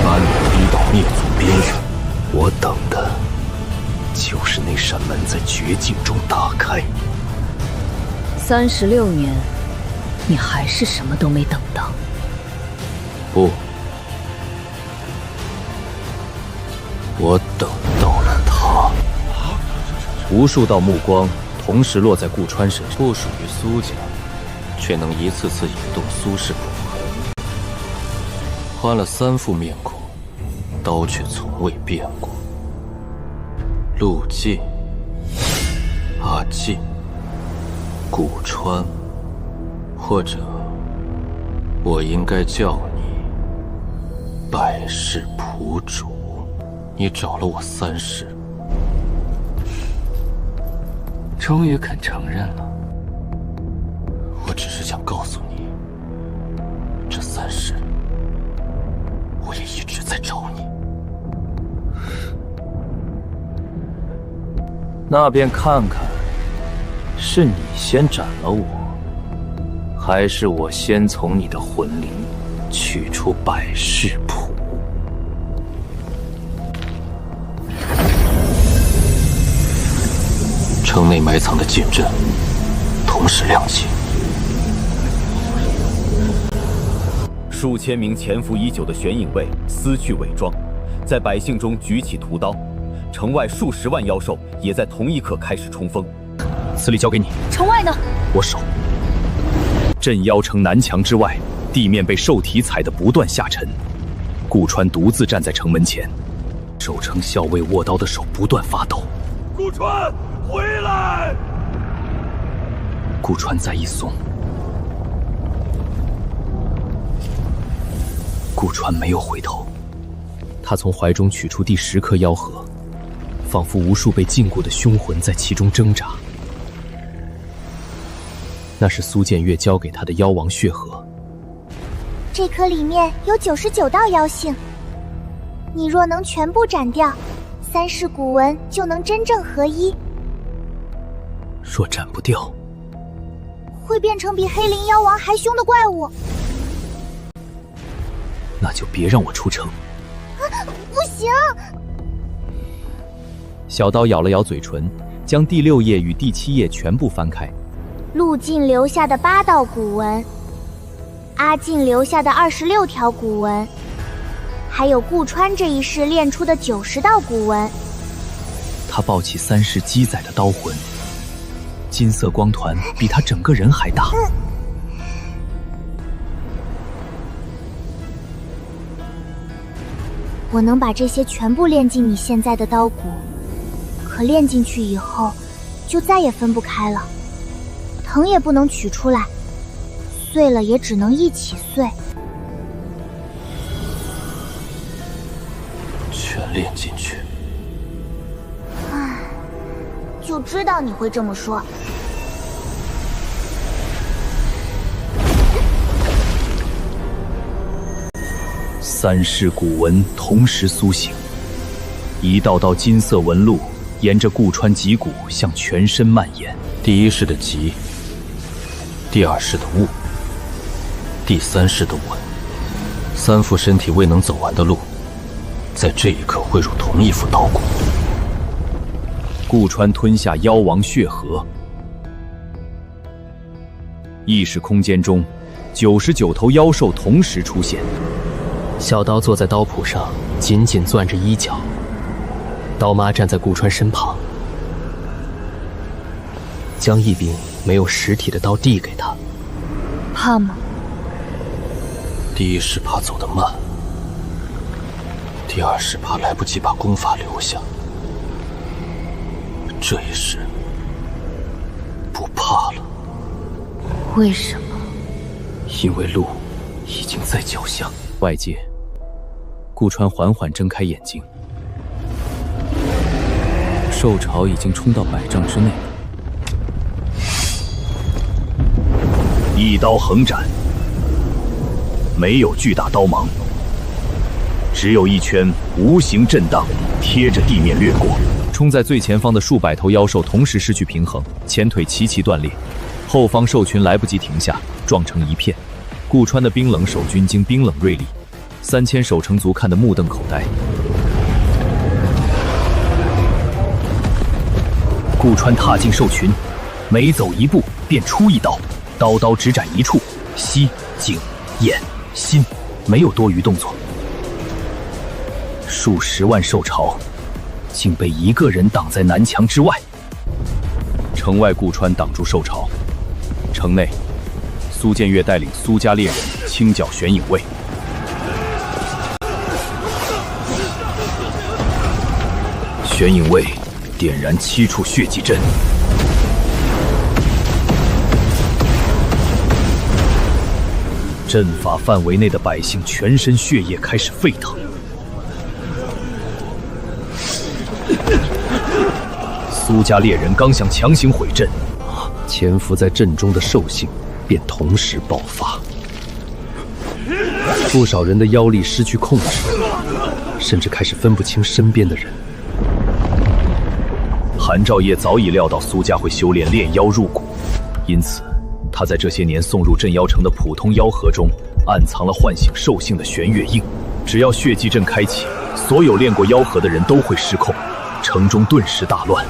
把你们逼到灭族边缘。我等的就是那扇门在绝境中打开。36年，你还是什么都没等到。不，我等到了他。无数道目光同时落在顾川身上，不属于苏家，却能一次次引动苏氏骨痕。换了3副面孔，刀却从未变过。陆晋、阿晋、顾川，或者我应该叫你百世谱主。你找了我3世，终于肯承认了。我只是想告诉你，这3世我也一直在找你。那便看看，是你先斩了我，还是我先从你的魂灵取出百世谱。城内埋藏的剑阵同时亮起，数千名潜伏已久的玄影卫撕去伪装，在百姓中举起屠刀。城外数十万妖兽也在同一刻开始冲锋。此礼交给你。城外呢？我守。镇妖城南墙之外，地面被兽体踩得不断下沉。顾川独自站在城门前，守城校尉握刀的手不断发抖。顾川，回来！顾川再一松，顾川没有回头。他从怀中取出第10颗妖核，仿佛无数被禁锢的凶魂在其中挣扎。那是苏建岳交给他的妖王血核。这颗里面有99道妖性，你若能全部斩掉，3世古文就能真正合一。若斩不掉，会变成比黑灵妖王还凶的怪物。那就别让我出城。不行！小刀咬了咬嘴唇，将第6页与第7页全部翻开。陆晋留下的8道古文，阿晋留下的26条古文，还有顾川这一世练出的90道古文。他抱起3世积载的刀魂，金色光团比他整个人还大。我能把这些全部练进你现在的刀骨，可练进去以后，就再也分不开了。藤也不能取出来，碎了也只能一起碎。全练进去。唉，就知道你会这么说。3世古文同时苏醒，一道道金色纹路沿着顾川脊骨向全身蔓延。第1世的极，第2世的物，第3世的稳，3副身体未能走完的路，在这一刻汇入同一副刀骨。顾川吞下妖王血核，意识空间中，99头妖兽同时出现。小刀坐在刀谱上，紧紧攥着衣角。刀妈站在顾川身旁，将一柄没有实体的刀递给他。怕吗？第1世怕走得慢，第2世怕来不及把功法留下，这一世不怕了。为什么？因为路已经在脚下。外界，顾川缓缓睁开眼睛，兽潮已经冲到100丈之内。一刀横斩，没有巨大刀芒，只有一圈无形震荡贴着地面掠过。冲在最前方的数百头妖兽同时失去平衡，前腿齐齐断裂，后方兽群来不及停下，撞成一片。顾川的冰冷守军经冰冷锐利，3000守城族看得目瞪口呆。顾川踏进兽群，每走一步便出一刀，刀刀只斩一处，膝、颈、眼、心，没有多余动作。数十万兽潮竟被一个人挡在南墙之外。城外顾川挡住兽潮，城内苏建岳带领苏家猎人清剿玄影卫。玄影卫点燃7处血祭阵，阵法范围内的百姓全身血液开始沸腾。苏家猎人刚想强行毁阵，潜伏在阵中的兽性便同时爆发，不少人的妖力失去控制，甚至开始分不清身边的人。韩兆业早已料到苏家会修炼炼妖入骨，因此他在这些年送入镇妖城的普通妖盒中暗藏了唤醒兽性的玄月印。只要血祭阵开启，所有练过妖盒的人都会失控，城中顿时大乱。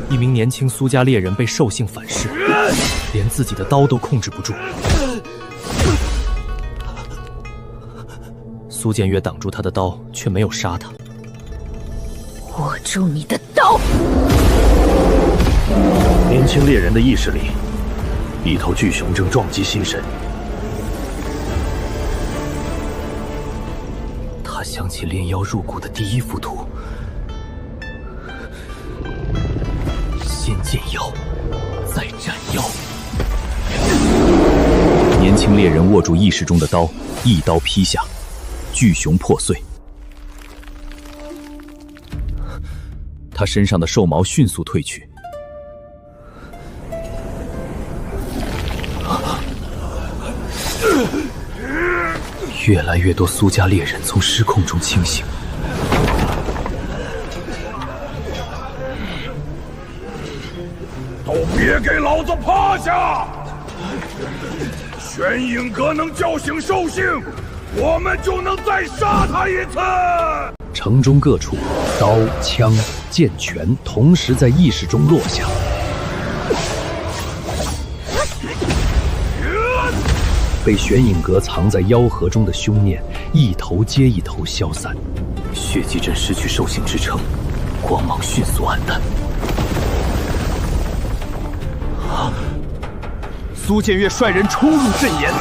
一名年轻苏家猎人被兽性反噬，连自己的刀都控制不住。苏建岳挡住他的刀，却没有杀他。握住你的刀！年轻猎人的意识里，一头巨熊正撞击心神。他想起炼妖入骨的第一幅图，先见妖，再斩妖。年轻猎人握住意识中的刀，一刀劈下，巨熊破碎。他身上的兽毛迅速褪去。越来越多苏家猎人从失控中清醒。都别给老子趴下！玄影阁能叫醒兽性，我们就能再杀他一次。城中各处刀、枪、剑、拳同时在意识中落下。被玄影阁藏在妖盒中的凶念一头接一头消散，血祭阵失去兽性支撑，光芒迅速暗淡。苏建岳率人冲入阵岩。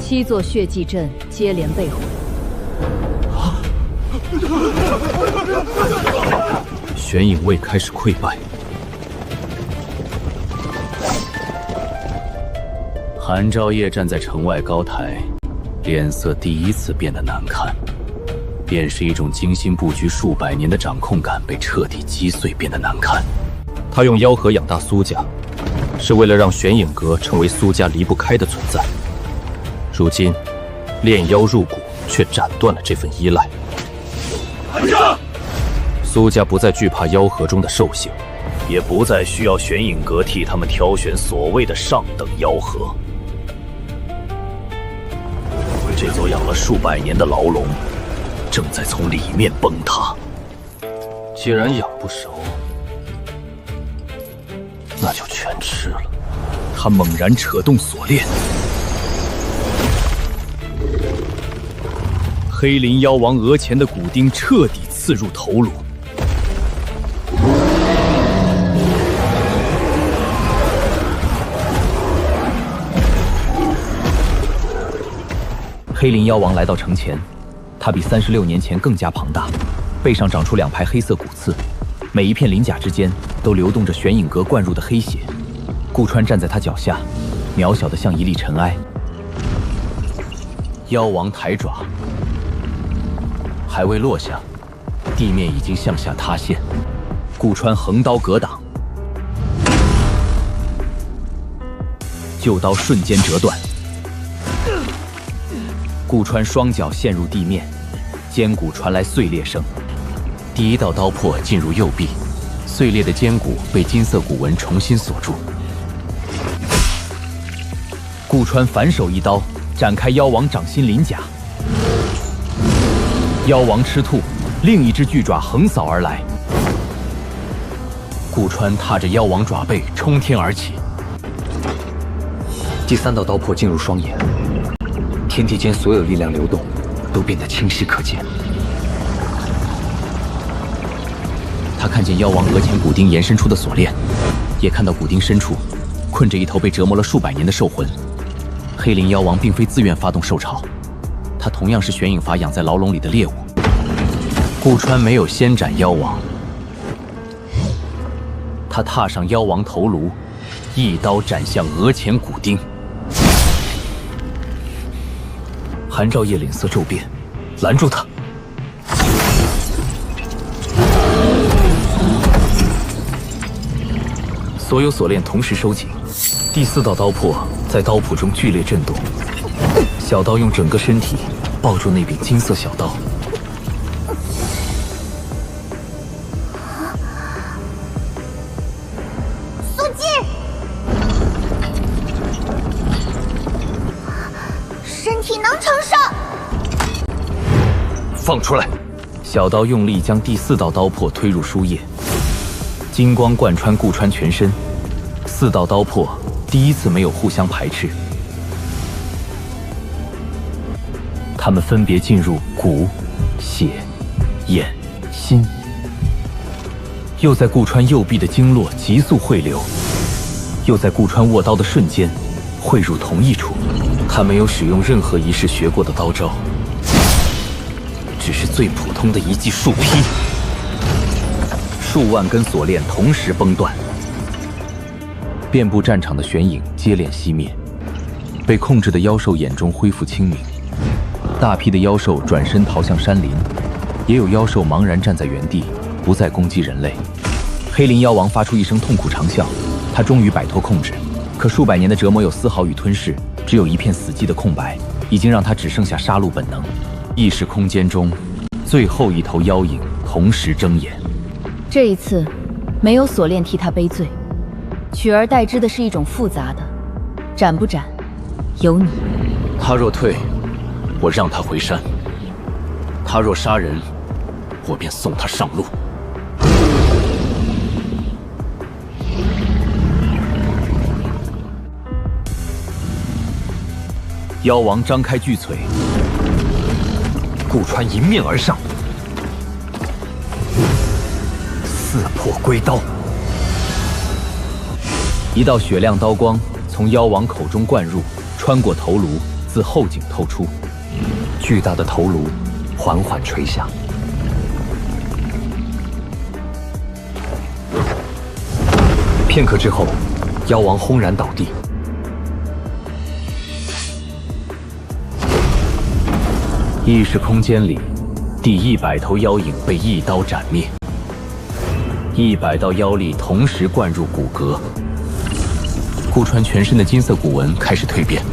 7座血祭阵接连被毁。玄影卫开始溃败。韩兆业站在城外高台，脸色第一次变得难看，便是一种精心布局数百年的掌控感被彻底击碎，变得难看。他用妖核养大苏家，是为了让玄影阁成为苏家离不开的存在。如今，炼妖入骨却斩断了这份依赖。苏家不再惧怕妖盒中的兽性，也不再需要玄影阁替他们挑选所谓的上等妖盒。这座养了数百年的牢笼，正在从里面崩塌。既然养不熟，那就全吃了。他猛然扯动锁链，黑鳞妖王额前的骨钉彻底刺入头颅。黑鳞妖王来到城前，他比36年前更加庞大，背上长出2排黑色骨刺，每一片鳞甲之间都流动着玄影阁灌入的黑血。顾川站在他脚下，渺小的像一粒尘埃。妖王抬爪，还未落下，地面已经向下塌陷。顾川横刀格挡，旧刀瞬间折断。顾川双脚陷入地面，肩骨传来碎裂声。第一道刀破进入右臂，碎裂的肩骨被金色骨纹重新锁住。顾川反手一刀展开妖王掌心鳞甲，妖王吃吐，另一只巨爪横扫而来。顾川踏着妖王爪背冲天而起。第3道刀破进入双眼，天地间所有力量流动都变得清晰可见。他看见妖王额前骨钉延伸出的锁链，也看到骨钉深处困着一头被折磨了数百年的兽魂。黑鳞妖王并非自愿发动兽潮，他同样是玄影法养在牢笼里的猎物。顾川没有先斩妖王，他踏上妖王头颅，一刀斩向额前骨钉。韩兆业脸色骤变，拦住他。所有锁链同时收紧，第4道刀破在刀谱中剧烈震动。小刀用整个身体抱住那柄金色小刀。苏静，身体能承受。放出来！小刀用力将第4道刀破推入书页，金光贯穿顾川全身。4道刀破第一次没有互相排斥，他们分别进入骨、血、眼、心，又在顾川右臂的经络急速汇流，又在顾川握刀的瞬间汇入同一处。他没有使用任何一世学过的刀招，只是最普通的一记树劈。数万根锁链同时崩断，遍布战场的玄影接连熄灭，被控制的妖兽眼中恢复清明。大批的妖兽转身逃向山林，也有妖兽茫然站在原地，不再攻击人类。黑鳞妖王发出一声痛苦长啸，他终于摆脱控制。可数百年的折磨有丝毫与吞噬，只有一片死寂的空白，已经让他只剩下杀戮本能。意识空间中，最后一头妖影同时睁眼。这一次，没有锁链替他背罪，取而代之的是一种复杂的，斩不斩，由你。他若退，我让他回山；他若杀人，我便送他上路。妖王张开巨嘴，顾川迎面而上，四破龟刀。一道雪亮刀光从妖王口中灌入，穿过头颅，自后颈透出。巨大的头颅缓缓垂下。片刻之后，妖王轰然倒地。意识空间里，第100头妖影被一刀斩灭。100道妖力同时灌入骨骼，顾川全身的金色骨纹开始蜕变。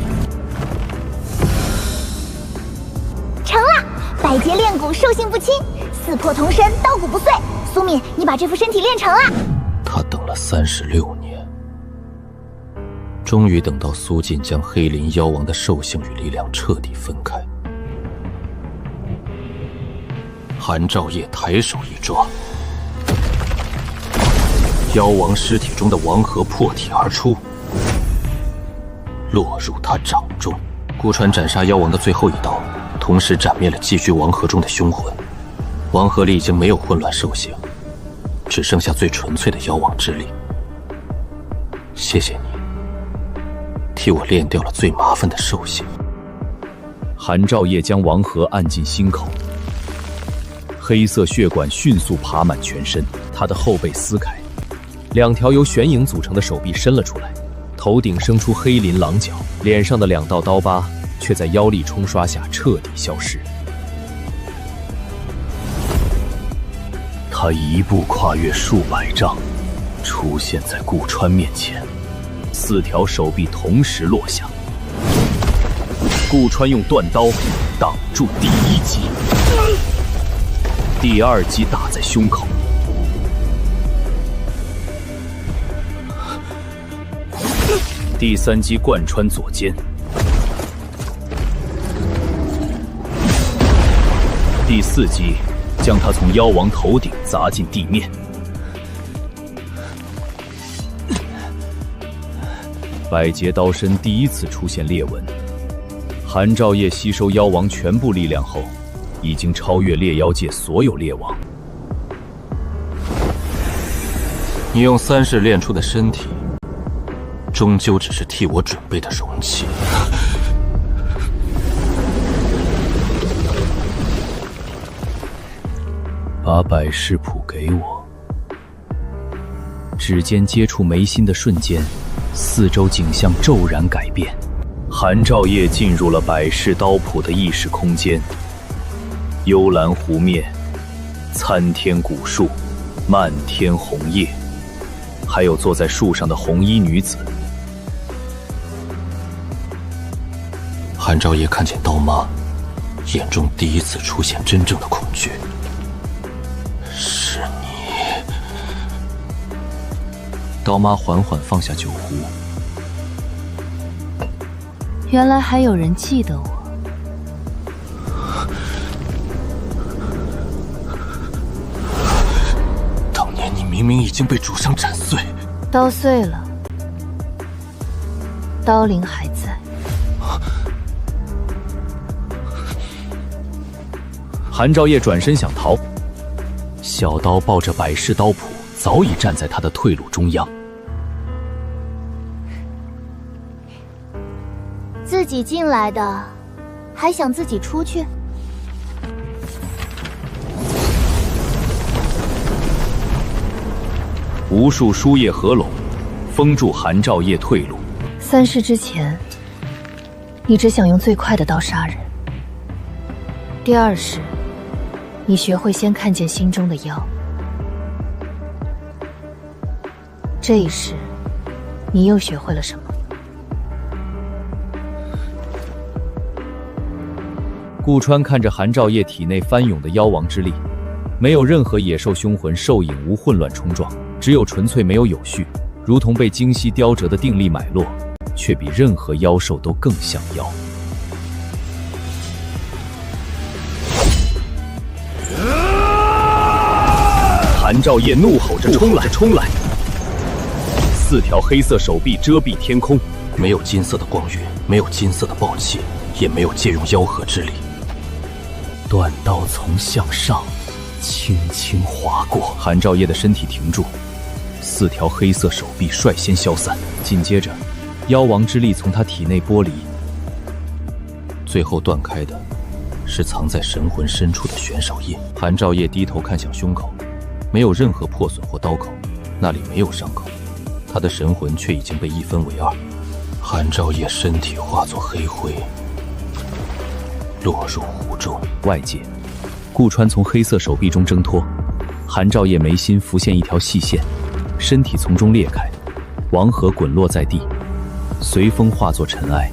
成了，百节练骨，兽性不侵，四魄同身，刀骨不碎。苏敏，你把这副身体练成了。他等了36年，终于等到苏晋将黑鳞妖王的兽性与力量彻底分开。韩兆业抬手一抓，妖王尸体中的王核破体而出，落入他掌中。顾川斩杀妖王的最后一刀，同时斩灭了寄居王核中的凶魂。王核里已经没有混乱兽性，只剩下最纯粹的妖王之力。谢谢你，替我练掉了最麻烦的兽性。韩兆业将王核按进心口，黑色血管迅速爬满全身，他的后背撕开，2条由玄影组成的手臂伸了出来，头顶生出黑鳞狼角，脸上的2道刀疤却在妖力冲刷下彻底消失。他一步跨越数百丈，出现在顾川面前，4条手臂同时落下。顾川用断刀挡住第1击。第2击打在胸口，第3击贯穿左肩，第4击将他从妖王头顶砸进地面。百节刀身第1次出现裂纹。韩兆业吸收妖王全部力量后，已经超越猎妖界所有猎王。你用3世练出的身体，终究只是替我准备的容器。把百世谱给我。指尖接触眉心的瞬间，四周景象骤然改变。韩兆业进入了百世刀谱的意识空间。幽蓝湖面，参天古树，漫天红叶，还有坐在树上的红衣女子。韩兆业看见刀妈，眼中第1次出现真正的恐惧。是你。刀妈缓缓放下酒壶。原来还有人记得我。当年你明明已经被主上斩碎，刀碎了，刀灵还在。韩兆业转身想逃，小刀抱着百世刀谱，早已站在他的退路中央。自己进来的，还想自己出去？无数书页合拢，封住韩兆业退路。3世之前，你只想用最快的刀杀人。第2世，你学会先看见心中的妖。这一世，你又学会了什么？顾川看着韩兆业体内翻涌的妖王之力，没有任何野兽凶魂兽影无混乱冲撞，只有纯粹没有有序，如同被精细雕琢的定力脉络，却比任何妖兽都更像妖。韩兆业怒吼着冲来，4条黑色手臂遮蔽天空，没有金色的光晕，没有金色的暴气，也没有借用妖核之力。断刀从向上轻轻划过，韩兆业的身体停住，4条黑色手臂率先消散，紧接着妖王之力从他体内剥离，最后断开的是藏在神魂深处的玄手印。韩兆业低头看向胸口，没有任何破损或刀口，那里没有伤口，他的神魂却已经被1分为2。韩兆业身体化作黑灰，落入湖中。外界，顾川从黑色手臂中挣脱，韩兆业眉心浮现一条细线，身体从中裂开，王核滚落在地，随风化作尘埃。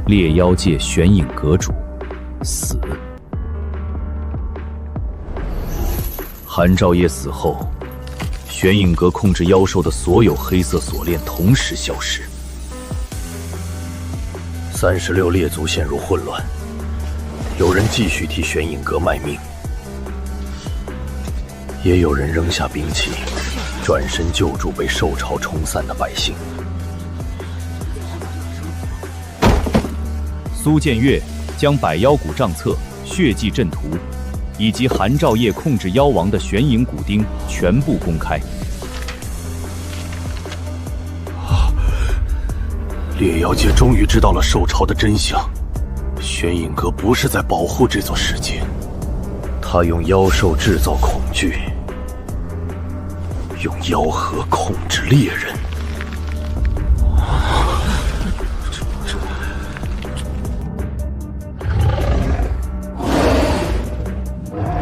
猎妖界玄影阁主死。韩兆业死后，玄影阁控制妖兽的所有黑色锁链同时消失。36猎族陷入混乱，有人继续替玄影阁卖命，也有人扔下兵器，转身救助被兽潮冲散的百姓。苏建岳将百妖谷账册、血迹阵图，以及韩兆业控制妖王的玄影骨钉全部公开。猎妖界终于知道了兽潮的真相，玄影阁不是在保护这座世界，他用妖兽制造恐惧，用妖核控制猎人。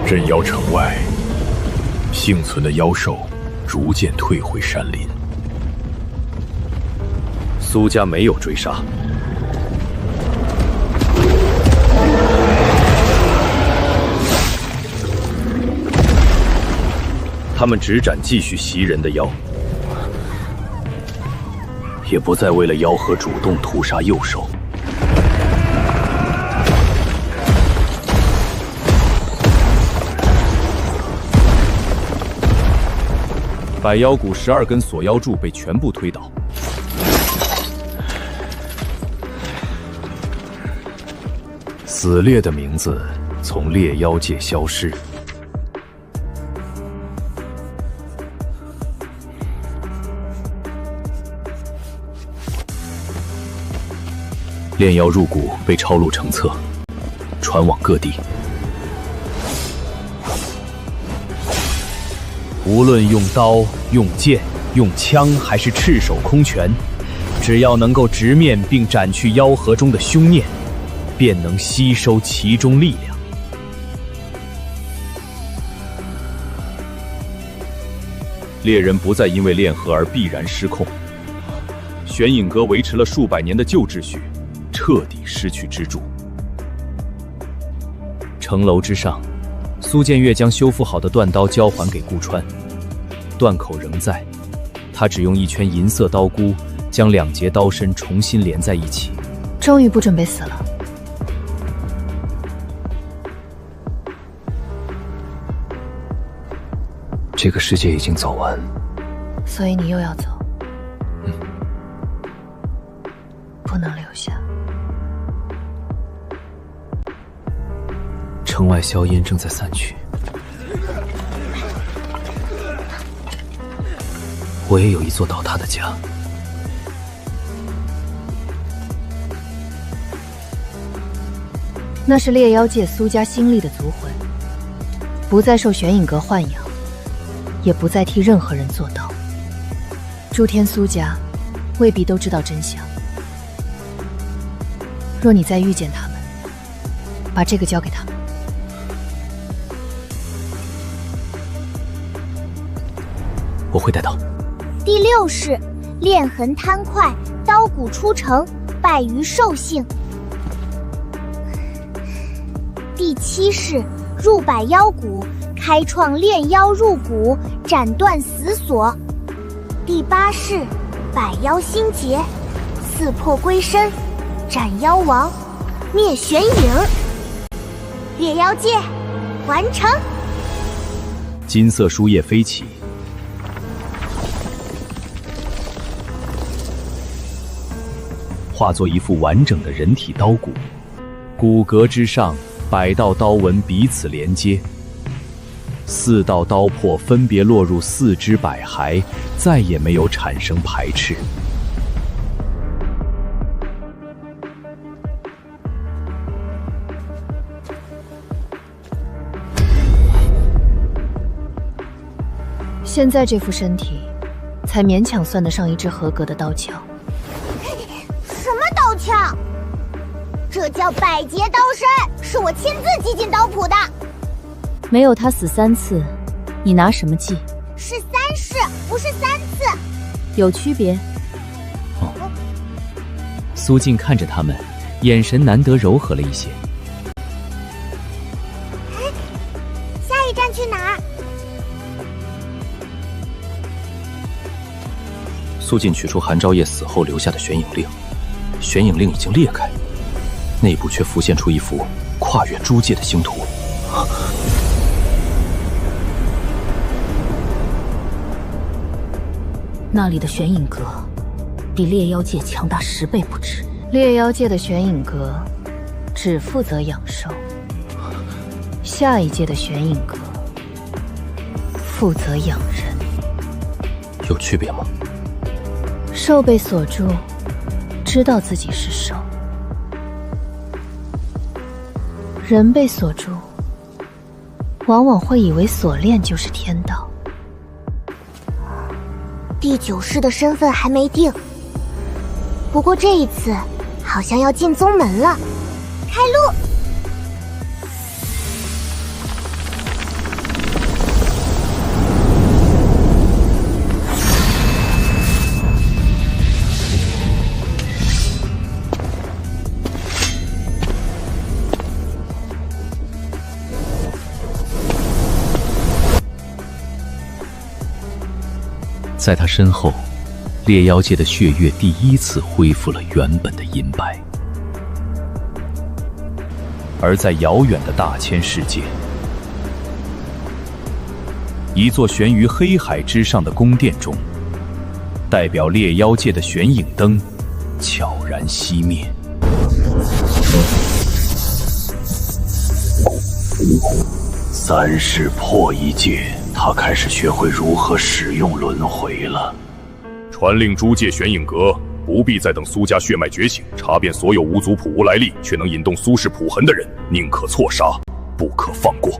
镇妖城外，幸存的妖兽逐渐退回山林。苏家没有追杀，他们只斩继续袭人的妖，也不再为了妖和主动屠杀幼兽。百妖谷12根锁妖柱被全部推倒。死猎的名字从猎妖界消失。炼妖入谷被抄录成册，传往各地。无论用刀、用剑、用枪，还是赤手空拳，只要能够直面并斩去妖核中的凶念，便能吸收其中力量。猎人不再因为炼核而必然失控。玄隐阁维持了数百年的旧秩序，彻底失去支柱。城楼之上，苏建岳将修复好的断刀交还给顾川，断口仍在，他只用一圈银色刀箍将2节刀身重新连在一起。终于不准备死了。这个世界已经走完，所以你又要走？不能留下。城外硝烟正在散去，我也有一座倒塌的家。那是猎妖界苏家新立的族魂，不再受玄隐阁豢养，也不再替任何人做刀。诸天苏家未必都知道真相。若你再遇见他们，把这个交给他们。我会带到。第6式，炼痕贪快，刀骨出城，败于兽性。第7式，入百妖谷，开创炼妖入谷，斩断死锁。第8式，百妖心结，四破归身，斩妖王，灭玄影。猎妖界完成。金色书页飞起，化作一副完整的人体刀骨，骨骼之上100道刀纹彼此连接，4道刀魄分别落入4肢百骸，再也没有产生排斥。现在这副身体，才勉强算得上一只合格的刀鞘。什么刀鞘？这叫百劫刀身，是我亲自记进刀谱的。没有他死3次，你拿什么记？是3式，不是3次。有区别。苏静看着他们，眼神难得柔和了一些。下一站去哪儿？苏静取出韩昭夜死后留下的玄影令，玄影令已经裂开，内部却浮现出一幅跨越诸界的星图。那里的玄隐阁比猎妖界强大10倍不止。猎妖界的玄隐阁只负责养兽，下一届的玄隐阁负责养人。有区别吗？兽被锁住，知道自己是兽；人被锁住，往往会以为锁链就是天道。第9式的身份还没定，不过这一次好像要进宗门了。开路！在他身后，猎妖界的血月第一次恢复了原本的银白。而在遥远的大千世界，一座悬于黑海之上的宫殿中，代表猎妖界的玄影灯悄然熄灭。3世破一界，他开始学会如何使用轮回了。传令诸界玄影阁，不必再等苏家血脉觉醒，查遍所有无族谱无来历却能引动苏氏谱痕的人，宁可错杀，不可放过。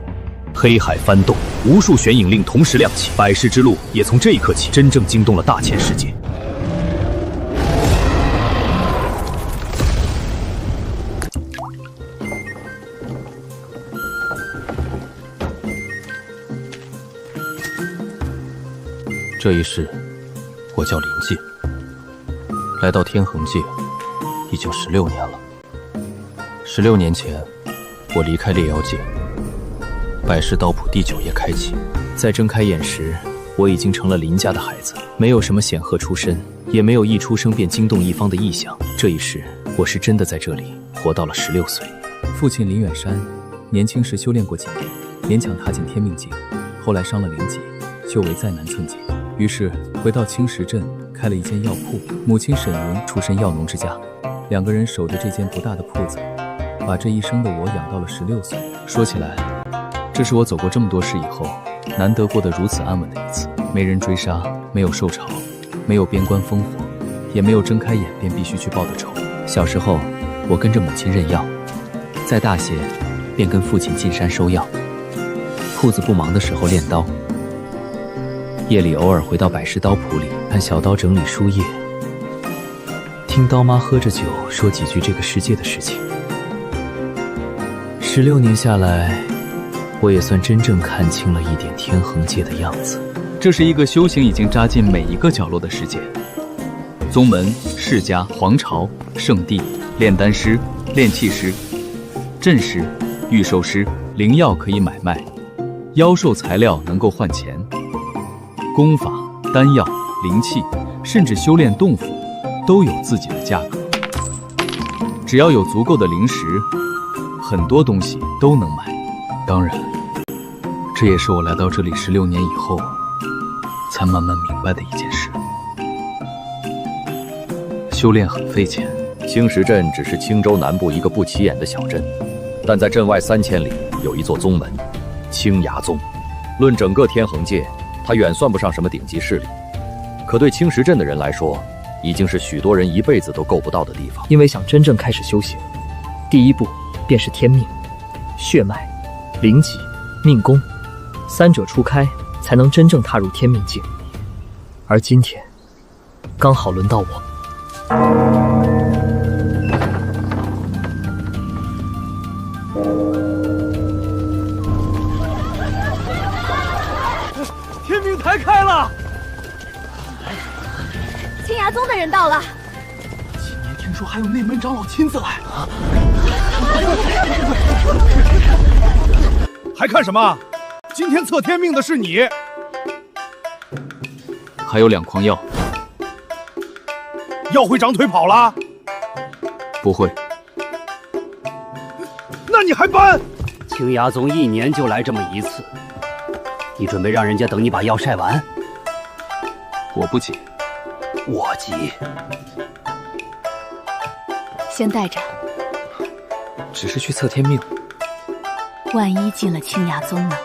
黑海翻动，无数玄影令同时亮起，百世之路也从这一刻起真正惊动了大千世界。这一世，我叫林界，来到天恒界已经16年了。16年前，我离开猎妖界，百世刀谱第9页开启。在睁开眼时，我已经成了林家的孩子，没有什么显赫出身，也没有一出生便惊动一方的异象。这一世，我是真的在这里活到了16岁。父亲林远山年轻时修炼过几年，勉强踏进天命境，后来伤了灵脊，修为再难寸进。于是回到青石镇开了一间药铺，母亲沈云出身药农之家，2个人守着这间不大的铺子，把这一生的我养到了16岁。说起来，这是我走过这么多事以后难得过得如此安稳的一次，没人追杀，没有受潮，没有边关烽火，也没有睁开眼便必须去报的仇。小时候我跟着母亲认药，再大些便跟父亲进山收药，铺子不忙的时候练刀，夜里偶尔回到百世刀谱里看小刀整理书页，听刀妈喝着酒说几句这个世界的事情。16年下来，我也算真正看清了一点天恒界的样子。这是一个修行已经扎进每一个角落的世界，宗门、世家、皇朝、圣地、炼丹师、炼器师、镇师、御兽师，灵药可以买卖，妖兽材料能够换钱，功法、丹药、灵气，甚至修炼洞府，都有自己的价格。只要有足够的灵石，很多东西都能买。当然，这也是我来到这里16年以后，才慢慢明白的一件事。修炼很费钱。青石镇只是青州南部一个不起眼的小镇，但在镇外3000里有一座宗门，青崖宗。论整个天恒界，它远算不上什么顶级势力，可对青石镇的人来说，已经是许多人一辈子都够不到的地方。因为想真正开始修行，第一步便是天命、血脉、灵脊、命宫，3者初开，才能真正踏入天命境。而今天，刚好轮到我。天命台开了，青崖宗的人到了。今年听说还有内门长老亲自来。还看什么？今天测天命的是你。还有2筐药。药会长腿跑了？不会。那你还搬？青崖宗1年就来这么一次，你准备让人家等你把药晒完？我不急。我急。先带着。只是去测天命。万一进了青崖宗呢？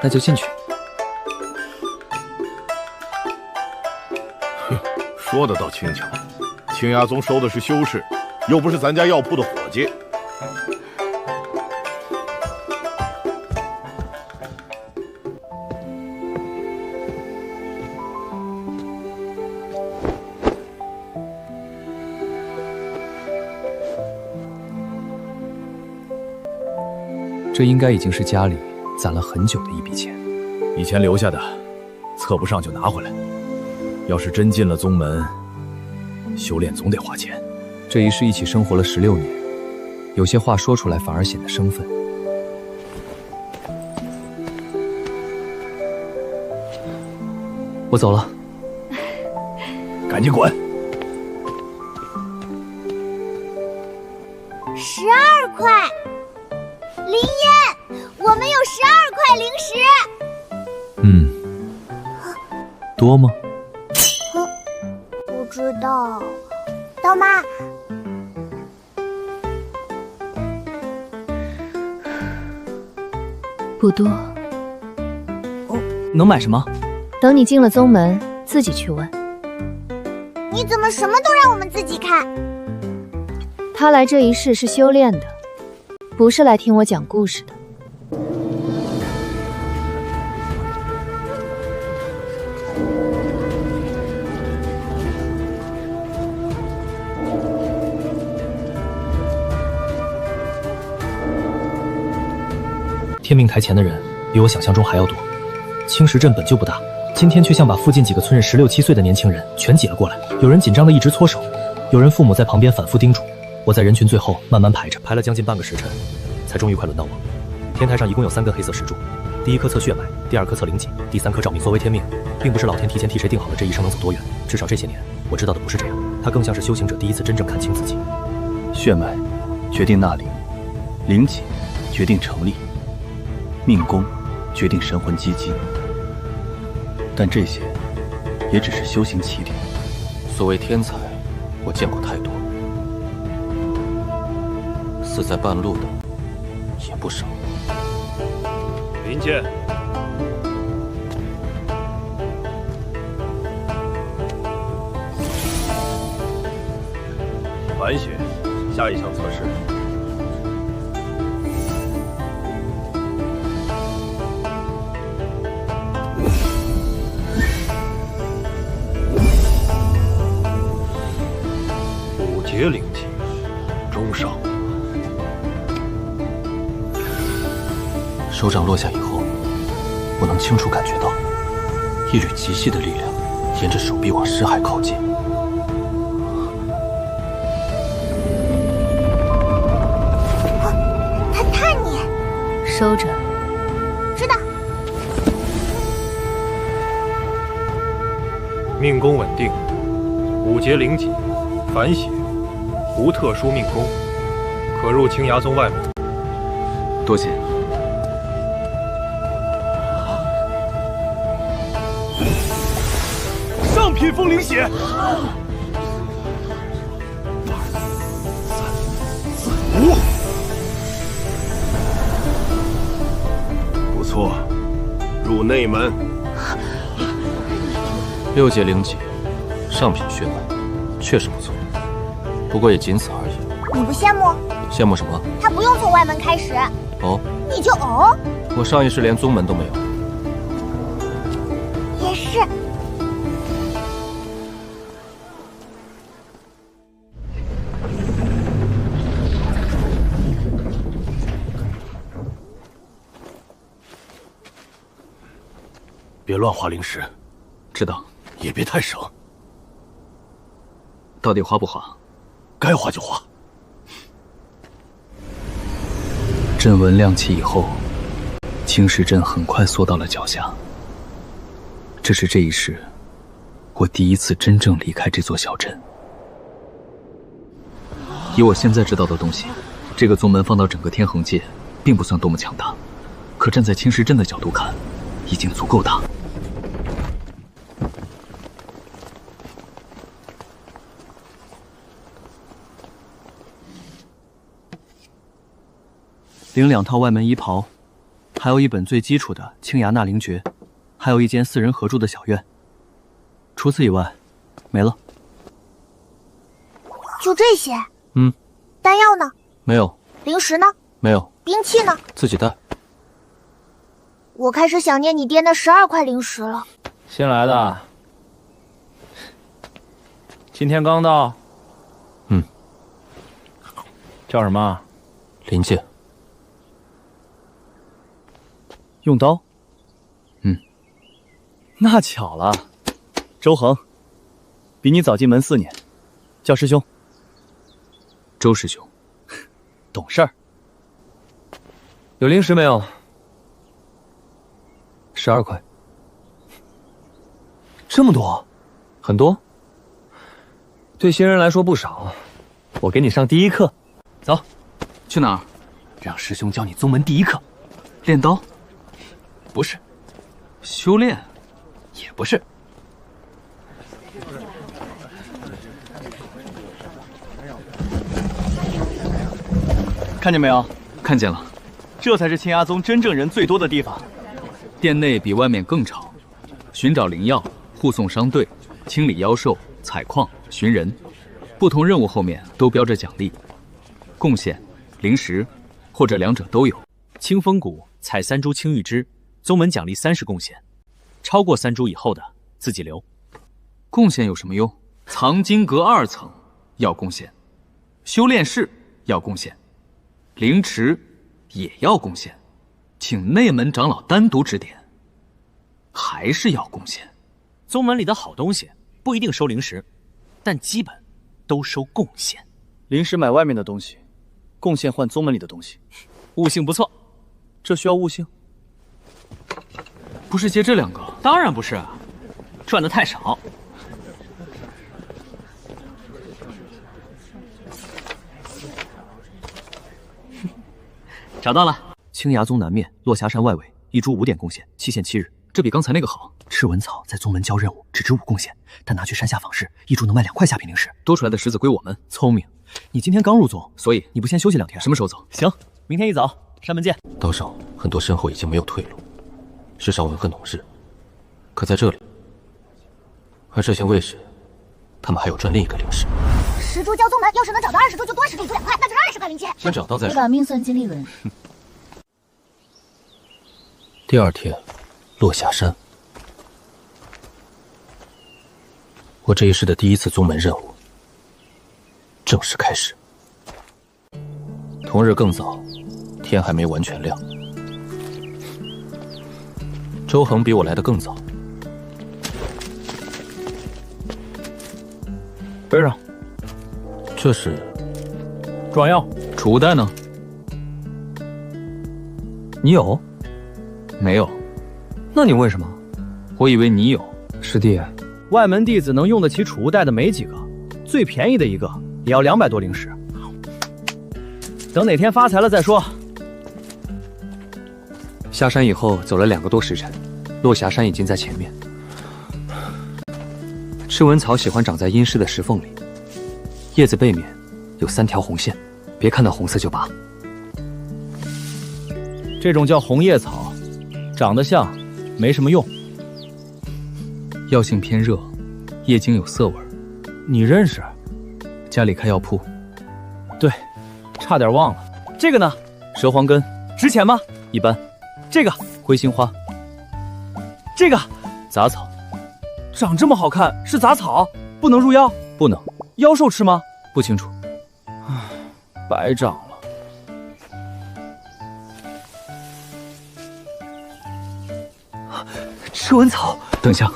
那就进去。说得倒轻巧，青崖宗收的是修士，又不是咱家药铺的伙计。这应该已经是家里攒了很久的一笔钱，以前留下的，测不上就拿回来。要是真进了宗门，修炼总得花钱。这一世一起生活了16年，有些话说出来反而显得生分。我走了。赶紧滚！12块，林烟，我们有12块零食。多吗？不知道。刀妈，不多。能买什么？等你进了宗门，自己去问。你怎么什么都让我们自己看？他来这一世是修炼的，不是来听我讲故事的。天命台前的人比我想象中还要多。青石镇本就不大，今天却像把附近几个村人16、17岁的年轻人全挤了过来。有人紧张的一直搓手，有人父母在旁边反复叮嘱。我在人群最后慢慢排着，排了将近半个时辰，才终于快轮到我。天台上一共有3根黑色石柱，第1颗测血脉，第2颗测灵气，第3颗照命。所谓天命，并不是老天提前替谁定好了这一生能走多远，至少这些年我知道的不是这样，它更像是修行者第一次真正看清自己。血脉决定纳灵，灵气决定成力，命宫决定神魂基基。但这些也只是修行起点。所谓天才，我见过太多，死在半路的也不少。林剑，反血，下一项测试。5阶灵气，中上。手掌落下以后，我能清楚感觉到一缕极细的力量沿着手臂往尸骸靠近。他探你，收着。知道。命宫稳定，5阶灵气，反血，无特殊命宫，可入青崖宗外门。多谢。上品风灵血。5，不错，入内门。6阶灵气，上品血脉，确实不错，不过也仅此而已。你不羡慕？羡慕什么？他不用从外门开始。哦，你就哦？我上一世连宗门都没有。也是。别乱花灵石，知道。也别太省。到底花不花？该花就花。阵纹亮起以后，青石镇很快缩到了脚下。这是这一世我第一次真正离开这座小镇。以我现在知道的东西，这个宗门放到整个天衡界，并不算多么强大，可站在青石镇的角度看，已经足够大。领2套外门衣袍，还有一本最基础的青崖纳灵诀，还有一间4人合住的小院。除此以外，没了。就这些？丹药呢？没有。灵石呢？没有。兵器呢？自己带。我开始想念你爹那12块灵石了。新来的，今天刚到。叫什么？林剑。用刀？那巧了。周恒，比你早进门4年，叫师兄。周师兄，懂事儿。有灵石没有？ 12块。这么多，很多，对新人来说不少。我给你上第一课，走，去哪儿？让师兄教你宗门第一课。练刀？不是。修炼？也不是。看见没有？看见了。这才是青崖宗真正人最多的地方。店内比外面更吵，寻找灵药、护送商队、清理妖兽、采矿、寻人，不同任务后面都标着奖励，贡献、灵石，或者两者都有。清风谷采3株青玉枝，宗门奖励30贡献，超过3株以后的自己留。贡献有什么用？藏经阁2层要贡献，修炼室要贡献，灵池也要贡献，请内门长老单独指点，还是要贡献。宗门里的好东西不一定收灵石，但基本都收贡献。灵石买外面的东西，贡献换宗门里的东西，悟性不错。这需要悟性？不是接这2个？当然不是，赚的太少。找到了，青崖宗南面落霞山外围，1株5点贡献，期限7日。这比刚才那个好。赤纹草在宗门交任务只值5贡献，但拿去山下访视，1株能卖2块下品灵石。多出来的石子归我们。聪明。你今天刚入宗，所以你不先休息2天？什么时候走？行，明天一早，山门见。刀上很多身后已经没有退路，是上文和农氏，可在这里，而这些卫士，他们还有赚另一个灵石。10株交宗门，要是能找到20株，就多10给出2块，那就是20块灵钱。先找到再说。你把命算进利润。第2天，落霞山，我这一世的第1次宗门任务正式开始。同日更早，天还没完全亮，周恒比我来的更早。背上。这是壮药。储物袋呢？你有？没有。那你问什么？我以为你有。师弟，外门弟子能用得起储物袋的没几个，最便宜的一个也要200多灵石。等哪天发财了再说。下山以后走了2个多时辰，落霞山已经在前面。赤纹草喜欢长在阴湿的石缝里，叶子背面有3条红线，别看到红色就拔。这种叫红叶草，长得像，没什么用。药性偏热，叶茎有涩味。你认识？家里开药铺。对，差点忘了。这个呢？蛇黄根，值钱吗？一般。这个灰心花。这个杂草。长这么好看，是杂草，不能入药？不能。妖兽吃吗？不清楚。白长了。赤纹草，等一下。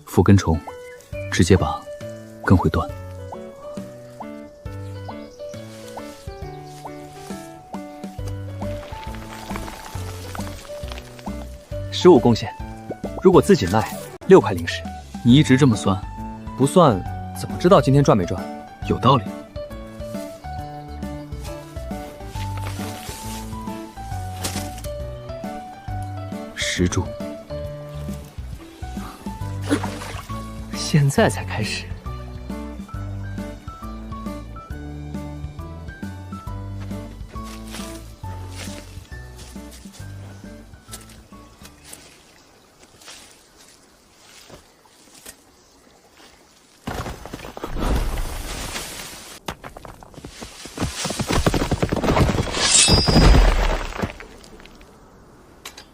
附根虫，直接拔，根会断。15贡献，如果自己卖6块灵石。你一直这么算？不算怎么知道今天赚没赚？有道理。10株。现在才开始。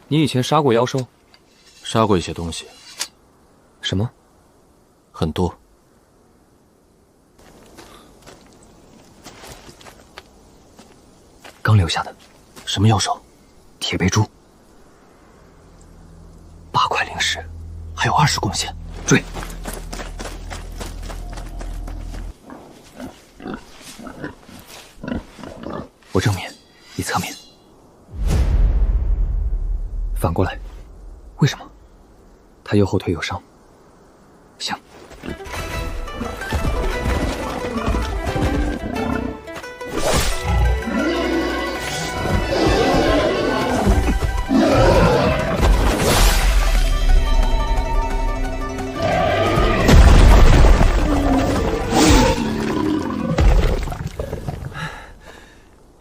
你以前杀过妖兽？杀过一些东西。什么？很多。刚留下的。什么妖兽？铁背猪。8块灵石，还有20贡献。追！我正面，你侧面。反过来。为什么？他右后腿有伤。行。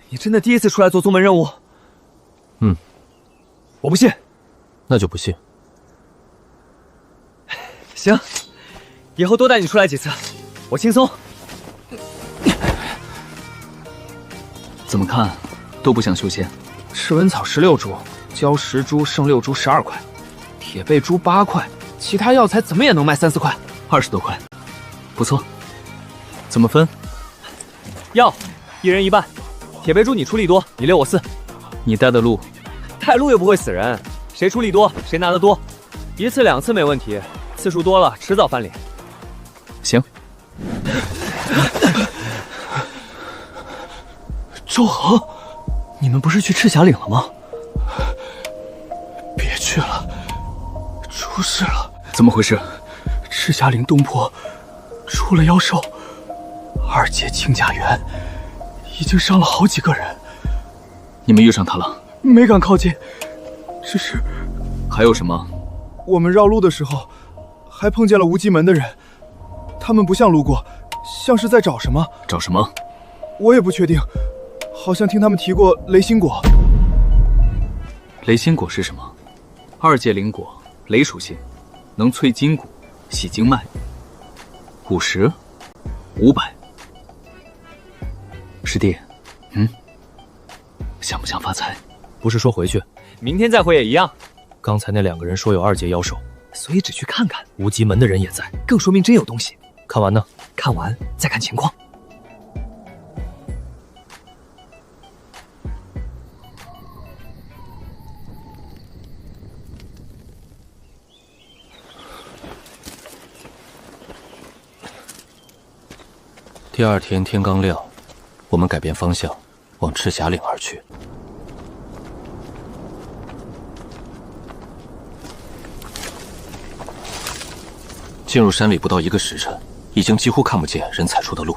你真的第一次出来做宗门任务？嗯，我不信。那就不信。行，以后多带你出来几次，我轻松。怎么看，都不想修仙。赤纹草16株，胶10株，剩6株12块，铁贝珠8块，其他药材怎么也能卖3、4块，20多块，不错。怎么分？药一人1半，铁贝珠你出力多，你6我4。你带的路，带路又不会死人，谁出力多谁拿得多，1次2次没问题，次数多了迟早翻脸。行。周恒，你们不是去赤霞岭了吗？别去了，出事了！怎么回事？赤霞岭东坡出了妖兽，2阶清甲元已经伤了好几个人。你们遇上他了？没敢靠近，只是……还有什么？我们绕路的时候，还碰见了无极门的人，他们不像路过，像是在找什么。找什么？我也不确定。好像听他们提过雷心果。雷心果是什么？2阶灵果，雷属性，能淬筋骨、洗经脉。50、500。师弟，想不想发财？不是说回去，明天再回也一样。刚才那2个人说有2阶妖兽，所以只去看看。无极门的人也在，更说明真有东西。看完呢？看完再看情况。第2天天刚亮，我们改变方向，往赤霞岭而去。进入山里不到1个时辰，已经几乎看不见人踩出的路。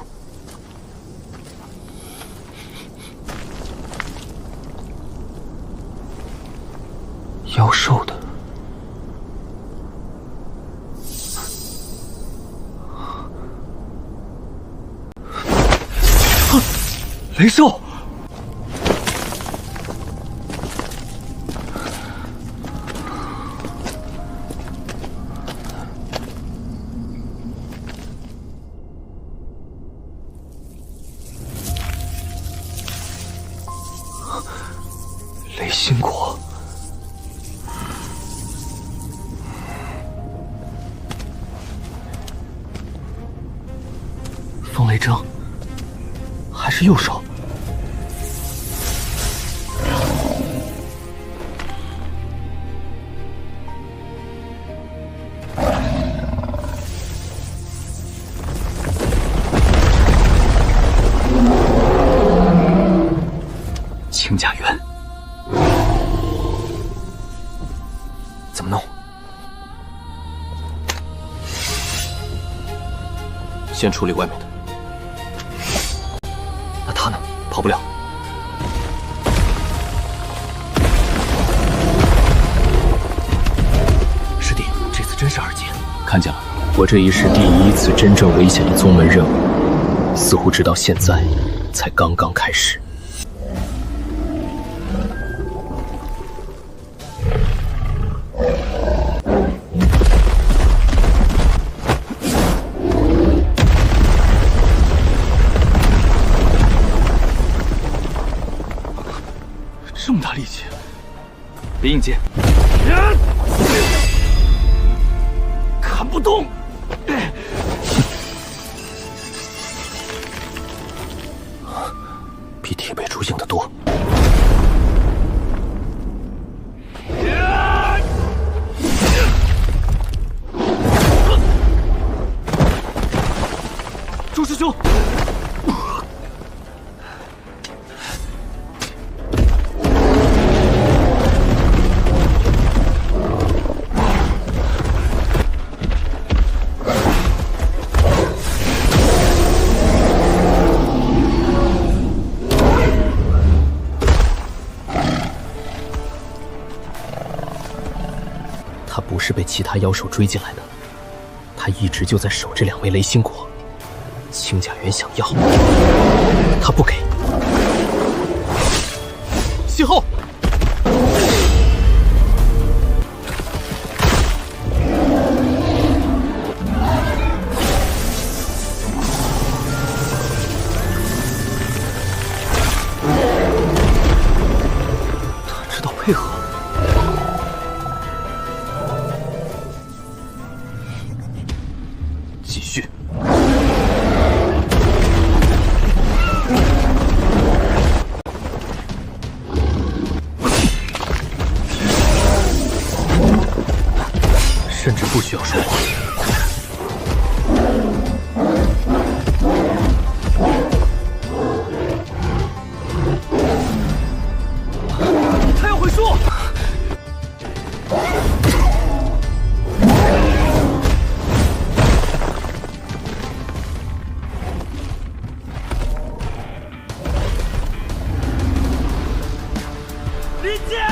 妖兽的。雷兽！雷心果。风雷征。还是右手。清甲元，怎么弄？先处理外面的。那他呢？跑不了。师弟，这次真是2阶。看见了，我这已是第1次真正危险的宗门任务，似乎直到现在才刚刚开始。这么大力气，别硬接。砍不动。比铁背竹硬得多。周师兄。其他妖兽追进来的，他一直就在守这2枚雷心果。青甲元想要，他不给。西后，他知道配合。继续。甚至不需要说话。他要回书。离间！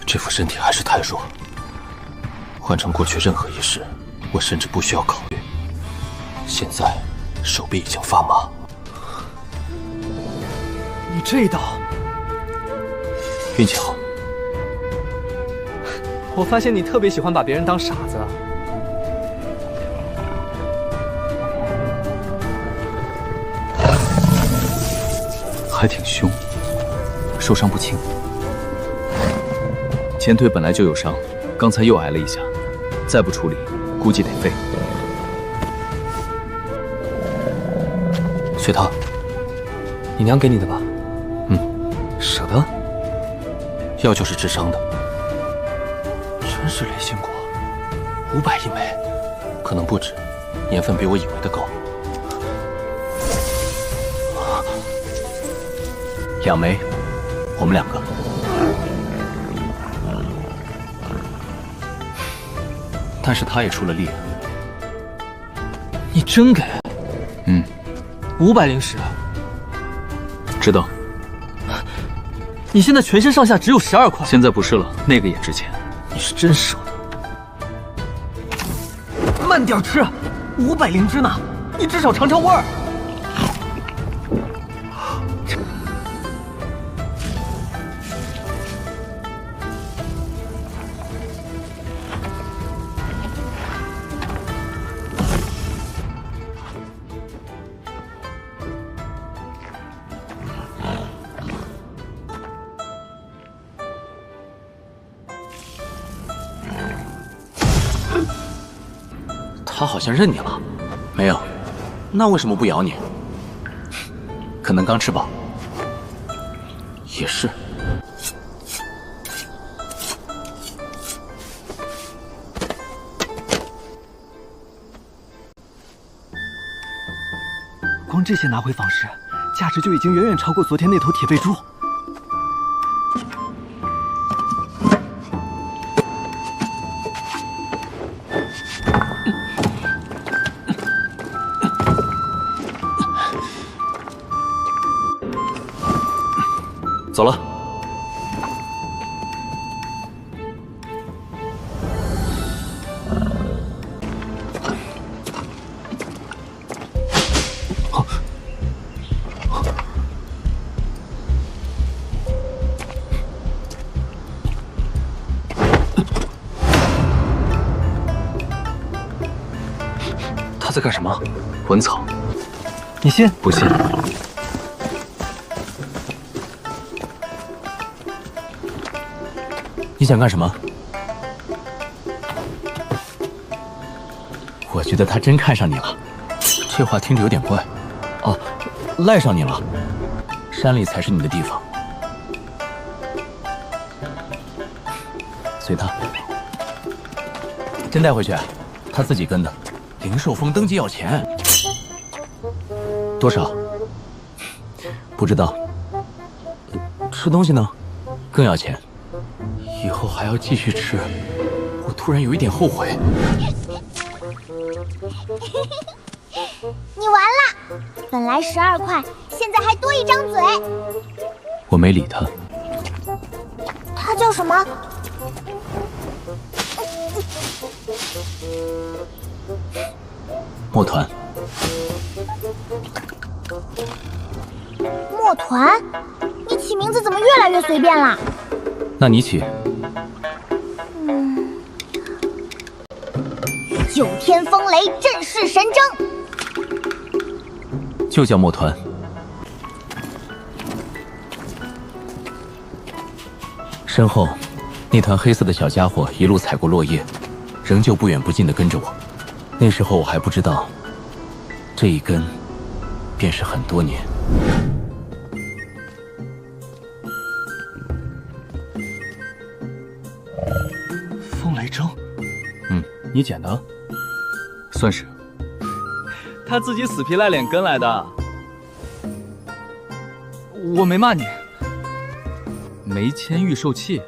这副身体还是太弱，换成过去任何一世，我甚至不需要考虑。现在手臂已经发麻。你这一刀，运气好。我发现你特别喜欢把别人当傻子。还挺凶，受伤不轻。前腿本来就有伤，刚才又挨了一下，再不处理，估计得废。随他。你娘给你的吧？舍得？药就是治伤的。真是雷心果，500一枚，可能不止，年份比我以为的高。2枚，我们2个。但是他也出了力。你真给？500灵石。知道。你现在全身上下只有12块。现在不是了，那个也值钱。你是真舍得。慢点吃，500灵芝呢，你至少尝尝味儿。他好像认你了。没有，那为什么不咬你？可能刚吃饱。也是。光这些拿回坊市，价值就已经远远超过昨天那头铁背猪。走了。他在干什么？闻草。你信？不信。你想干什么？我觉得他真看上你了。这话听着有点怪。哦，赖上你了。山里才是你的地方。随他。真带回去？他自己跟的。灵兽峰登记要钱。多少？不知道。吃东西呢？更要钱。以后还要继续吃，我突然有一点后悔。你完了，本来12块，现在还多一张嘴。我没理他。他叫什么？墨团。墨团？你起名字怎么越来越随便啦？那你起。九天风雷，震世神征。就叫墨团。身后，那团黑色的小家伙一路踩过落叶，仍旧不远不近地跟着我。那时候我还不知道，这一跟，便是很多年。风雷征，你捡的？算是。他自己死皮赖脸跟来的。我没骂你。没签御兽契？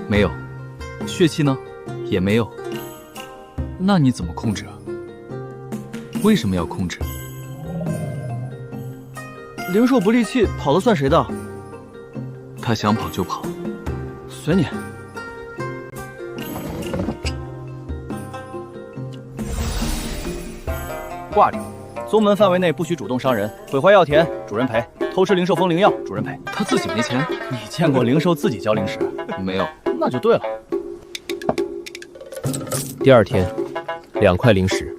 没有。血气呢？也没有。那你怎么控制啊？为什么要控制？灵兽不利气，跑的算谁的？他想跑就跑，随你。挂着，宗门范围内不许主动伤人，毁坏药田，主人赔；偷吃灵兽风灵药，主人赔。他自己没钱？你见过灵兽自己交零食？没有。那就对了。第2天，2块零食。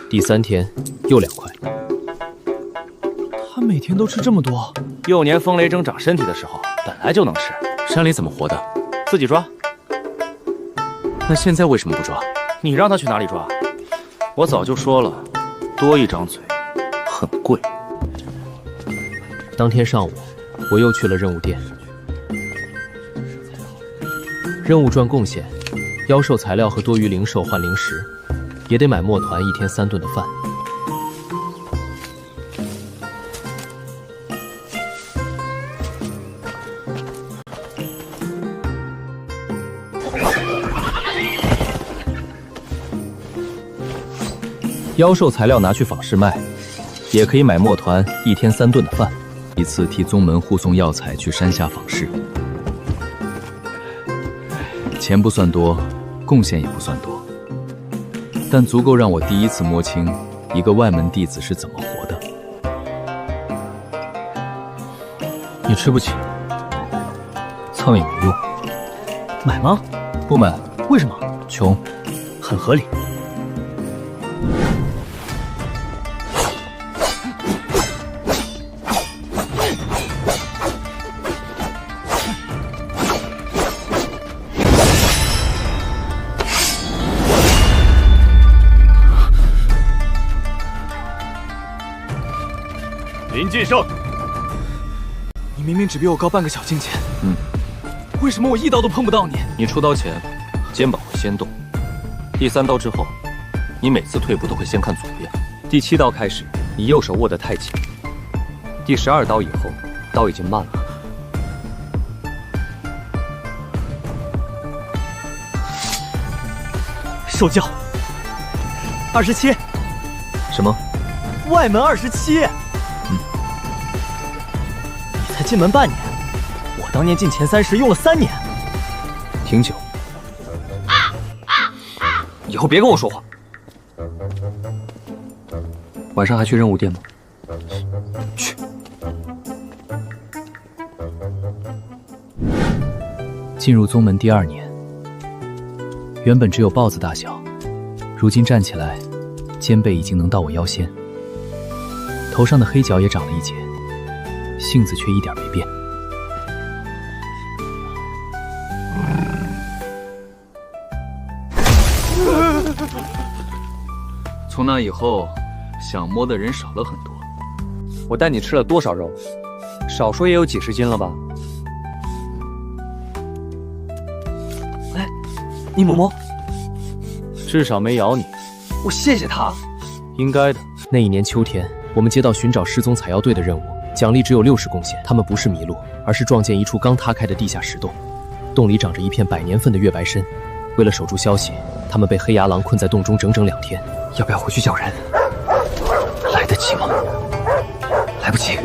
第3天又2块。他每天都吃这么多？幼年风雷征长身体的时候，本来就能吃。山里怎么活的？自己抓。那现在为什么不抓？你让他去哪里抓？我早就说了，多一张嘴，很贵。当天上午，我又去了任务店。任务赚贡献，妖兽材料和多余灵兽换灵石，也得买墨团1天3顿的饭。妖兽材料拿去坊市卖，也可以买墨团1天3顿的饭。一次替宗门护送药材去山下访视，钱不算多，贡献也不算多，但足够让我第一次摸清一个外门弟子是怎么活的。你吃不起，蹭也没用。买吗？不买。为什么？穷。很合理。林晋胜，你明明只比我高半个小境界，为什么我一刀都碰不到你？你出刀前，肩膀会先动，第3刀之后，你每次退步都会先看左边。第7刀开始，你右手握得太紧，第12刀以后，刀已经慢了。受教。27。什么？外门27。你才进门半年，我当年进前30用了3年，挺久。以后别跟我说话。晚上还去任务店吗？去。进入宗门第2年，原本只有豹子大小，如今站起来，肩背已经能到我腰间，头上的黑角也长了一截，性子却一点没变。从那以后，想摸的人少了很多。我带你吃了多少肉？少说也有几10斤了吧？来，你摸摸。至少没咬你。我谢谢他。应该的。那一年秋天，我们接到寻找失踪采药队的任务，奖励只有60贡献。他们不是迷路，而是撞见一处刚塌开的地下石洞，洞里长着一片100年份的月白参。为了守住消息，他们被黑牙狼困在洞中整整2天。要不要回去叫人？来得及吗？来不及。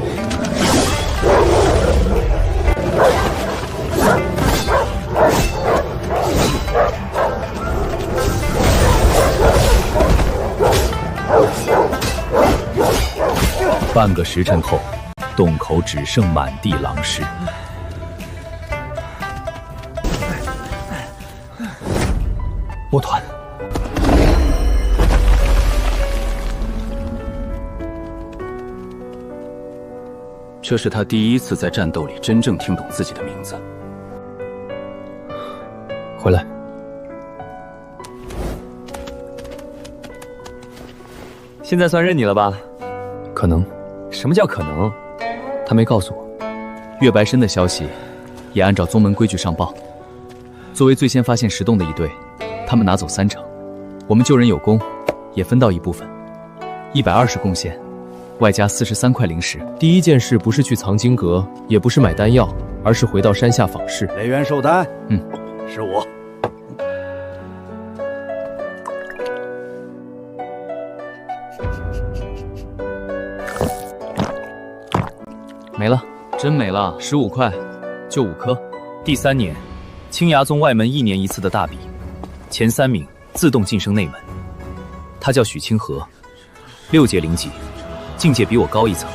半个时辰后，洞口只剩满地狼尸。墨团，这是他第一次在战斗里真正听懂自己的名字。回来。现在算认你了吧？可能。什么叫可能？他没告诉我。月白参的消息也按照宗门规矩上报。作为最先发现石洞的一队，他们拿走3成，我们救人有功，也分到一部分，120贡献，外加43块灵石。第一件事不是去藏经阁，也不是买丹药，而是回到山下访视。雷元寿丹，是我。没了，真没了，15块，就5颗。第3年，青崖宗外门1年1次的大比，前3名自动晋升内门。他叫许清河，6阶灵级，境界比我高1层。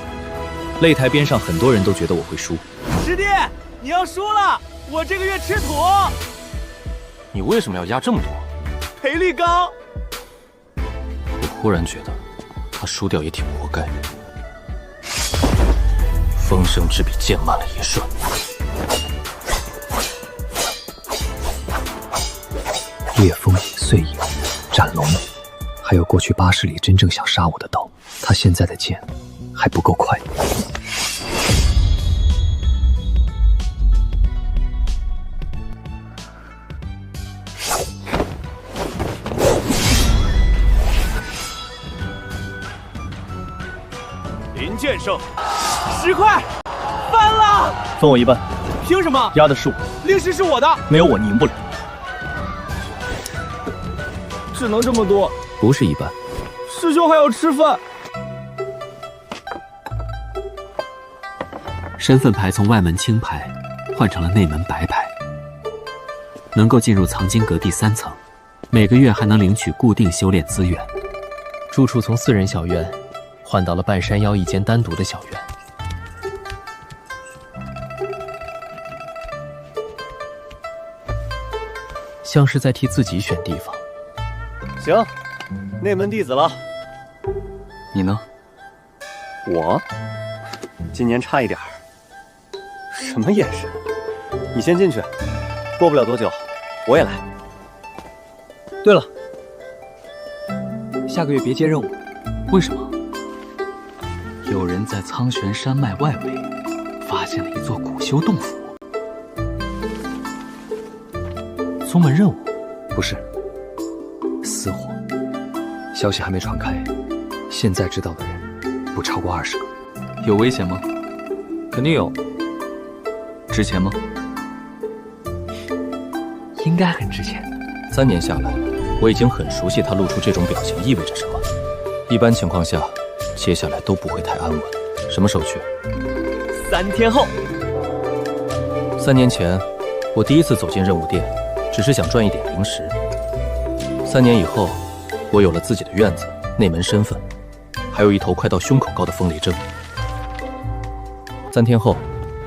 擂台边上很多人都觉得我会输。师弟，你要输了，我这个月吃土。你为什么要压这么多？赔率高。我忽然觉得，他输掉也挺活该。风声之笔溅满了一瞬，烈风、碎影、斩龙，还有过去8世里真正想杀我的刀，他现在的剑还不够快。林剑圣，10块，翻了！分我一半。凭什么？压的是我，灵石是我的，没有我你赢不了。只能这么多。不是一半，师兄还要吃饭。身份牌从外门青牌换成了内门白牌，能够进入藏经阁第3层，每个月还能领取固定修炼资源。住处从4人小院换到了半山腰一间单独的小院。像是在替自己选地方。行，内门弟子了。你呢？我今年差一点儿。什么眼神？你先进去，过不了多久，我也来。对了，下个月别接任务。为什么？有人在苍玄山脉外围发现了一座古修洞府。宗门任务？不是，私货。消息还没传开，现在知道的人不超过20个。有危险吗？肯定有。值钱吗？应该很值钱。 3年下来，我已经很熟悉他露出这种表情意味着什么。一般情况下，接下来都不会太安稳。什么时候去？3天后。3年前，我第一次走进任务店，只是想赚一点灵石。3年以后，我有了自己的院子、内门身份，还有一头快到胸口高的风雷针。3天后，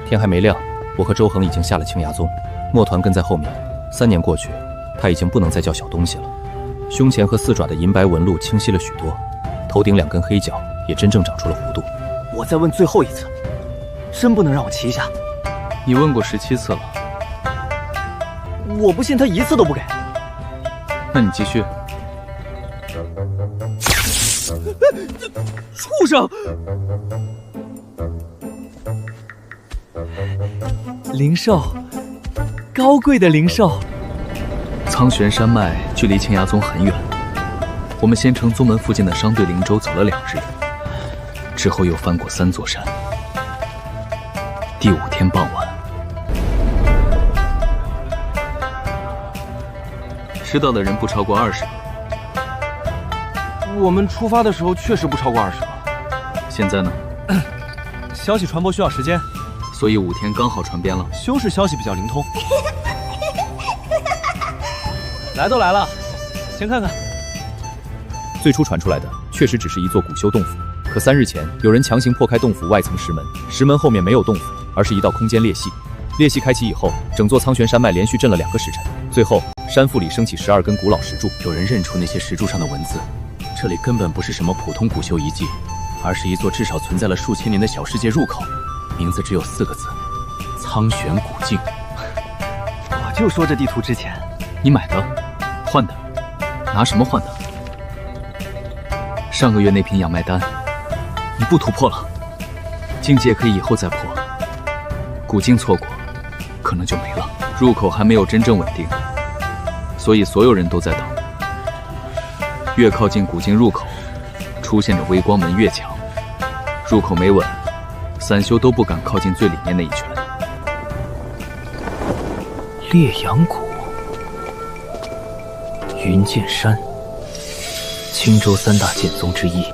天还没亮，我和周恒已经下了青崖宗，墨团跟在后面。3年过去。 他已经不能再叫小东西了，胸前和4爪的银白纹路清晰了许多，头顶2根黑角也真正长出了弧度。我再问最后一次，真不能让我骑一下？你问过17次了，我不信他1次都不给。那你继续。畜生！灵兽，高贵的灵兽。 苍玄山脉距离青崖宗很远，我们先乘宗门附近的商队灵舟走了2日，之后又翻过3座山，第5天傍晚，知道的人不超过20个。我们出发的时候确实不超过20个。现在呢？消息传播需要时间，所以5天刚好传遍了。修士消息比较灵通。来都来了，先看看。最初传出来的确实只是一座古修洞府，可3日前有人强行破开洞府外层石门，石门后面没有洞府，而是一道空间裂隙。裂隙开启以后，整座苍玄山脉连续震了2个时辰，最后山腹里升起12根古老石柱。有人认出那些石柱上的文字，这里根本不是什么普通古修遗迹，而是一座至少存在了数千年的小世界入口，名字只有4个字：苍玄古境。我就说这地图值钱。你买的？换的？拿什么换的？上个月那瓶养脉丹，你不突破了，境界可以以后再破，古境错过，可能就没了。入口还没有真正稳定，所以所有人都在等。越靠近古境入口，出现着微光门越强。入口没稳，散修都不敢靠近最里面那一圈。烈阳谷、云剑山，青州3大剑宗之一。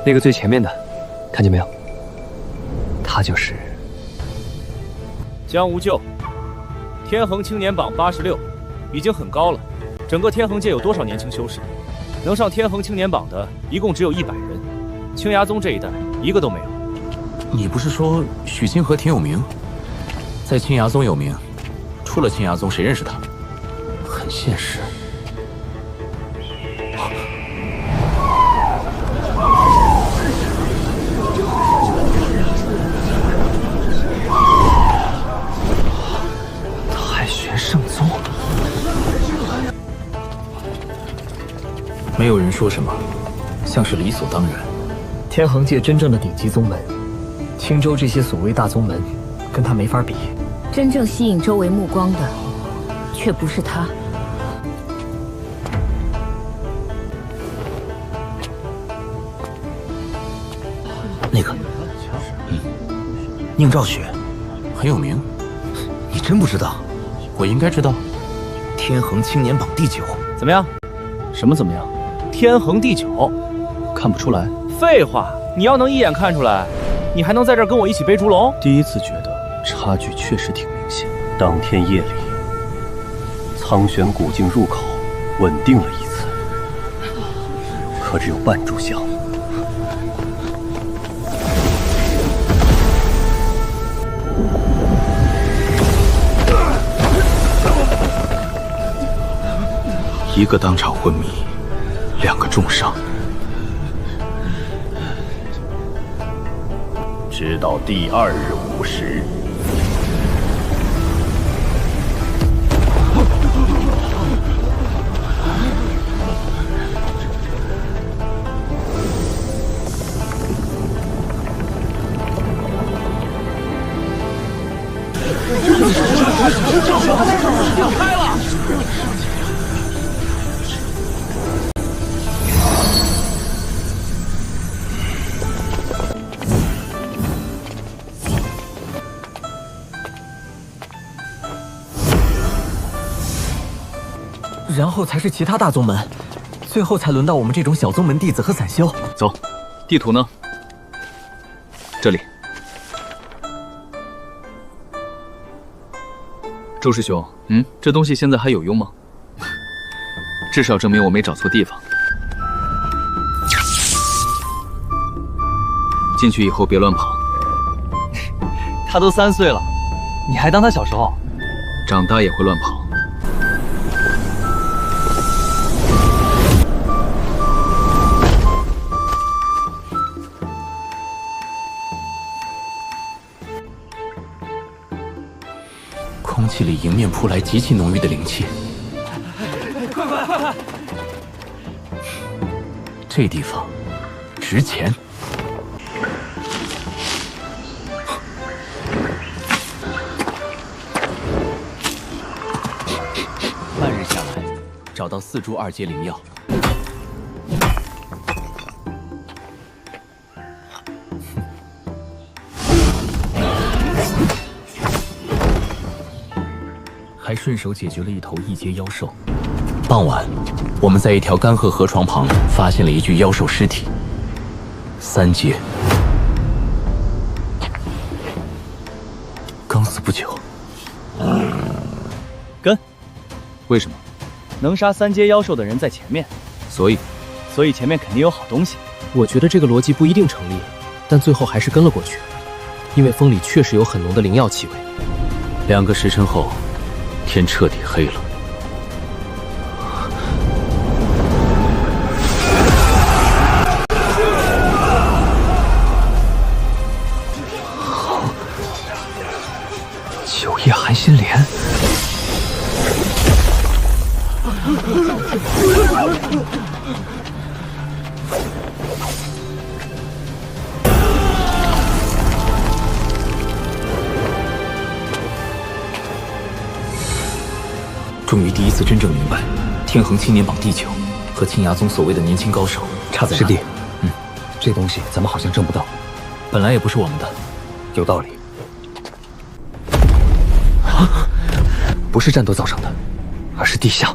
那个最前面的，看见没有？他就是江无咎，天衡青年榜86，已经很高了。整个天衡界有多少年轻修士？能上天衡青年榜的，一共只有100人。青崖宗这一代，一个都没有。你不是说许清河挺有名，在青崖宗有名，出了青崖宗谁认识他？很现实。太玄圣宗，没有人说什么，像是理所当然。天衡界真正的顶级宗门，青州这些所谓大宗门，跟他没法比。真正吸引周围目光的，却不是他。那个，宁兆雪，很有名。你真不知道？我应该知道。天衡青年榜第9。怎么样？什么怎么样？天衡第9，看不出来。废话，你要能一眼看出来，你还能在这儿跟我一起背烛龙？第一次觉得差距确实挺明显。当天夜里，苍玄古境入口稳定了一次，可只有半炷香。一个当场昏迷，2个重伤。直到第2日午时，开了！然后才是其他大宗门，最后才轮到我们这种小宗门弟子和散修。走，地图呢？这里。周师兄，这东西现在还有用吗？至少证明我没找错地方。进去以后别乱跑。他都3岁了，你还当他小时候？长大也会乱跑。空气里迎面扑来极其浓郁的灵气，快快快快！这地方值钱。半日下来，找到4株2阶灵药。还顺手解决了一头异阶妖兽。傍晚，我们在一条干涸河床旁发现了一具妖兽尸体，3阶，刚死不久。跟？为什么？能杀3阶妖兽的人在前面，所以前面肯定有好东西。我觉得这个逻辑不一定成立，但最后还是跟了过去，因为风里确实有很浓的灵药气味。 2个时辰后，天彻底黑了。9叶寒心莲。终于第一次真正明白，天恒青年榜第9和青崖宗所谓的年轻高手差在哪。师弟，这东西咱们好像挣不到，本来也不是我们的。有道理。不是战斗造成的，而是地下。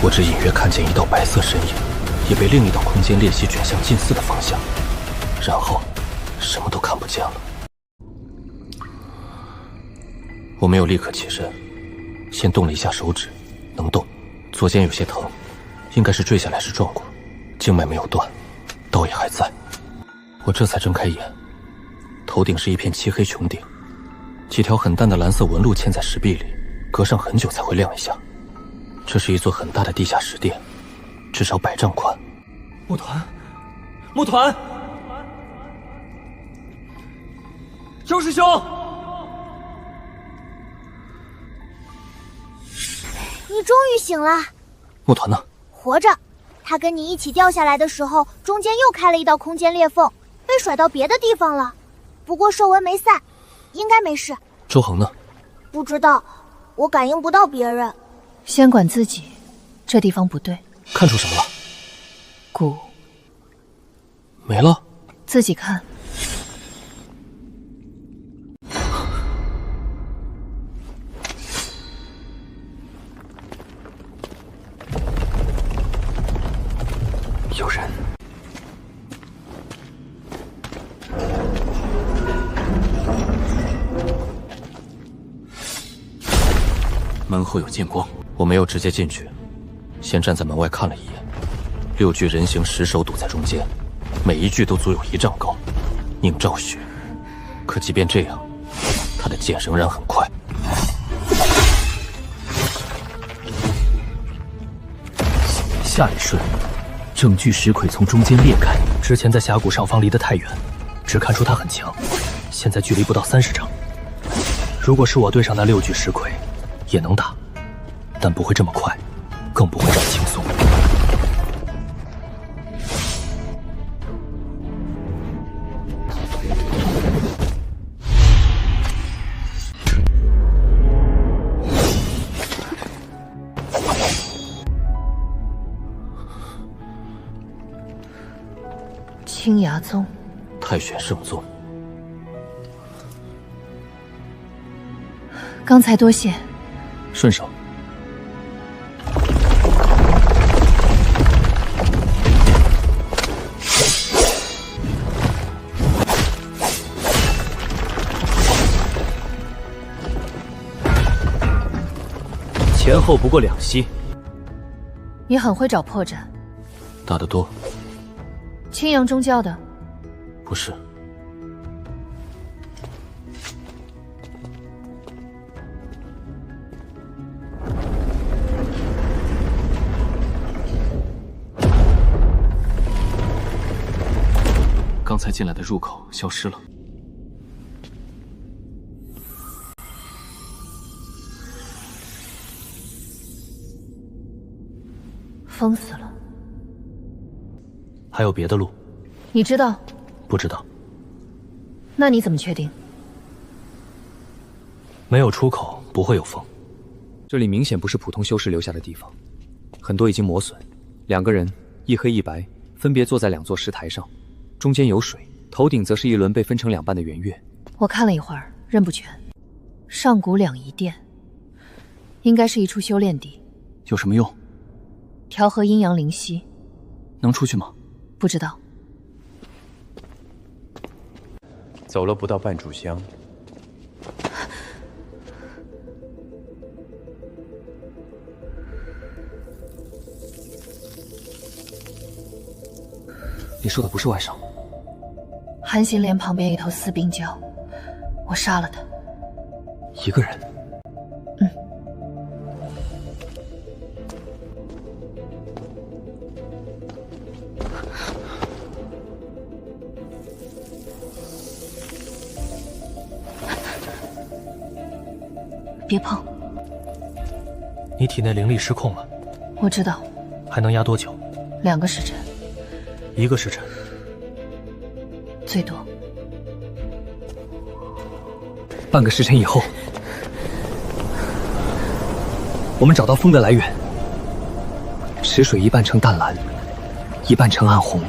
我只隐约看见一道白色身影，也被另一道空间裂隙卷向近似的方向，然后什么都看不见了。我没有立刻起身，先动了一下手指，能动，左肩有些疼，应该是坠下来时撞过，经脉没有断，刀也还在。我这才睁开眼，头顶是一片漆黑穹顶，几条很淡的蓝色纹路嵌在石壁里，隔上很久才会亮一下。这是一座很大的地下石殿，至少100丈宽。木团，木团，周师兄，你终于醒了。木团呢？活着。他跟你一起掉下来的时候，中间又开了一道空间裂缝，被甩到别的地方了。不过兽纹没散，应该没事。周恒呢？不知道，我感应不到别人。先管自己，这地方不对。看出什么了？骨没了。自己看。有人。门后有剑光。我没有直接进去，先站在门外看了一眼。6具人形石手堵在中间，每一具都足有1丈高，映照血。可即便这样，他的剑仍然很快。下一瞬，整具石魁从中间裂开。之前在峡谷上方离得太远，只看出他很强，现在距离不到30丈。如果是我对上那6具石魁，也能打。但不会这么快，更不会这么轻松。青崖宗，太玄圣宗。刚才多谢。顺手。前后不过2息。你很会找破绽。大得多。青阳宗教的？不是。刚才进来的入口消失了。封死了。还有别的路？你知道？不知道。那你怎么确定？没有出口，不会有风。这里明显不是普通修士留下的地方，很多已经磨损。2个人，一黑一白，分别坐在2座石台上，中间有水，头顶则是一轮被分成2半的圆月。我看了一会儿，认不全。上古两仪殿，应该是一处修炼地。有什么用？调和阴阳灵犀。能出去吗？不知道。走了不到半炷香，你说的不是外甥？寒行莲旁边一头私兵蛟，我杀了他。一个人？嗯。别碰！你体内灵力失控了。我知道。还能压多久？2个时辰。1个时辰。最多。半个时辰以后，我们找到风的来源。池水一半呈淡蓝，一半呈暗红。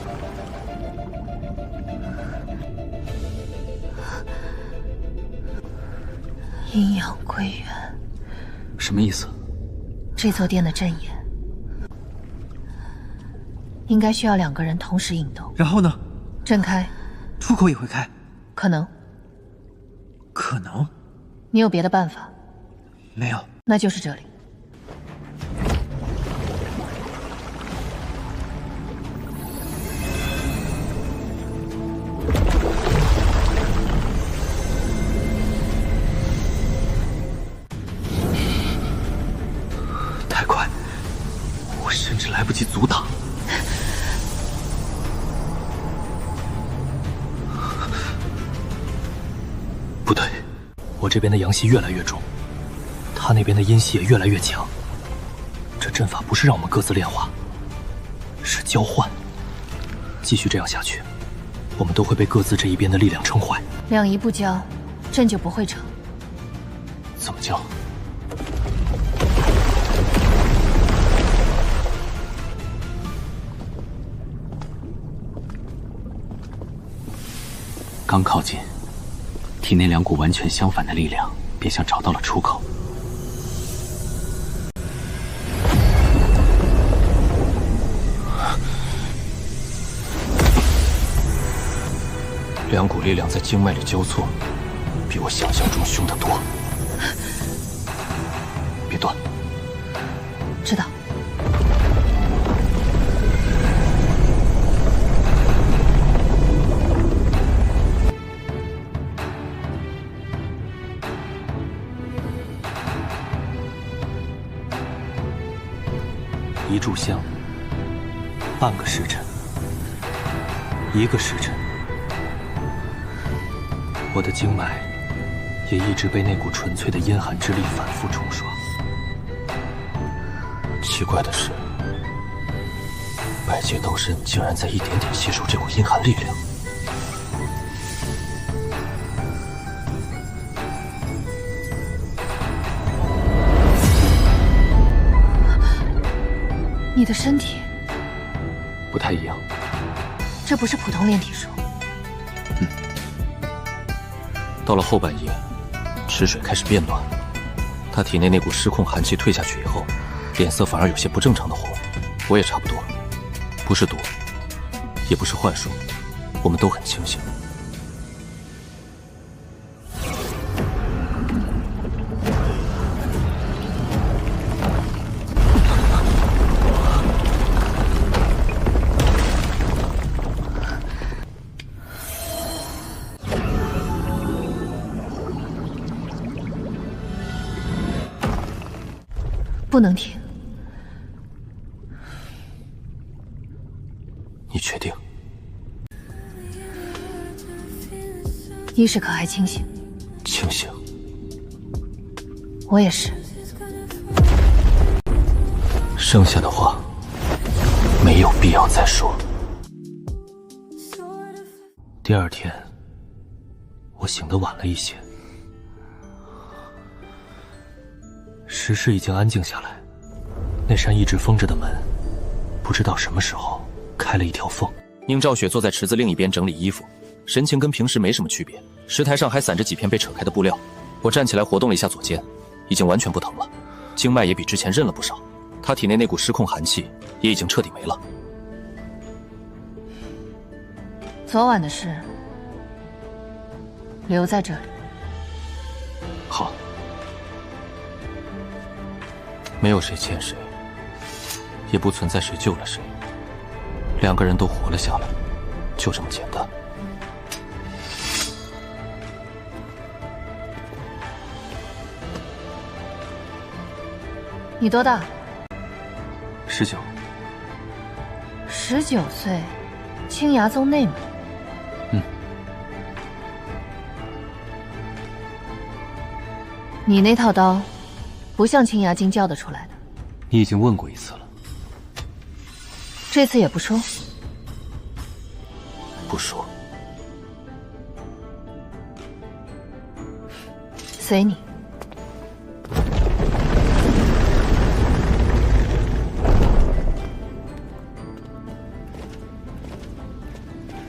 阴阳归元。什么意思？这座殿的阵眼应该需要2个人同时引动。然后呢？阵开，出口也会开。可能。可能？你有别的办法？没有。那就是这里。太快，我甚至来不及阻挡。不对，我这边的阳气越来越重，他那边的阴气也越来越强。这阵法不是让我们各自炼化，是交换。继续这样下去，我们都会被各自这一边的力量撑坏。两仪不交，阵就不会成。怎么交？刚靠近，体内2股完全相反的力量便像找到了出口。2股力量在经脉里交错，比我想象中凶得多。别断。知道。1炷香，半个时辰，1个时辰，我的经脉也一直被那股纯粹的阴寒之力反复冲刷。奇怪的是，百界刀身竟然在一点点吸收这股阴寒力量。你的身体不太一样，这不是普通炼体术。到了后半夜，池水开始变暖，他体内那股失控寒气退下去以后，脸色反而有些不正常的红。我也差不多，不是毒，也不是幻术，我们都很清醒。不能停。你确定？意识可还清醒？清醒。我也是。剩下的话没有必要再说。第二天，我醒得晚了一些，石室已经安静下来，那扇一直封着的门，不知道什么时候开了一条缝。宁兆雪坐在池子另一边整理衣服，神情跟平时没什么区别。石台上还散着几片被扯开的布料。我站起来活动了一下左肩，已经完全不疼了，经脉也比之前韧了不少。他体内那股失控寒气也已经彻底没了。昨晚的事留在这里。好。没有谁欠谁，也不存在谁救了谁，两个人都活了下来，就这么简单。你多大？19。19岁，青崖宗内门。你那套刀，不像青崖经教得出来的。你已经问过一次了。这次也不说？不说。随你。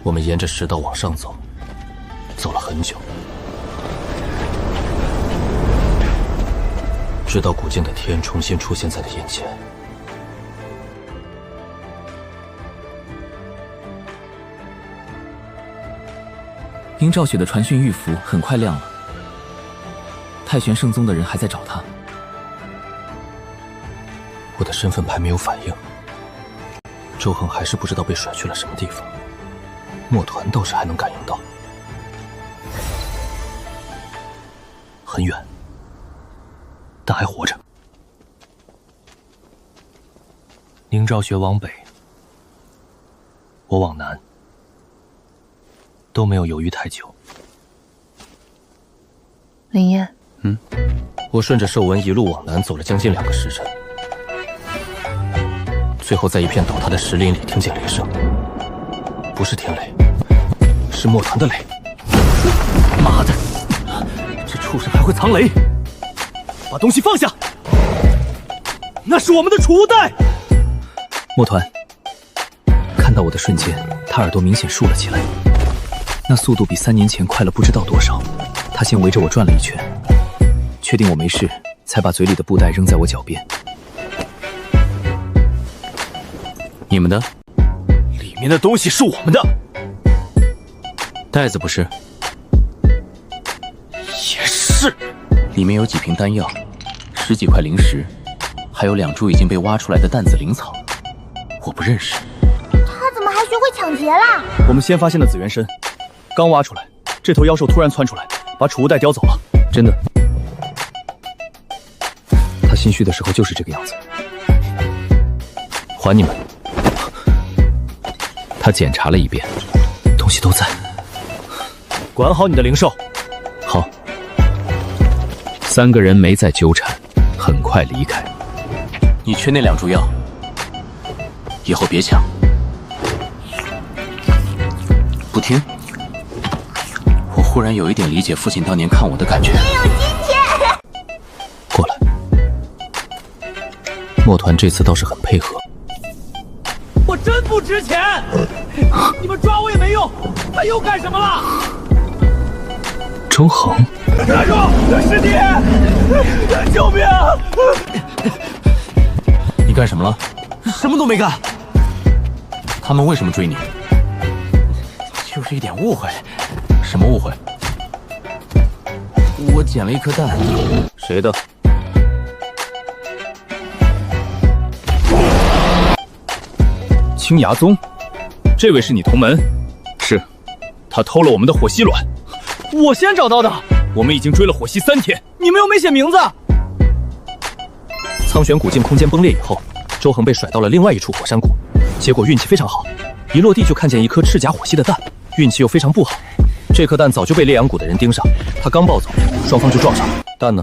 我们沿着石道往上走，走了很久，直到古镜的天重新出现在了眼前。宁兆雪的传讯玉符很快亮了，太玄圣宗的人还在找他。我的身份牌没有反应，周恒还是不知道被甩去了什么地方。墨团倒是还能感应到，很远，但还活着。宁兆雪往北，我往南，都没有犹豫太久。林燕，我顺着兽纹一路往南走了将近2个时辰，最后在一片倒塌的石林里听见雷声，不是天雷，是墨团的雷。妈的，这畜生还会藏雷！把东西放下，那是我们的储物袋。墨团看到我的瞬间，他耳朵明显竖了起来，那速度比3年前快了不知道多少。他先围着我转了一圈，确定我没事，才把嘴里的布袋扔在我脚边。你们的？里面的东西是我们的。袋子不是？也是。里面有几瓶丹药，10几块灵石，还有2株已经被挖出来的淡紫灵草，我不认识。他怎么还学会抢劫啦？我们先发现的紫元参，刚挖出来，这头妖兽突然窜出来，把储物袋叼走了。真的？他心虚的时候就是这个样子。还你们。他检查了一遍，东西都在。管好你的灵兽。好。3个人没再纠缠，很快离开。你缺那2株药，以后别抢。不听。我忽然有一点理解父亲当年看我的感觉。没有今天。过来。墨团这次倒是很配合。我真不值钱，你们抓我也没用，他又干什么了？周恒，站住！师弟，救命！你干什么了？什么都没干。他们为什么追你？就是一点误会。什么误会？我捡了一颗蛋。谁的？青崖宗，这位是你同门？是，他偷了我们的火蜥卵，我先找到的。我们已经追了火蜥3天，你们又没写名字。苍玄古境空间崩裂以后，周恒被甩到了另外一处火山谷，结果运气非常好，一落地就看见一颗赤甲火蜥的蛋，运气又非常不好，这颗蛋早就被烈阳谷的人盯上，他刚抱走，双方就撞上了。蛋呢？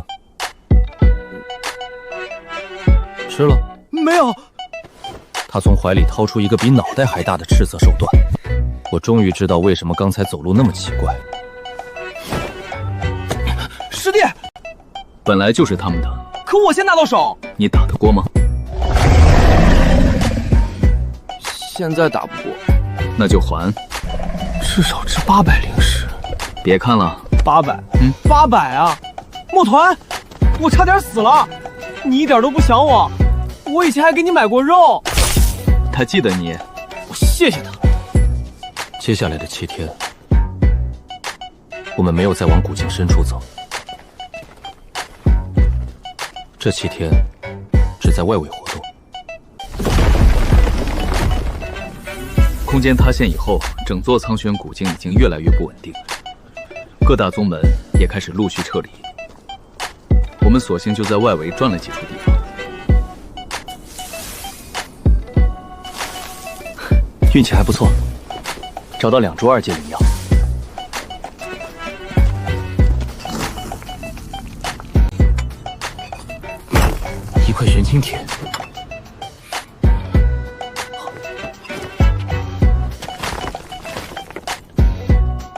吃了？没有。他从怀里掏出一个比脑袋还大的赤色手段，我终于知道为什么刚才走路那么奇怪。师弟，本来就是他们的，可我先拿到手，你打得过吗？现在打不过，那就还，至少值800灵石。别看了，800啊！墨团，我差点死了，你一点都不想我，我以前还给你买过肉。他记得你，我谢谢他。接下来的7天，我们没有再往古境深处走。这7天只在外围活动。空间塌陷以后，整座苍玄古境已经越来越不稳定，各大宗门也开始陆续撤离。我们索性就在外围转了几处地方。运气还不错，找到2株2阶灵药。一块玄青铁。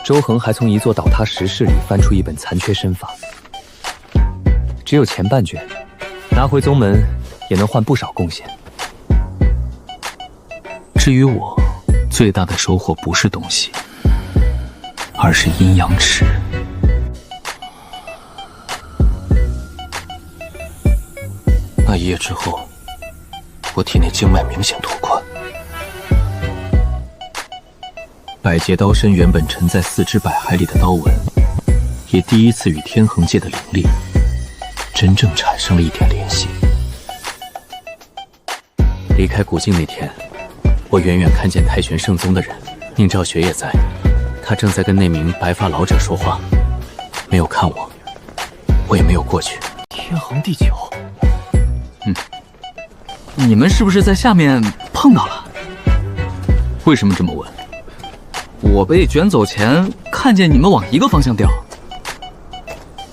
周恒还从一座倒塌石室里翻出一本残缺身法，只有前半卷，拿回宗门也能换不少贡献。至于我，最大的收获不是东西，而是阴阳池。那一夜之后，我体内经脉明显拓宽，百劫刀身原本沉在4之百海里的刀纹，也第一次与天衡界的灵力真正产生了一点联系。离开古境那天，我远远看见太玄圣宗的人，宁兆雪也在，他正在跟那名白发老者说话，没有看我，我也没有过去。天衡第9。你们是不是在下面碰到了？为什么这么问？我被卷走前看见你们往一个方向掉，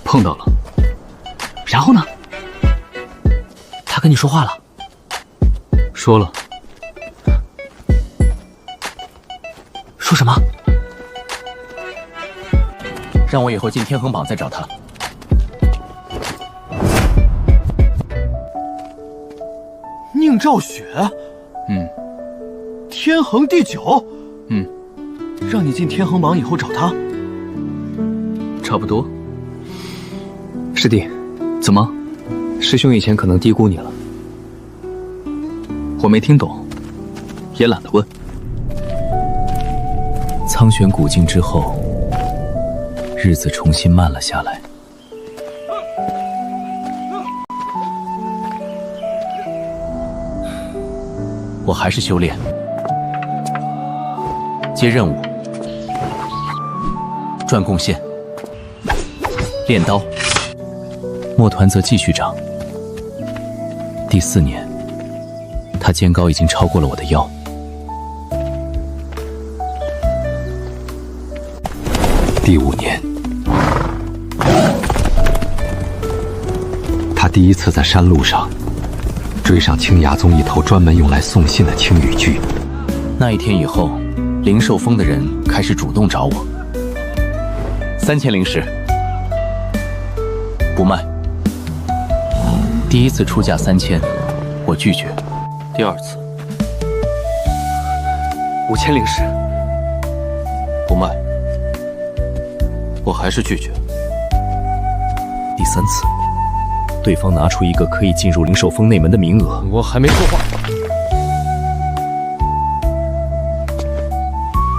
碰到了。然后呢？他跟你说话了？说了。说什么？让我以后进天衡榜再找他。宁兆雪，天衡第9，让你进天衡榜以后找他，差不多。师弟，怎么？师兄以前可能低估你了。我没听懂，也懒得问。苍玄古境之后，日子重新慢了下来。我还是修炼，接任务，赚贡献，练刀。墨团则继续长。第4年，他肩高已经超过了我的腰。第5年，他第一次在山路上追上青崖宗一头专门用来送信的青羽驹。那一天以后，灵兽峰的人开始主动找我。3000灵石，不卖。第一次出价3000，我拒绝。第2次5000灵石，不卖。我还是拒绝。第3次，对方拿出一个可以进入灵兽峰内门的名额，我还没说话。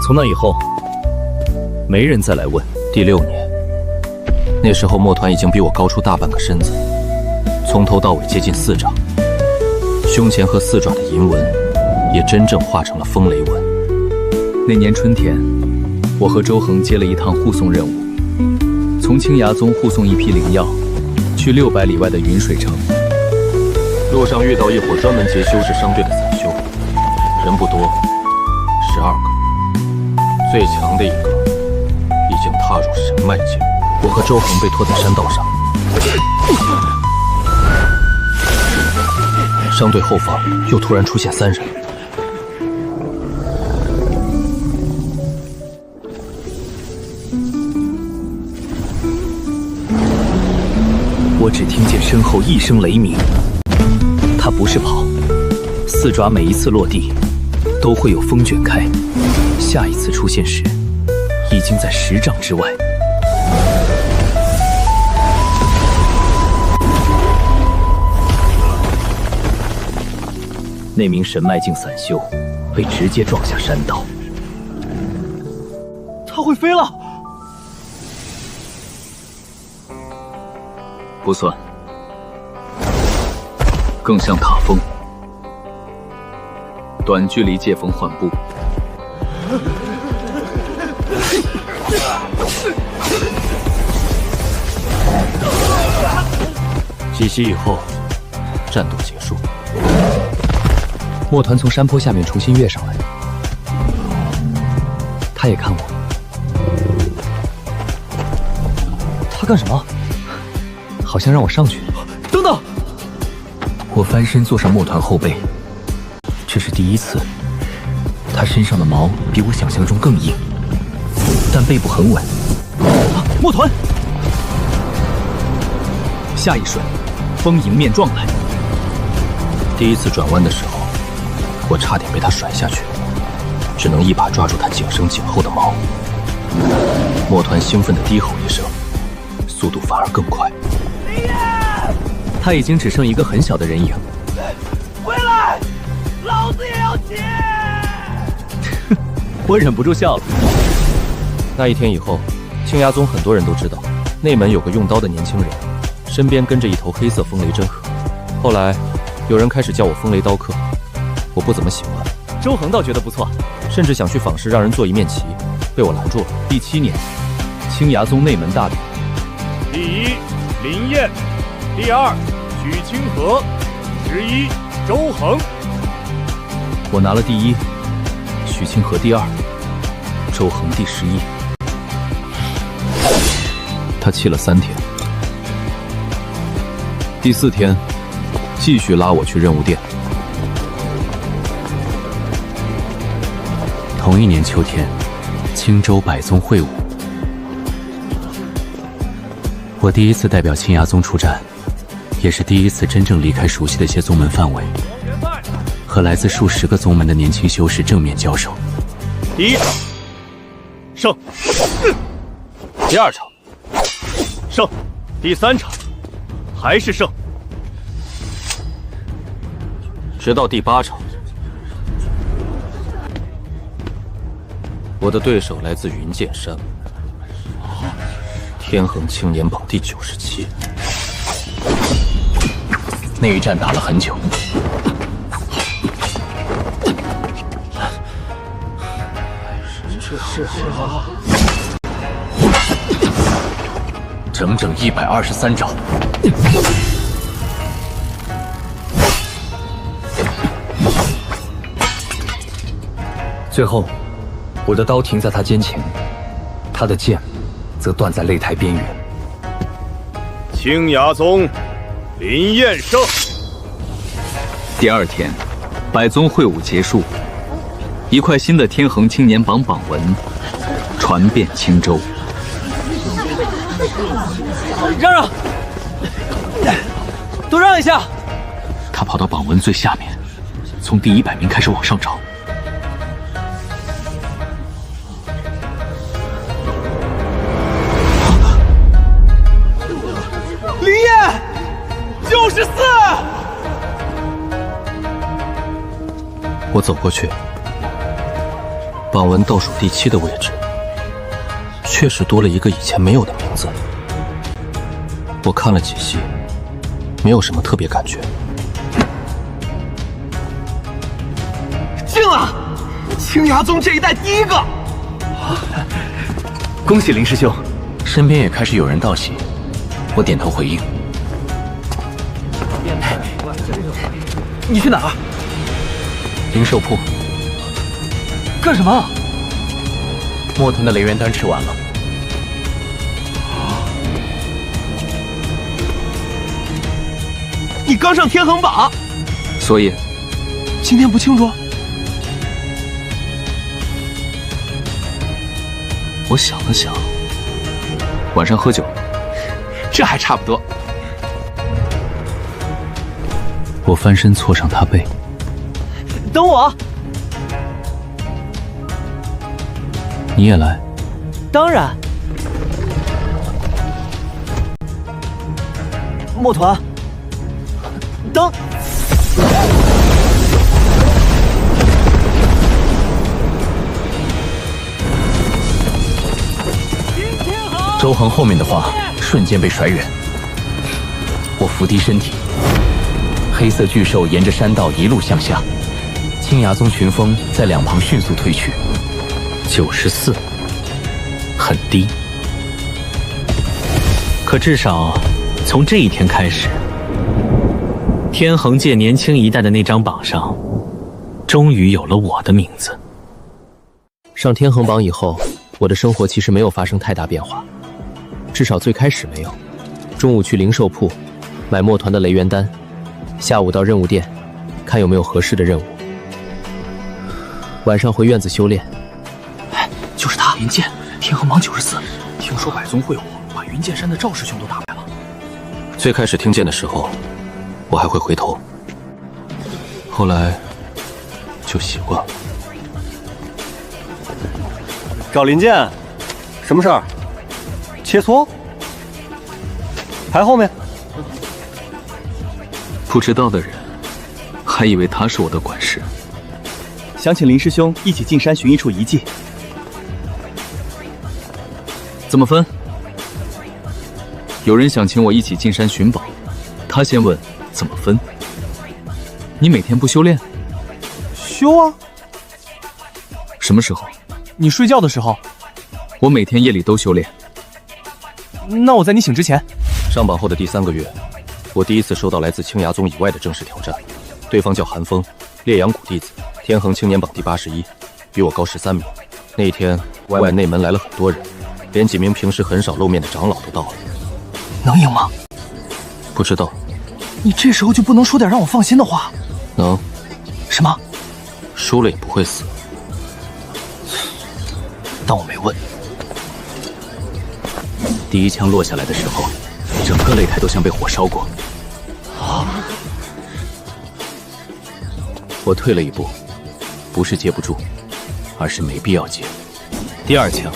从那以后，没人再来问。第6年，那时候墨团已经比我高出大半个身子，从头到尾接近4丈，胸前和4爪的银纹也真正化成了风雷纹。那年春天，我和周恒接了一趟护送任务，从青崖宗护送一批灵药去600里外的云水城。路上遇到一伙专门劫修士商队的散修，人不多，12个，最强的一个已经踏入神脉境。我和周恒被拖在山道上，商队后方又突然出现3人。我只听见身后一声雷鸣，他不是跑，四爪每一次落地都会有风卷开，下一次出现时已经在10丈之外。那名神脉境散修被直接撞下山道，他会飞了。不算，更像塔风，短距离借缝缓步。几息以后，战斗结束。墨团从山坡下面重新跃上来，他也看我。他干什么？好像让我上去。等等！我翻身坐上墨团后背，这是第一次。他身上的毛比我想象中更硬，但背部很稳。墨团！下一瞬，风迎面撞来。第一次转弯的时候，我差点被他甩下去，只能一把抓住他颈绳颈后的毛。墨团兴奋地低吼一声，速度反而更快。他已经只剩一个很小的人影。回来，老子也要钱！我忍不住笑了。那一天以后，青崖宗很多人都知道，内门有个用刀的年轻人，身边跟着一头黑色风雷真鹤。后来，有人开始叫我风雷刀客，我不怎么喜欢。周恒倒觉得不错，甚至想去访视让人做一面旗，被我拦住了。第7年，青崖宗内门大典，第1，林燕；第2，许清河；之1，周恒。我拿了第1，许清河第2，周恒第11。他气了3天，第4天，继续拉我去任务殿。同一年秋天，青州百宗会晤，我第一次代表青崖宗出战，也是第一次真正离开熟悉的些宗门范围，和来自数10个宗门的年轻修士正面交手。第1场胜，第2场胜，第3场还是胜，直到第8场。我的对手来自云剑山，天恒青年榜第97。那一战打了很久，整整123招。最后，我的刀停在他肩前，他的剑则断在擂台边缘。青崖宗林燕胜。第2天，百宗会晤结束，一块新的天恒青年榜榜文传遍青州。让让，都让一下！他跑到榜文最下面，从第100名开始往上找。林燕，94！我走过去，榜文倒数第7的位置，确实多了一个以前没有的名字。我看了几席，没有什么特别感觉。进了，青崖宗这一代第1个！恭喜林师兄，身边也开始有人道喜。我点头回应。你去哪儿？灵兽铺。干什么？墨团的雷元丹吃完了。你刚上天衡榜，所以今天不庆祝？我想了想，晚上喝酒，这还差不多。我翻身搓上他背。等我。你也来？当然。墨团，等。周恒后面的话瞬间被甩远，我伏低身体，黑色巨兽沿着山道一路向下，青崖宗群峰在两旁迅速退去。94，很低。可至少从这一天开始，天衡界年轻一代的那张榜上，终于有了我的名字。上天衡榜以后，我的生活其实没有发生太大变化，至少最开始没有。中午去灵兽铺买墨团的雷元丹，下午到任务店看有没有合适的任务，晚上回院子修炼。就是他，云剑，天衡榜94。听说百宗会火，把云剑山的赵师兄都打败了。最开始听见的时候，我还会回头，后来就习惯了。找林剑，什么事儿？切磋？排后面。不知道的人还以为他是我的管事。想请林师兄一起进山寻一处遗迹。怎么分？有人想请我一起进山寻宝，他先问怎么分。你每天不修炼？修啊。什么时候？你睡觉的时候。我每天夜里都修炼。那我在你醒之前。上榜后的第3个月，我第一次收到来自青崖宗以外的正式挑战。对方叫韩风，烈阳谷弟子，天衡青年榜第81，比我高13名。那一天，外内门来了很多人。连几名平时很少露面的长老都到了，能赢吗？不知道。你这时候就不能说点让我放心的话？能。什么？输了也不会死。当我没问。第一枪落下来的时候，整个擂台都像被火烧过。我退了一步，不是接不住，而是没必要接。第2枪。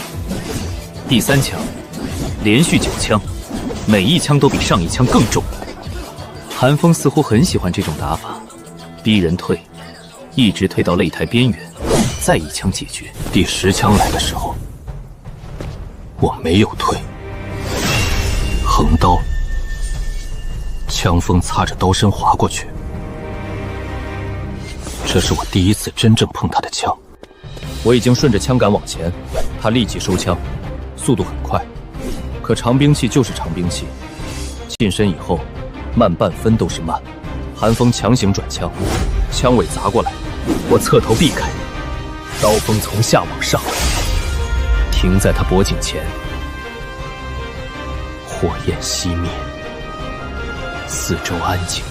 第3枪，连续9枪，每一枪都比上一枪更重。韩风似乎很喜欢这种打法，逼人退，一直退到擂台边缘，再一枪解决。第10枪来的时候，我没有退，横刀，枪锋擦着刀身划过去。这是我第一次真正碰他的枪。我已经顺着枪杆往前，他立即收枪。速度很快，可长兵器就是长兵器，近身以后，慢半分都是慢。韩风强行转枪，枪尾砸过来，我侧头避开，刀锋从下往上，停在他脖颈前，火焰熄灭，四周安静。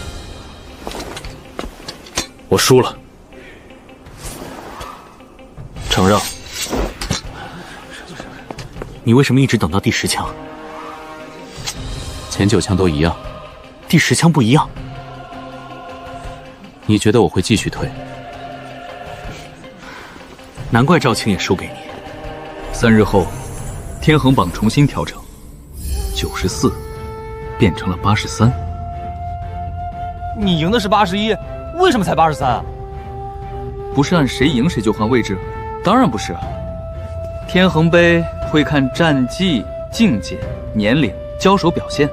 我输了，承让。你为什么一直等到第10枪？前9枪都一样，第10枪不一样。你觉得我会继续退？难怪赵青也输给你。3日后，天衡榜重新调整，94变成了83。你赢的是81，为什么才83啊？不是按谁赢谁就换位置？当然不是。天衡杯会看战绩、境界、年龄、交手表现，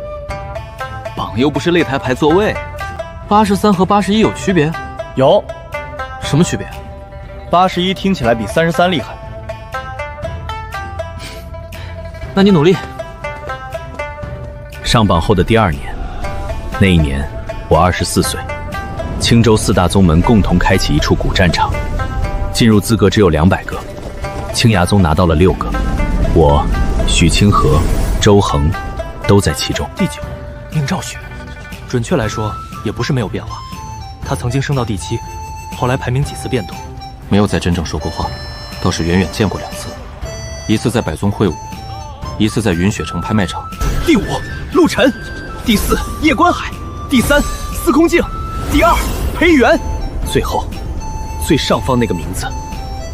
榜又不是擂台排座位。83和81有区别？有。什么区别？81听起来比33厉害。那你努力。上榜后的第2年，那一年我24岁，青州4大宗门共同开启一处古战场，进入资格只有200个，青崖宗拿到了6个，我、许清河、周恒都在其中。第9，宁兆雪，准确来说也不是没有变化，他曾经升到第7，后来排名几次变动，没有再真正说过话，倒是远远见过2次，一次在百宗会晤，一次在云雪城拍卖场。第5，陆晨；第4，叶观海；第3，司空镜；第2，裴元。最后，最上方那个名字，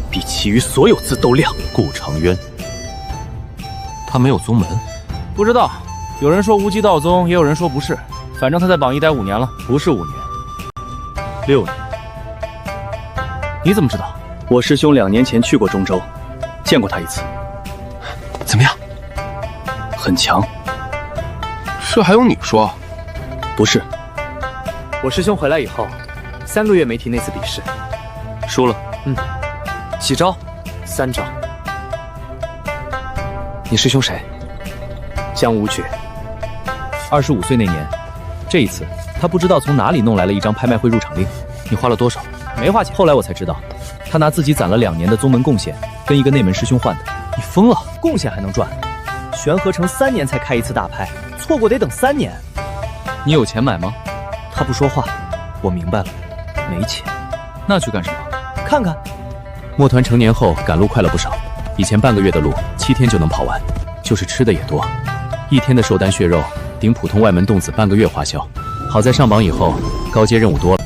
比其余所有字都亮。顾长渊。他没有宗门？不知道，有人说无极道宗，也有人说不是。反正他在榜一待5年了，不是5年，6年。你怎么知道？我师兄2年前去过中州，见过他一次。怎么样？很强。这还用你说？不是，我师兄回来以后，3个月没提那次比试，输了。几招？3招。你师兄谁？江无惧。 25岁那年，这一次他不知道从哪里弄来了一张拍卖会入场令。你花了多少？没花钱。后来我才知道，他拿自己攒了2年的宗门贡献，跟一个内门师兄换的。你疯了？贡献还能赚？玄河城3年才开一次大拍，错过得等3年。你有钱买吗？他不说话，我明白了，没钱。那去干什么？看看。墨团成年后赶路快了不少，以前半个月的路7天就能跑完，就是吃的也多，1天的寿丹血肉顶普通外门洞子半个月花销。好在上榜以后，高阶任务多了，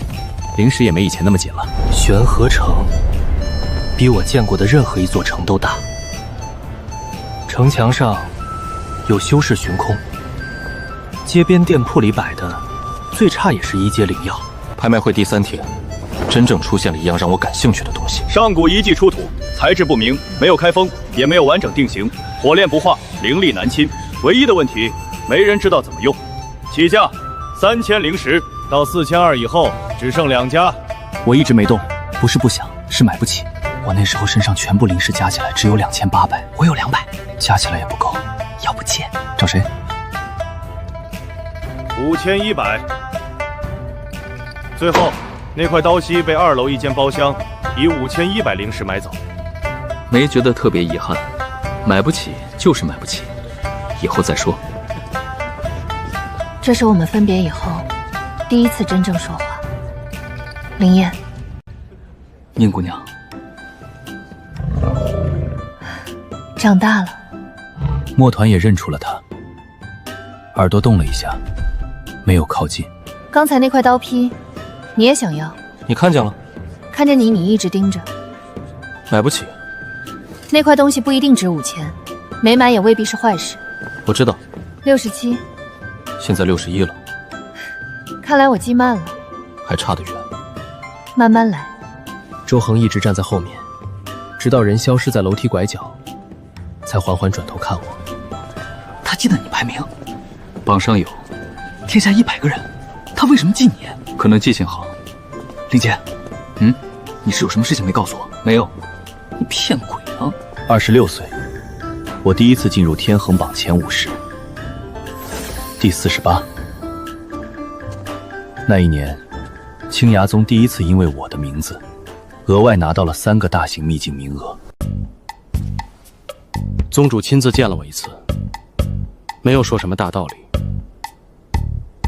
零食也没以前那么紧了。玄河城比我见过的任何一座城都大，城墙上有修士巡空，街边店铺里摆的最差也是1阶灵药。拍卖会第3天，真正出现了一样让我感兴趣的东西。上古遗迹出土，材质不明，没有开封，也没有完整定型，火炼不化，灵力难侵。唯一的问题，没人知道怎么用。起价3000灵石，到4200以后只剩2家。我一直没动，不是不想，是买不起。我那时候身上全部灵石加起来只有2800，我有200，加起来也不够，要不借？找谁？5100。最后，那块刀溪被2楼一间包厢以5100灵石买走。没觉得特别遗憾，买不起就是买不起，以后再说。这是我们分别以后第一次真正说话。林燕，宁姑娘，长大了。墨团也认出了他，耳朵动了一下，没有靠近。刚才那块刀劈，你也想要？你看见了？看见你一直盯着。买不起。那块东西不一定值5000，没买也未必是坏事。我知道。67。现在61了。看来我记慢了。还差得远。慢慢来。周恒一直站在后面，直到人消失在楼梯拐角，才缓缓转头看我。他记得你排名，榜上有天下100个人，他为什么记你？可能记性好。林杰，你是有什么事情没告诉我？没有。你骗鬼呢？26岁，我第一次进入天衡榜前50，第48。那一年，青崖宗第一次因为我的名字，额外拿到了3个大型秘境名额。宗主亲自见了我一次，没有说什么大道理，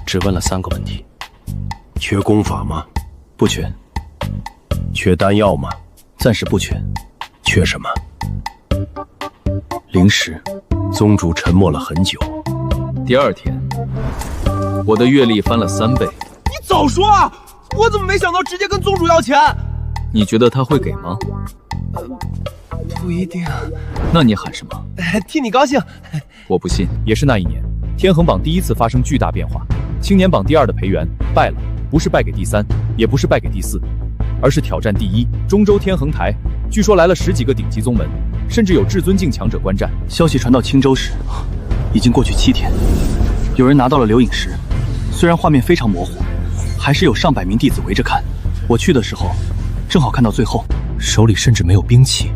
只问了3个问题：缺功法吗？不缺。缺丹药吗？暂时不缺。缺什么？灵石。宗主沉默了很久。第2天，我的阅历翻了3倍。你早说啊！我怎么没想到直接跟宗主要钱？你觉得他会给吗？不一定。那你喊什么？替你高兴。我不信。也是那一年，天衡榜第一次发生巨大变化。青年榜第2的裴元败了，不是败给第3，也不是败给第4，而是挑战第1中州天衡台。据说来了10几个顶级宗门，甚至有至尊境强者观战。消息传到青州时，已经过去7天，有人拿到了流影石，虽然画面非常模糊，还是有上百名弟子围着看。我去的时候，正好看到最后，手里甚至没有兵器。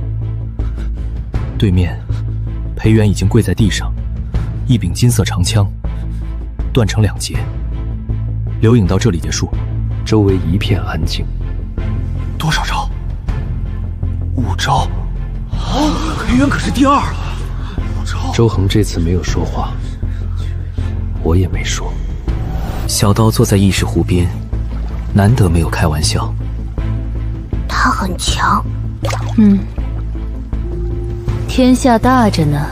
对面，裴元已经跪在地上，一柄金色长枪断成2截。流影到这里结束，周围一片安静。多少招？5招。黑渊可是第2了。周恒这次没有说话，我也没说。小刀坐在议事湖边，难得没有开玩笑。他很强。天下大着呢。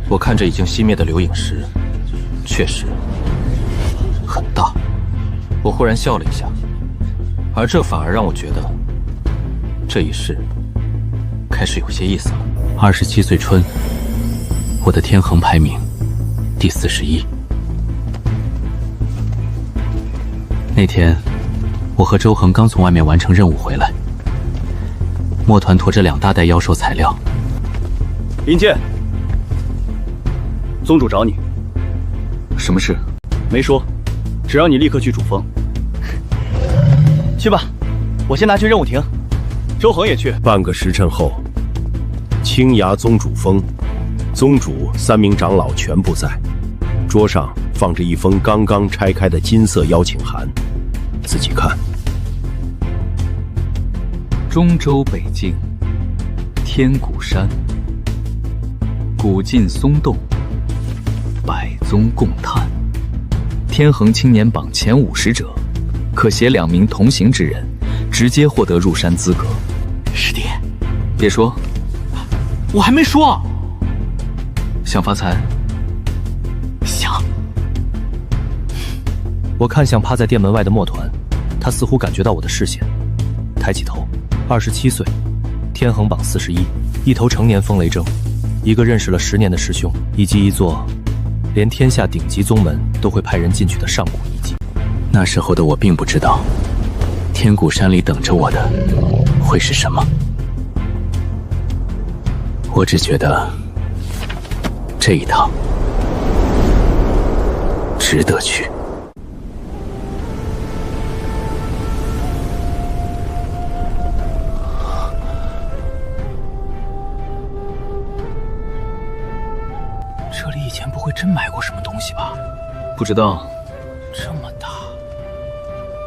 我看着已经熄灭的流影石，确实很大。我忽然笑了一下，而这反而让我觉得这一世开始有些意思了。27岁春，我的天衡排名第41。那天，我和周恒刚从外面完成任务回来，墨团驮着2大袋妖兽材料。林剑，宗主找你。什么事？没说，只让你立刻去主峰。去吧，我先拿去任务亭。周恒也去。半个时辰后，青崖宗主峰，宗主3名长老全部在，桌上放着一封刚刚拆开的金色邀请函，自己看。中州北境，天谷山，古晋松洞，百宗共探。天衡青年榜前50者，可携2名同行之人，直接获得入山资格。师弟，别说，我还没说。想发财？想。我看向趴在店门外的墨团，他似乎感觉到我的视线，抬起头。27岁，天衡榜41，一头成年风雷征，一个认识了10年的师兄，以及一座连天下顶级宗门都会派人进去的上古遗迹。那时候的我并不知道，天谷山里等着我的会是什么。我只觉得这一趟值得去。这里以前不会真埋过什么东西吧？不知道。这么大，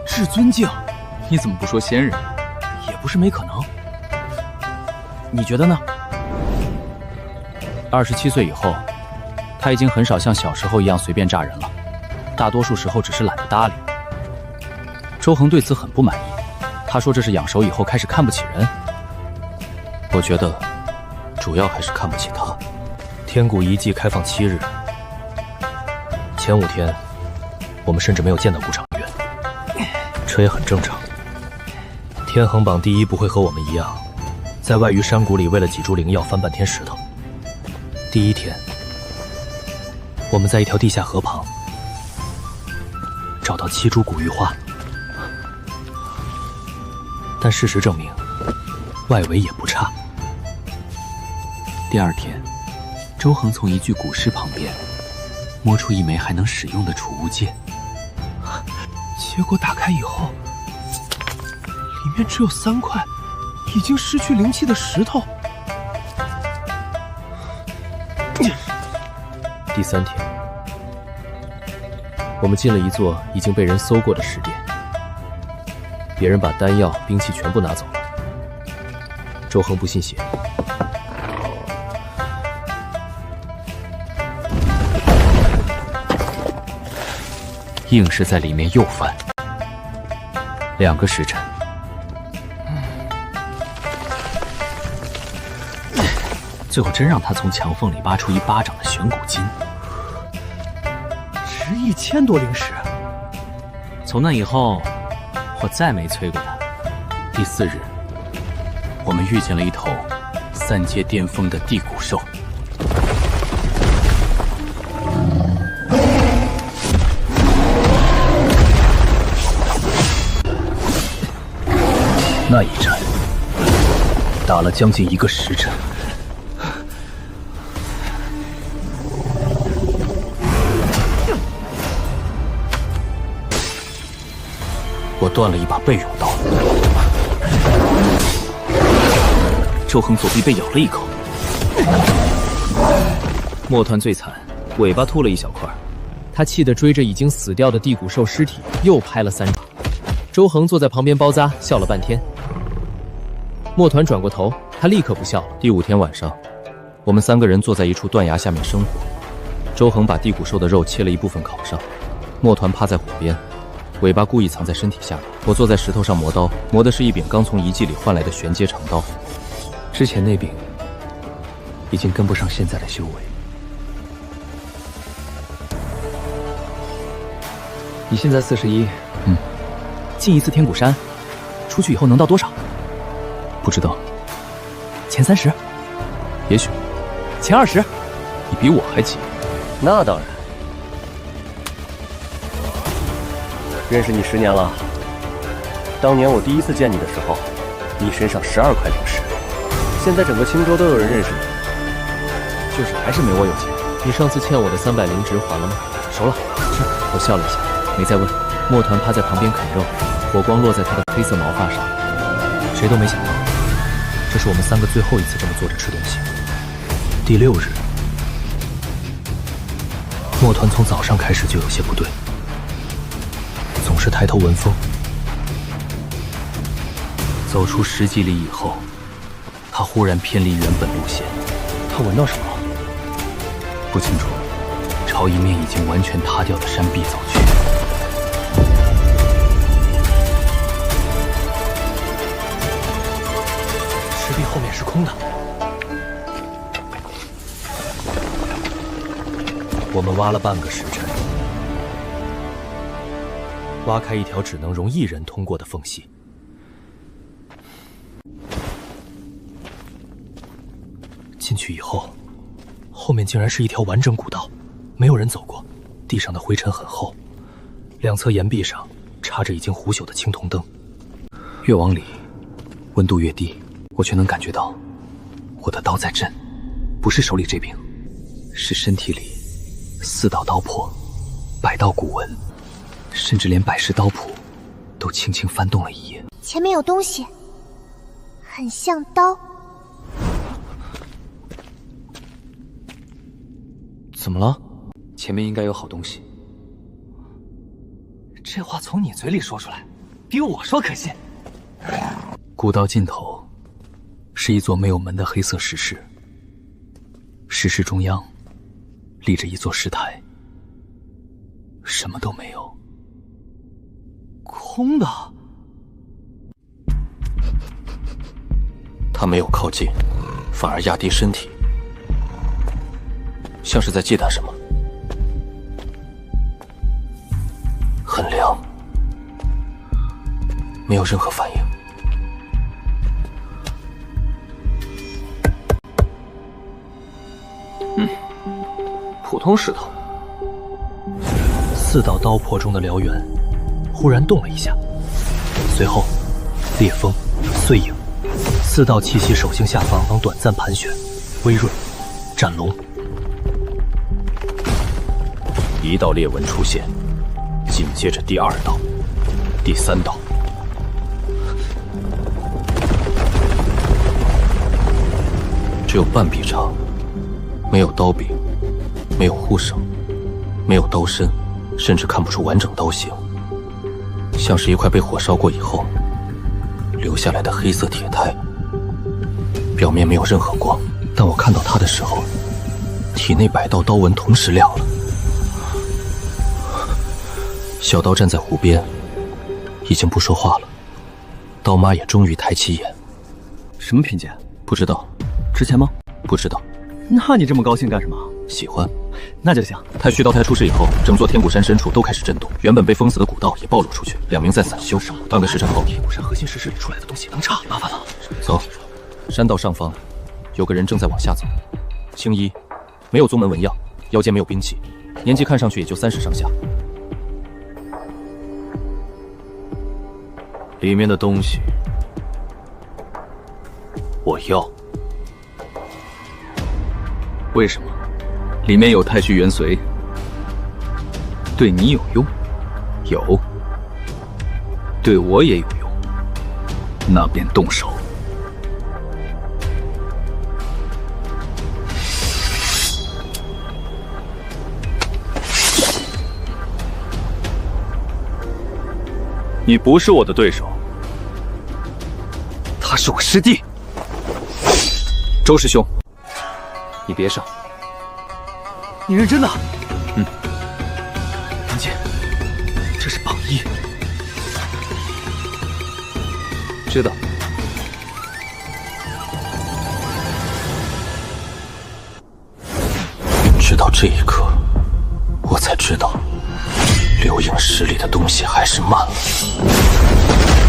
至尊境，你怎么不说仙人？也不是没可能。你觉得呢？27岁以后，他已经很少像小时候一样随便炸人了，大多数时候只是懒得搭理。周恒对此很不满意，他说这是养熟以后开始看不起人。我觉得，主要还是看不起他。天谷遗迹开放7日，前5天，我们甚至没有见到顾长远，这也很正常。天衡榜第1不会和我们一样，在外域山谷里为了几株灵药翻半天石头。第1天，我们在一条地下河旁找到7株古玉花，但事实证明，外围也不差。第2天，周恒从一具古尸旁边摸出一枚还能使用的储物剑，结果打开以后，里面只有3块已经失去灵气的石头。第3天，我们进了一座已经被人搜过的石殿，别人把丹药、兵器全部拿走了。周恒不信邪，硬是在里面又翻2个时辰。最后真让他从墙缝里挖出1巴掌的玄古金，值1000多灵石。从那以后，我再没催过他。第4日，我们遇见了一头3阶巅峰的地骨兽。那一战打了将近1个时辰。我断了一把备用刀。周恒左臂被咬了一口。墨团最惨，尾巴秃了一小块，他气得追着已经死掉的地骨兽尸体又拍了3爪。周恒坐在旁边包扎，笑了半天。墨团转过头，他立刻不笑了。第5天晚上，我们3个人坐在一处断崖下面生火。周恒把地骨兽的肉切了一部分烤上，墨团趴在火边，尾巴故意藏在身体下面。我坐在石头上磨刀，磨的是一柄刚从遗迹里换来的玄阶长刀。之前那柄已经跟不上现在的修为。你现在41，进一次天谷山，出去以后能到多少？不知道。前30？也许。前20？你比我还急。那当然。认识你10年了。当年我第一次见你的时候，你身上12块灵石。现在整个青州都有人认识你，就是还是没我有钱。你上次欠我的300灵值还了吗？熟了。是。我笑了一下，没再问。墨团趴在旁边啃肉，火光落在他的黑色毛发上。谁都没想到，这是我们3个最后一次这么坐着吃东西。第6日，墨团从早上开始就有些不对，总是抬头闻风。走出10几里以后，他忽然偏离原本路线。他闻到什么？不清楚，朝一面已经完全塌掉的山壁走去。石壁后面是空的。我们挖了半个时辰，挖开一条只能容1人通过的缝隙。进去以后，后面竟然是一条完整古道，没有人走过，地上的灰尘很厚，两侧岩壁上插着已经腐朽的青铜灯。越往里，温度越低，我却能感觉到我的刀在震，不是手里这柄，是身体里4道刀魄，100道古文，甚至连百世刀谱都轻轻翻动了一页。前面有东西，很像刀。怎么了？前面应该有好东西。这话从你嘴里说出来，比我说可信。古道尽头是一座没有门的黑色石室，石室中央立着一座石台，什么都没有，空的。他没有靠近，反而压低身体，像是在忌惮什么。很凉，没有任何反应。普通石头。4道刀魄中的燎原忽然动了一下，随后烈风、碎影，4道气息手心下方能短暂盘旋，微润，斩龙。1道裂纹出现，紧接着第2道、第3道。只有半臂长，没有刀柄，没有护手，没有刀身，甚至看不出完整刀形，像是一块被火烧过以后留下来的黑色铁胎，表面没有任何光。但我看到它的时候，体内100道刀纹同时亮了。小刀站在湖边，已经不说话了。刀妈也终于抬起眼。什么品鉴？不知道。值钱吗？不知道。那你这么高兴干什么？喜欢。那就行。太虚刀胎出事以后，整座天谷山深处都开始震动，原本被封死的古道也暴露出去，2名在散修。半个时辰后，天谷山核心石室里出来的东西能差，麻烦了。走，山道上方有个人正在往下走，青衣，没有宗门纹样，腰间没有兵器，年纪看上去也就30上下。里面的东西我要。为什么？里面有太虚元髓，对你有用？有。对我也有用。那便动手。你不是我的对手。他是我师弟。周师兄，你别上。你认真的？嗯。杨戬，这是榜一。知道。直到这一刻，我才知道，流影石里的东西还是慢了。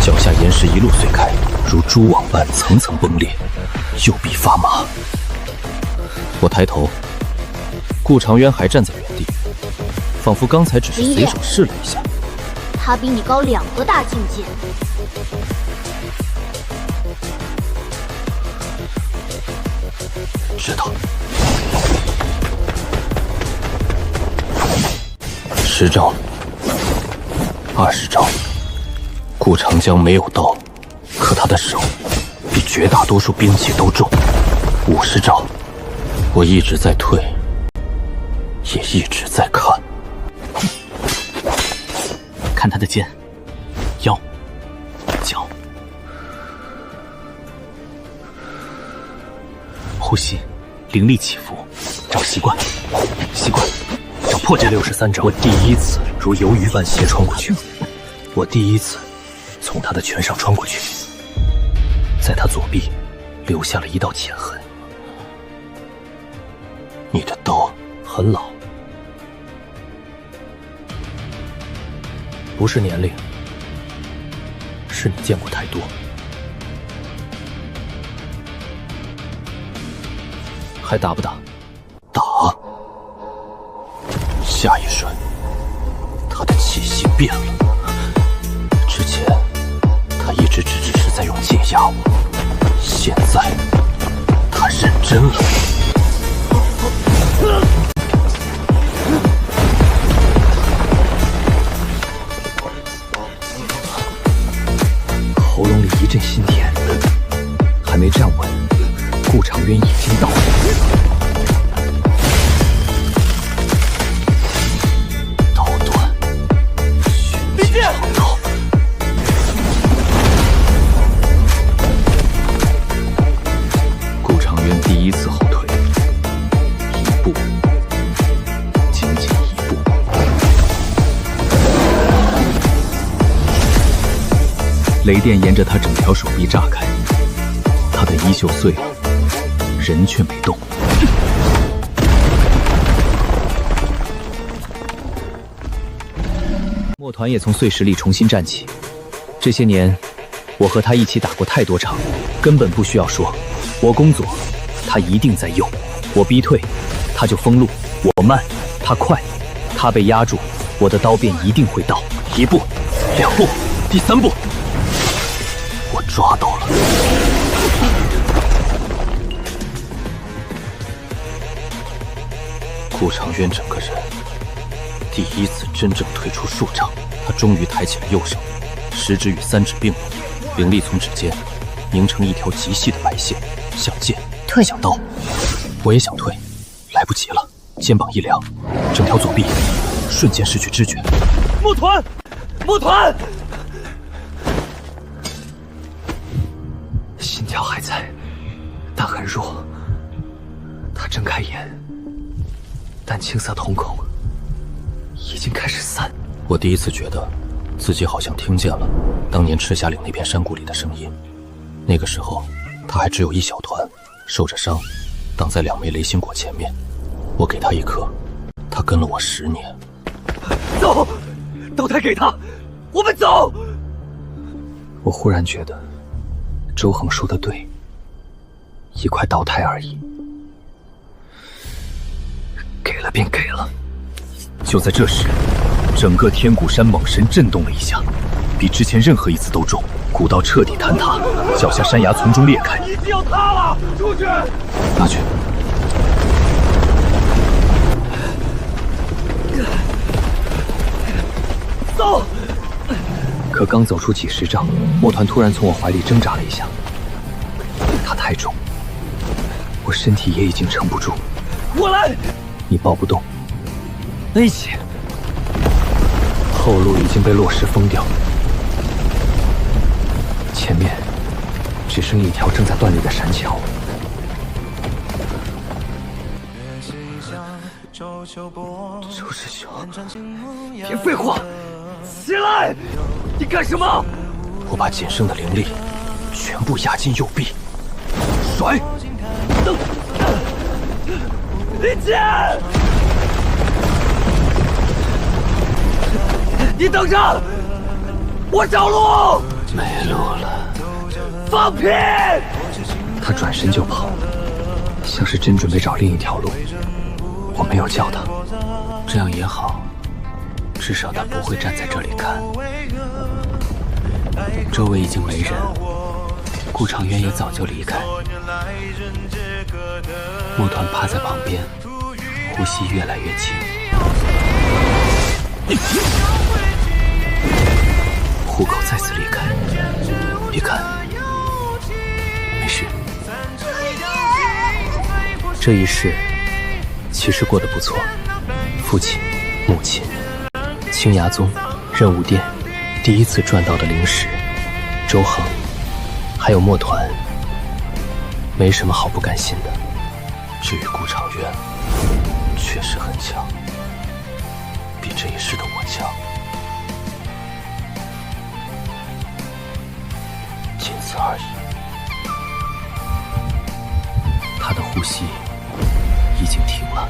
脚下岩石一路碎开，如蛛网般层层崩裂，右臂发麻。我抬头，顾长渊还站在原地，仿佛刚才只是随手试了一下。他比你高2个大境界。知道。10招，20招。顾长江没有刀，可他的手比绝大多数兵器都重。50招，我一直在退，也一直在看。看他的肩、腰、脚，呼吸凌厉起伏，找习惯，习惯。找破绽。63招，我第一次如游鱼般斜穿过去，我第一次从他的拳上穿过去，在他左臂留下了一道浅痕。你的刀很老，不是年龄，是你见过太多。还打不打？打！下一瞬，他的气息变了。之前他一直只是在用剑压我，现在他认真了。喉咙里一阵心甜，还没站稳，顾长渊已经到了。刀断，玄机长刀。顾长渊第一次后退，一步，仅仅一步。雷电沿着他整条手臂炸开，他的衣袖碎了，人却没动。墨团也从碎石里重新站起。这些年，我和他一起打过太多场，根本不需要说。我攻左，他一定在右；我逼退，他就封路；我慢，他快；他被压住，我的刀便一定会到。一步，两步，第三步。我抓到了。顾长渊整个人第一次真正退出数丈，他终于抬起了右手，食指与三指并拢，灵力从指尖凝成一条极细的白线，像剑，退，像刀。我也想退，来不及了，肩膀一凉，整条左臂瞬间失去知觉。墨团，墨团！心跳还在，但很弱。他睁开眼，但青色瞳孔已经开始散。我第一次觉得自己好像听见了当年赤霞岭那片山谷里的声音。那个时候他还只有一小团，受着伤，挡在2枚雷星果前面。我给他一颗，他跟了我10年。走，刀台给他，我们走。我忽然觉得周恒说的对，一块刀台而已，给了便给了。就在这时，整个天谷山猛神震动了一下，比之前任何一次都重，古道彻底坍塌，脚下山崖从中裂开。一定要塌了，出去！拿去。走。可刚走出几10丈，墨团突然从我怀里挣扎了一下，他太重，我身体也已经撑不住。我来。你抱不动。那一起。后路已经被落石封掉，前面只剩一条正在断裂的山桥。周师兄，别废话，起来！你干什么？我把仅剩的灵力全部压进右臂，甩！李健，你等着，我找路。没路了。放屁！他转身就跑，像是真准备找另一条路。我没有叫他，这样也好，至少他不会站在这里看。周围已经没人，顾长渊也早就离开。墨团趴在旁边，呼吸越来越轻。虎口再次离开，别看，没事。这一世其实过得不错，父亲、母亲、青崖宗、任务殿，第一次赚到的灵石，周恒，还有墨团，没什么好不甘心的。至于顾长渊，确实很强，比这一世的我强，仅此而已。他的呼吸已经停了。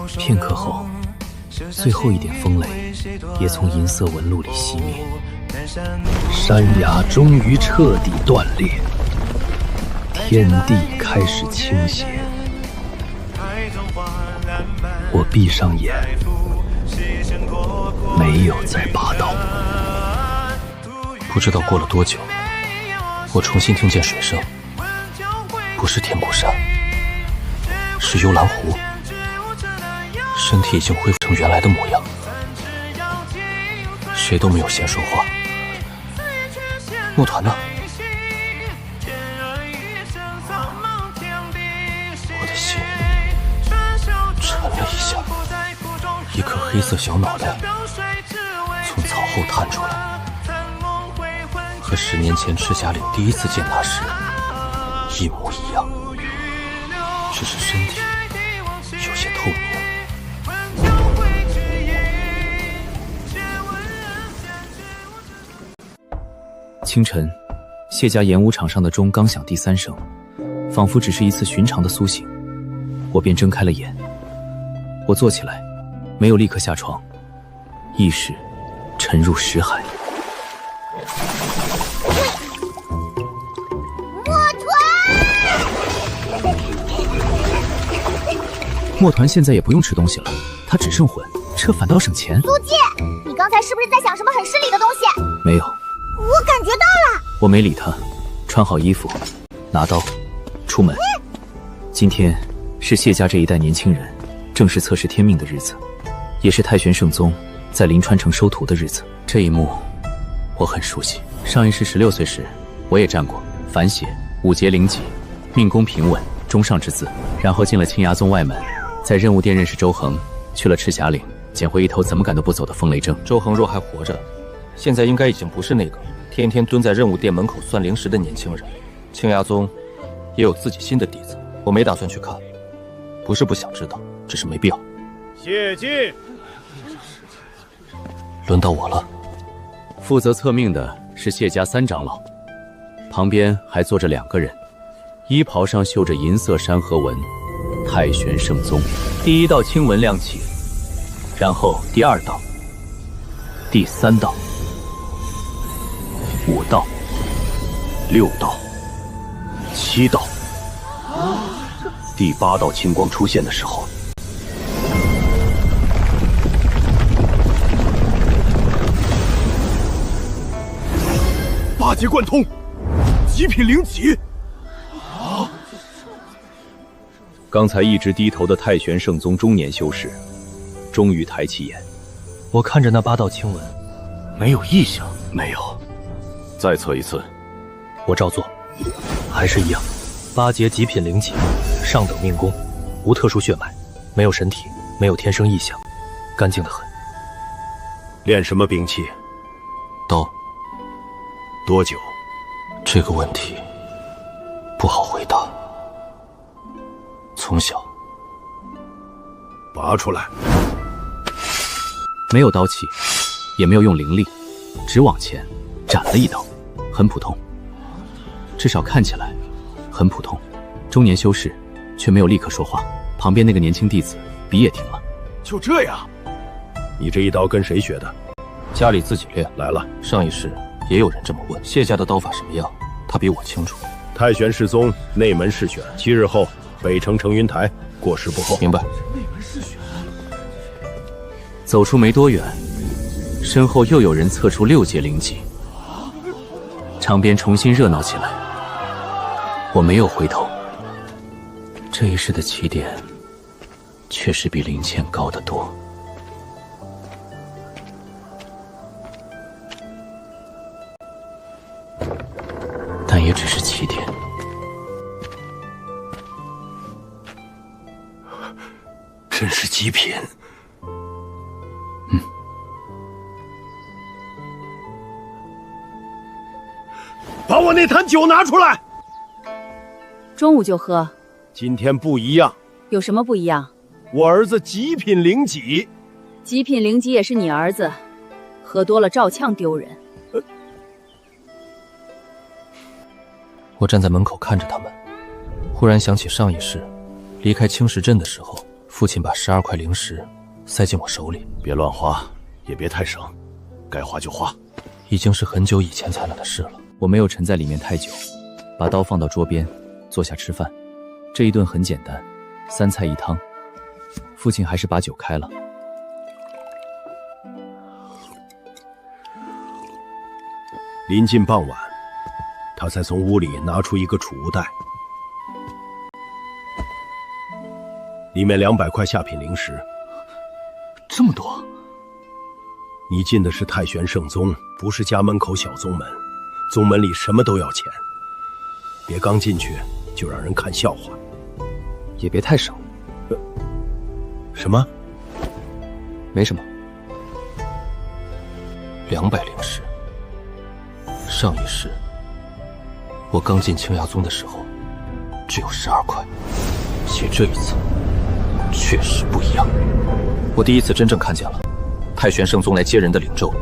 片刻后，最后一点风雷也从银色纹路里熄灭，山崖终于彻底断裂，天地开始倾斜。我闭上眼，没有再拔刀。不知道过了多久，我重新听见水声，不是天谷山，是幽兰湖。身体已经恢复成原来的模样，谁都没有先说话。墨团呢？我的心沉了一下，一颗黑色小脑袋从草后探出来，和10年前赤霞岭第一次见他时一模一样，只是身体有些透明。清晨，谢家演武场上的钟刚响第3声，仿佛只是一次寻常的苏醒，我便睁开了眼。我坐起来，没有立刻下床，意识沉入识海。墨团现在也不用吃东西了，他只剩魂，这反倒省钱。苏记，你刚才是不是在想什么很失礼的东西？没有。我感觉到了。我没理他，穿好衣服，拿刀，出门。今天是谢家这一代年轻人正式测试天命的日子，也是太玄圣宗在临川城收徒的日子。这一幕我很熟悉，上一世16岁时我也站过，反血5节灵级，命宫平稳，中上之姿。然后进了青崖宗外门，在任务殿认识周恒，去了赤霞岭，捡回一头怎么赶都不走的风雷怔。周恒若还活着，现在应该已经不是那个天天蹲在任务殿门口算灵石的年轻人。青崖宗也有自己新的弟子，我没打算去看，不是不想知道，只是没必要。谢进，轮到我了。负责测命的是谢家3长老，旁边还坐着2个人，衣袍上绣着银色山河纹，太玄圣宗。第1道青纹亮起，然后第2道、第3道、5道、6道、7道，第8道青光出现的时候，8节贯通，极品灵级。刚才一直低头的太玄圣宗中年修士，终于抬起眼。我看着那8道青纹，没有异象。没有。再测一次。我照做，还是一样。8节极品灵级，上等命宫，无特殊血脉，没有神体，没有天生异象，干净得很。练什么兵器？刀。多久？这个问题不好回答。从小。拔出来。没有刀气，也没有用灵力，只往前斩了一刀，很普通，至少看起来很普通。中年修士却没有立刻说话，旁边那个年轻弟子笔也停了。就这样？你这一刀跟谁学的？家里自己练来了。上一世也有人这么问，谢家的刀法什么样，他比我清楚。太玄世宗内门试选，7日后北城承云台，过时不候。明白。内门试选。走出没多远，身后又有人测出6阶灵级，场边重新热闹起来。我没有回头，这一世的起点确实比林倩高得多。但也只是起点。真是极品。把我那坛酒拿出来。中午就喝。今天不一样。有什么不一样？我儿子极品灵己。极品灵己也是你儿子，喝多了照呛丢人。我站在门口看着他们，忽然想起上一世离开青石镇的时候，父亲把12块灵石塞进我手里。别乱花，也别太省，该花就花。已经是很久以前才了的事了。我没有沉在里面太久，把刀放到桌边，坐下吃饭。这一顿很简单，3菜1汤。父亲还是把酒开了。临近傍晚，他才从屋里拿出一个储物袋，里面200块下品灵石。这么多？你进的是太玄圣宗，不是家门口小宗门。宗门里什么都要钱，别刚进去就让人看笑话。也别太省。什么？没什么。 200灵石。上一世，我刚进青崖宗的时候，只有12块，且这一次确实不一样。我第一次真正看见了太玄圣宗来接人的灵舟，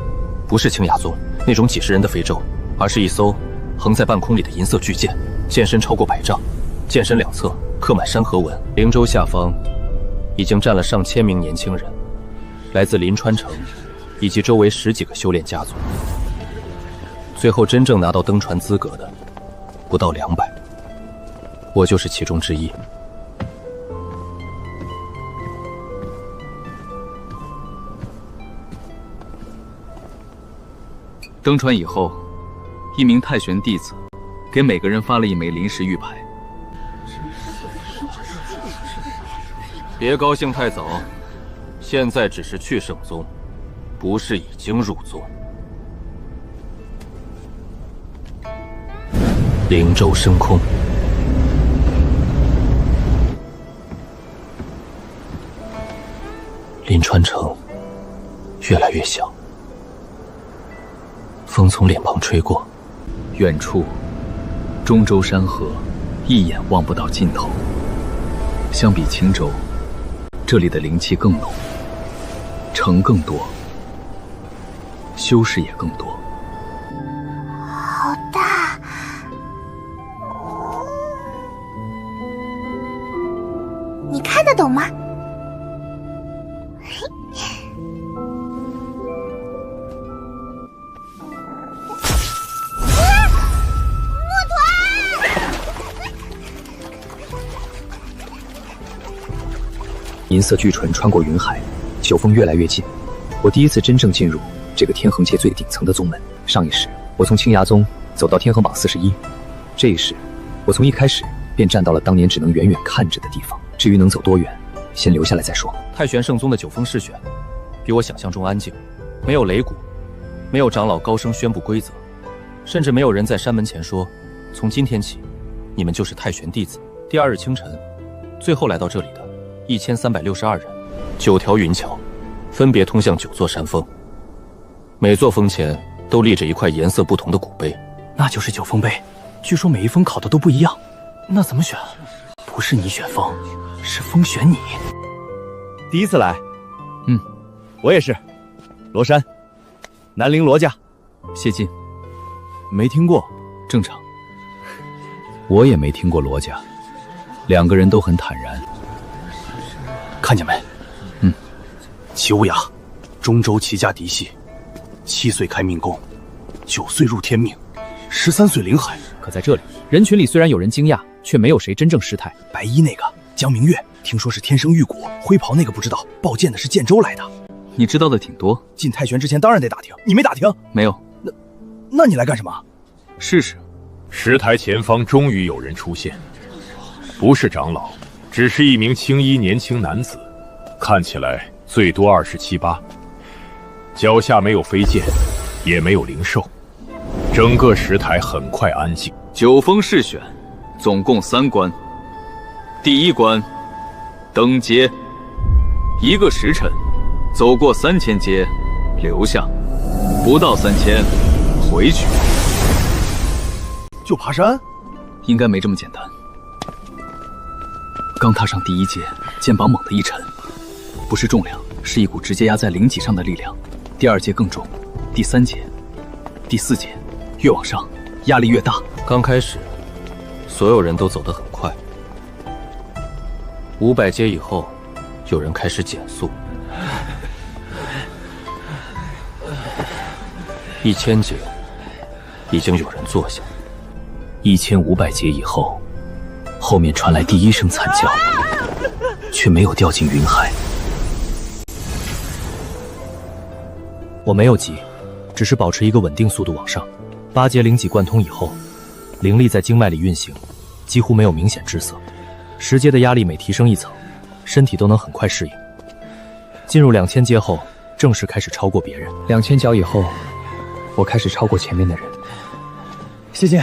不是青崖宗那种几十人的飞舟，而是一艘横在半空里的银色巨舰，舰身超过100丈，舰身两侧刻满山河纹。灵舟下方已经站了上千名年轻人，来自临川城以及周围10几个修炼家族。最后真正拿到登船资格的不到200，我就是其中之一。登船以后，一名太玄弟子给每个人发了一枚临时玉牌。别高兴太早，现在只是去圣宗，不是已经入宗。灵舟升空，临川城越来越小，风从脸庞吹过，远处中州山河一眼望不到尽头。相比青州，这里的灵气更浓，城更多，修士也更多。好大！你看得懂吗？银色巨唇穿过云海，酒风越来越近。我第一次真正进入这个天衡界最顶层的宗门。上一世，我从青崖宗走到天衡榜41，这一世，我从一开始便站到了当年只能远远看着的地方。至于能走多远，先留下来再说。太玄圣宗的9峰试选，比我想象中安静，没有擂鼓，没有长老高声宣布规则，甚至没有人在山门前说：“从今天起，你们就是太玄弟子。”第2日清晨，最后来到这里的1362人，9条云桥，分别通向9座山峰，每座峰前都立着一块颜色不同的古碑，那就是9封碑，据说每一封考的都不一样。那怎么选？不是你选封，是封选你。第一次来，我也是。罗山，南陵罗家，谢晋。没听过，正常。我也没听过罗家，两个人都很坦然。看见没？齐无涯，中州齐家嫡系，7岁开命宫，9岁入天命，13岁领海。可在这里，人群里虽然有人惊讶，却没有谁真正失态。白衣那个江明月，听说是天生玉骨，灰袍那个不知道，抱剑的是建州来的。你知道的挺多。进太玄之前当然得打听，你没打听？没有。那你来干什么？试试。石台前方终于有人出现，不是长老，只是一名青衣年轻男子，看起来最多27、8，脚下没有飞剑，也没有灵兽，整个石台很快安静。9封试选，总共3关。第1关，登阶，1个时辰，走过3000阶，留下；不到3000，回去。就爬山？应该没这么简单。刚踏上第1阶，肩膀猛地一沉，不是重量，是一股直接压在灵脊上的力量。第2阶更重，第3阶、第4阶，越往上压力越大。刚开始，所有人都走得很快。500阶以后，有人开始减速。1000阶，已经有人坐下。1500阶以后，后面传来第1声惨叫，却没有掉进云海。我没有急，只是保持一个稳定速度往上。8阶灵脊贯通以后，灵力在经脉里运行，几乎没有明显滞涩。10阶的压力每提升1层，身体都能很快适应。进入2000阶后，正式开始超过别人。2000脚以后，我开始超过前面的人。谢晋，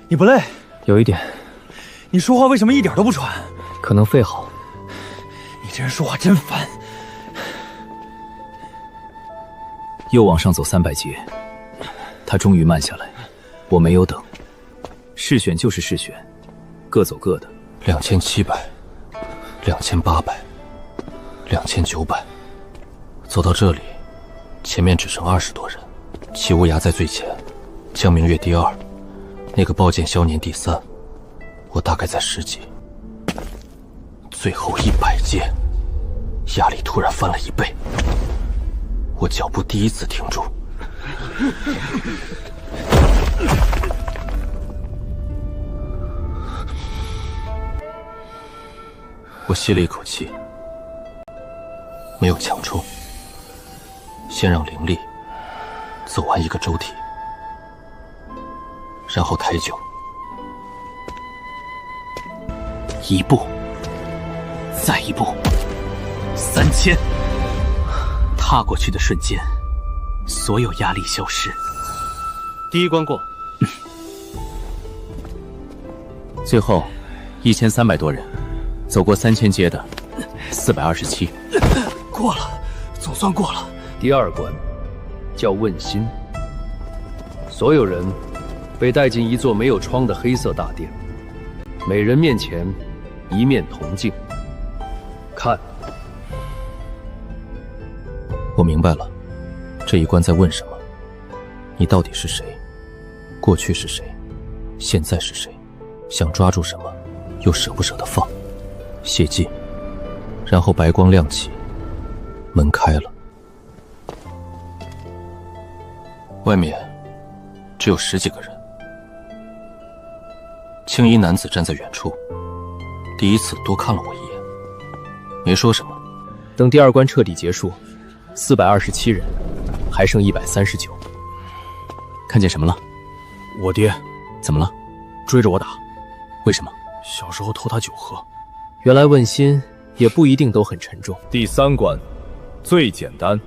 你不累？有一点。你说话为什么一点都不喘？可能肺好。你这人说话真烦。又往上走300阶，他终于慢下来。我没有等，试选就是试选，各走各的。2700、2800、2900，走到这里，前面只剩20多人。齐无涯在最前，江明月第2，那个抱剑萧年第3，我大概在10级。最后100阶，压力突然翻了1倍，我脚步第一次停住。我吸了一口气，没有强冲，先让灵力走完一个周体，然后抬脚，1步，再1步，3000。踏过去的瞬间，所有压力消失。第1关过。最后1300多人，走过3000阶的427。过了，总算过了。第2关叫问心，所有人被带进一座没有窗的黑色大殿，每人面前一面铜镜。看，我明白了，这一关在问什么？你到底是谁？过去是谁？现在是谁？想抓住什么，又舍不舍得放？谢晋，然后白光亮起，门开了，外面只有10几个人。青衣男子站在远处，第一次多看了我一眼，没说什么。等第2关彻底结束，427人，还剩139。看见什么了？我爹。怎么了？追着我打。为什么？小时候偷他酒喝。原来问心也不一定都很沉重。第3关，最简单，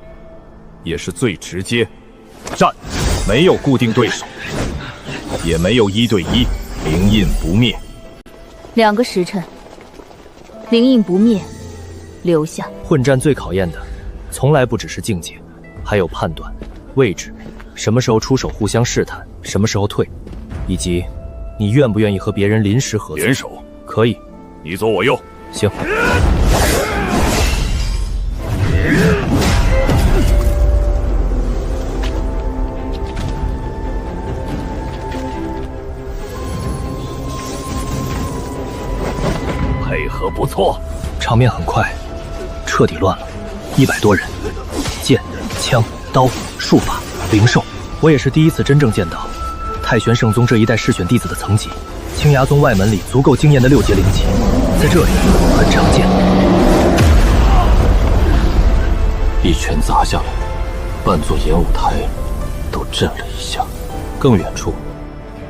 也是最直接。战，没有固定对手，也没有1对1，灵印不灭。 2个时辰，灵印不灭，留下。混战最考验的，从来不只是境界，还有判断、位置，什么时候出手互相试探，什么时候退。以及你愿不愿意和别人临时合作？联手可以，你左我右。行。配合不错，场面很快，彻底乱了，100多人，剑、枪、刀、术法、灵兽，我也是第一次真正见到太玄圣宗这一代试选弟子的层级。青崖宗外门里足够惊艳的6阶灵气，在这里很常见。一拳砸下来，半座演武台都震了一下。更远处，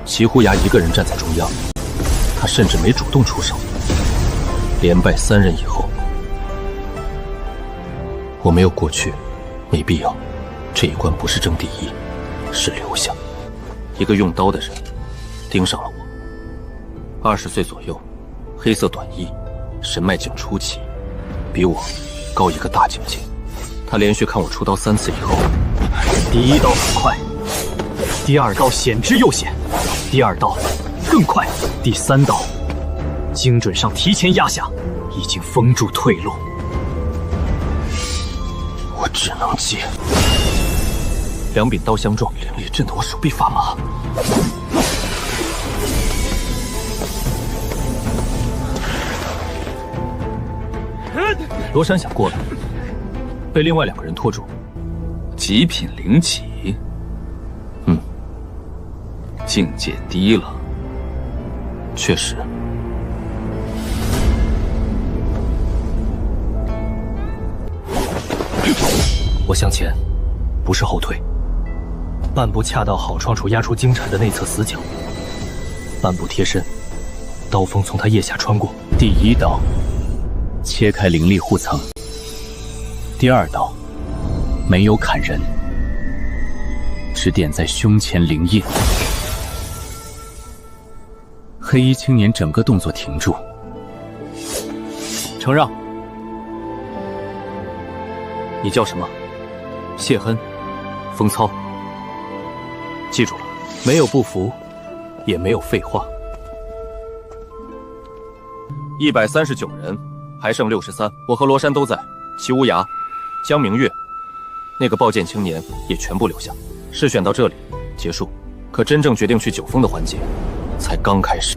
齐呼崖一个人站在中央，他甚至没主动出手。连败3人以后，我没有过去，没必要。这一关不是争第一，是留下。一个用刀的人盯上了我，20岁左右，黑色短衣，神脉境初期，比我高一个大境界。他连续看我出刀3次以后，第1刀很快，第2刀险之又险，第2刀更快，第3刀精准上提前压下，已经封住退路。我只能接。2柄刀相撞，凌厉震得我手臂发麻。罗山想过来，被另外2个人拖住。极品灵起，境界低了。确实。我向前，不是后退，半步恰到好窗处压出金蝉的内侧死角，半步贴身，刀锋从他腋下穿过。第1刀切开灵力护层，第2刀没有砍人，只点在胸前灵印。黑衣青年整个动作停住，承让。你叫什么？谢亨，风操。记住了，没有不服，也没有废话。139人，还剩63。我和罗山都在。齐无涯、江明月，那个抱剑青年也全部留下。试选到这里结束，可真正决定去9峰的环节才刚开始。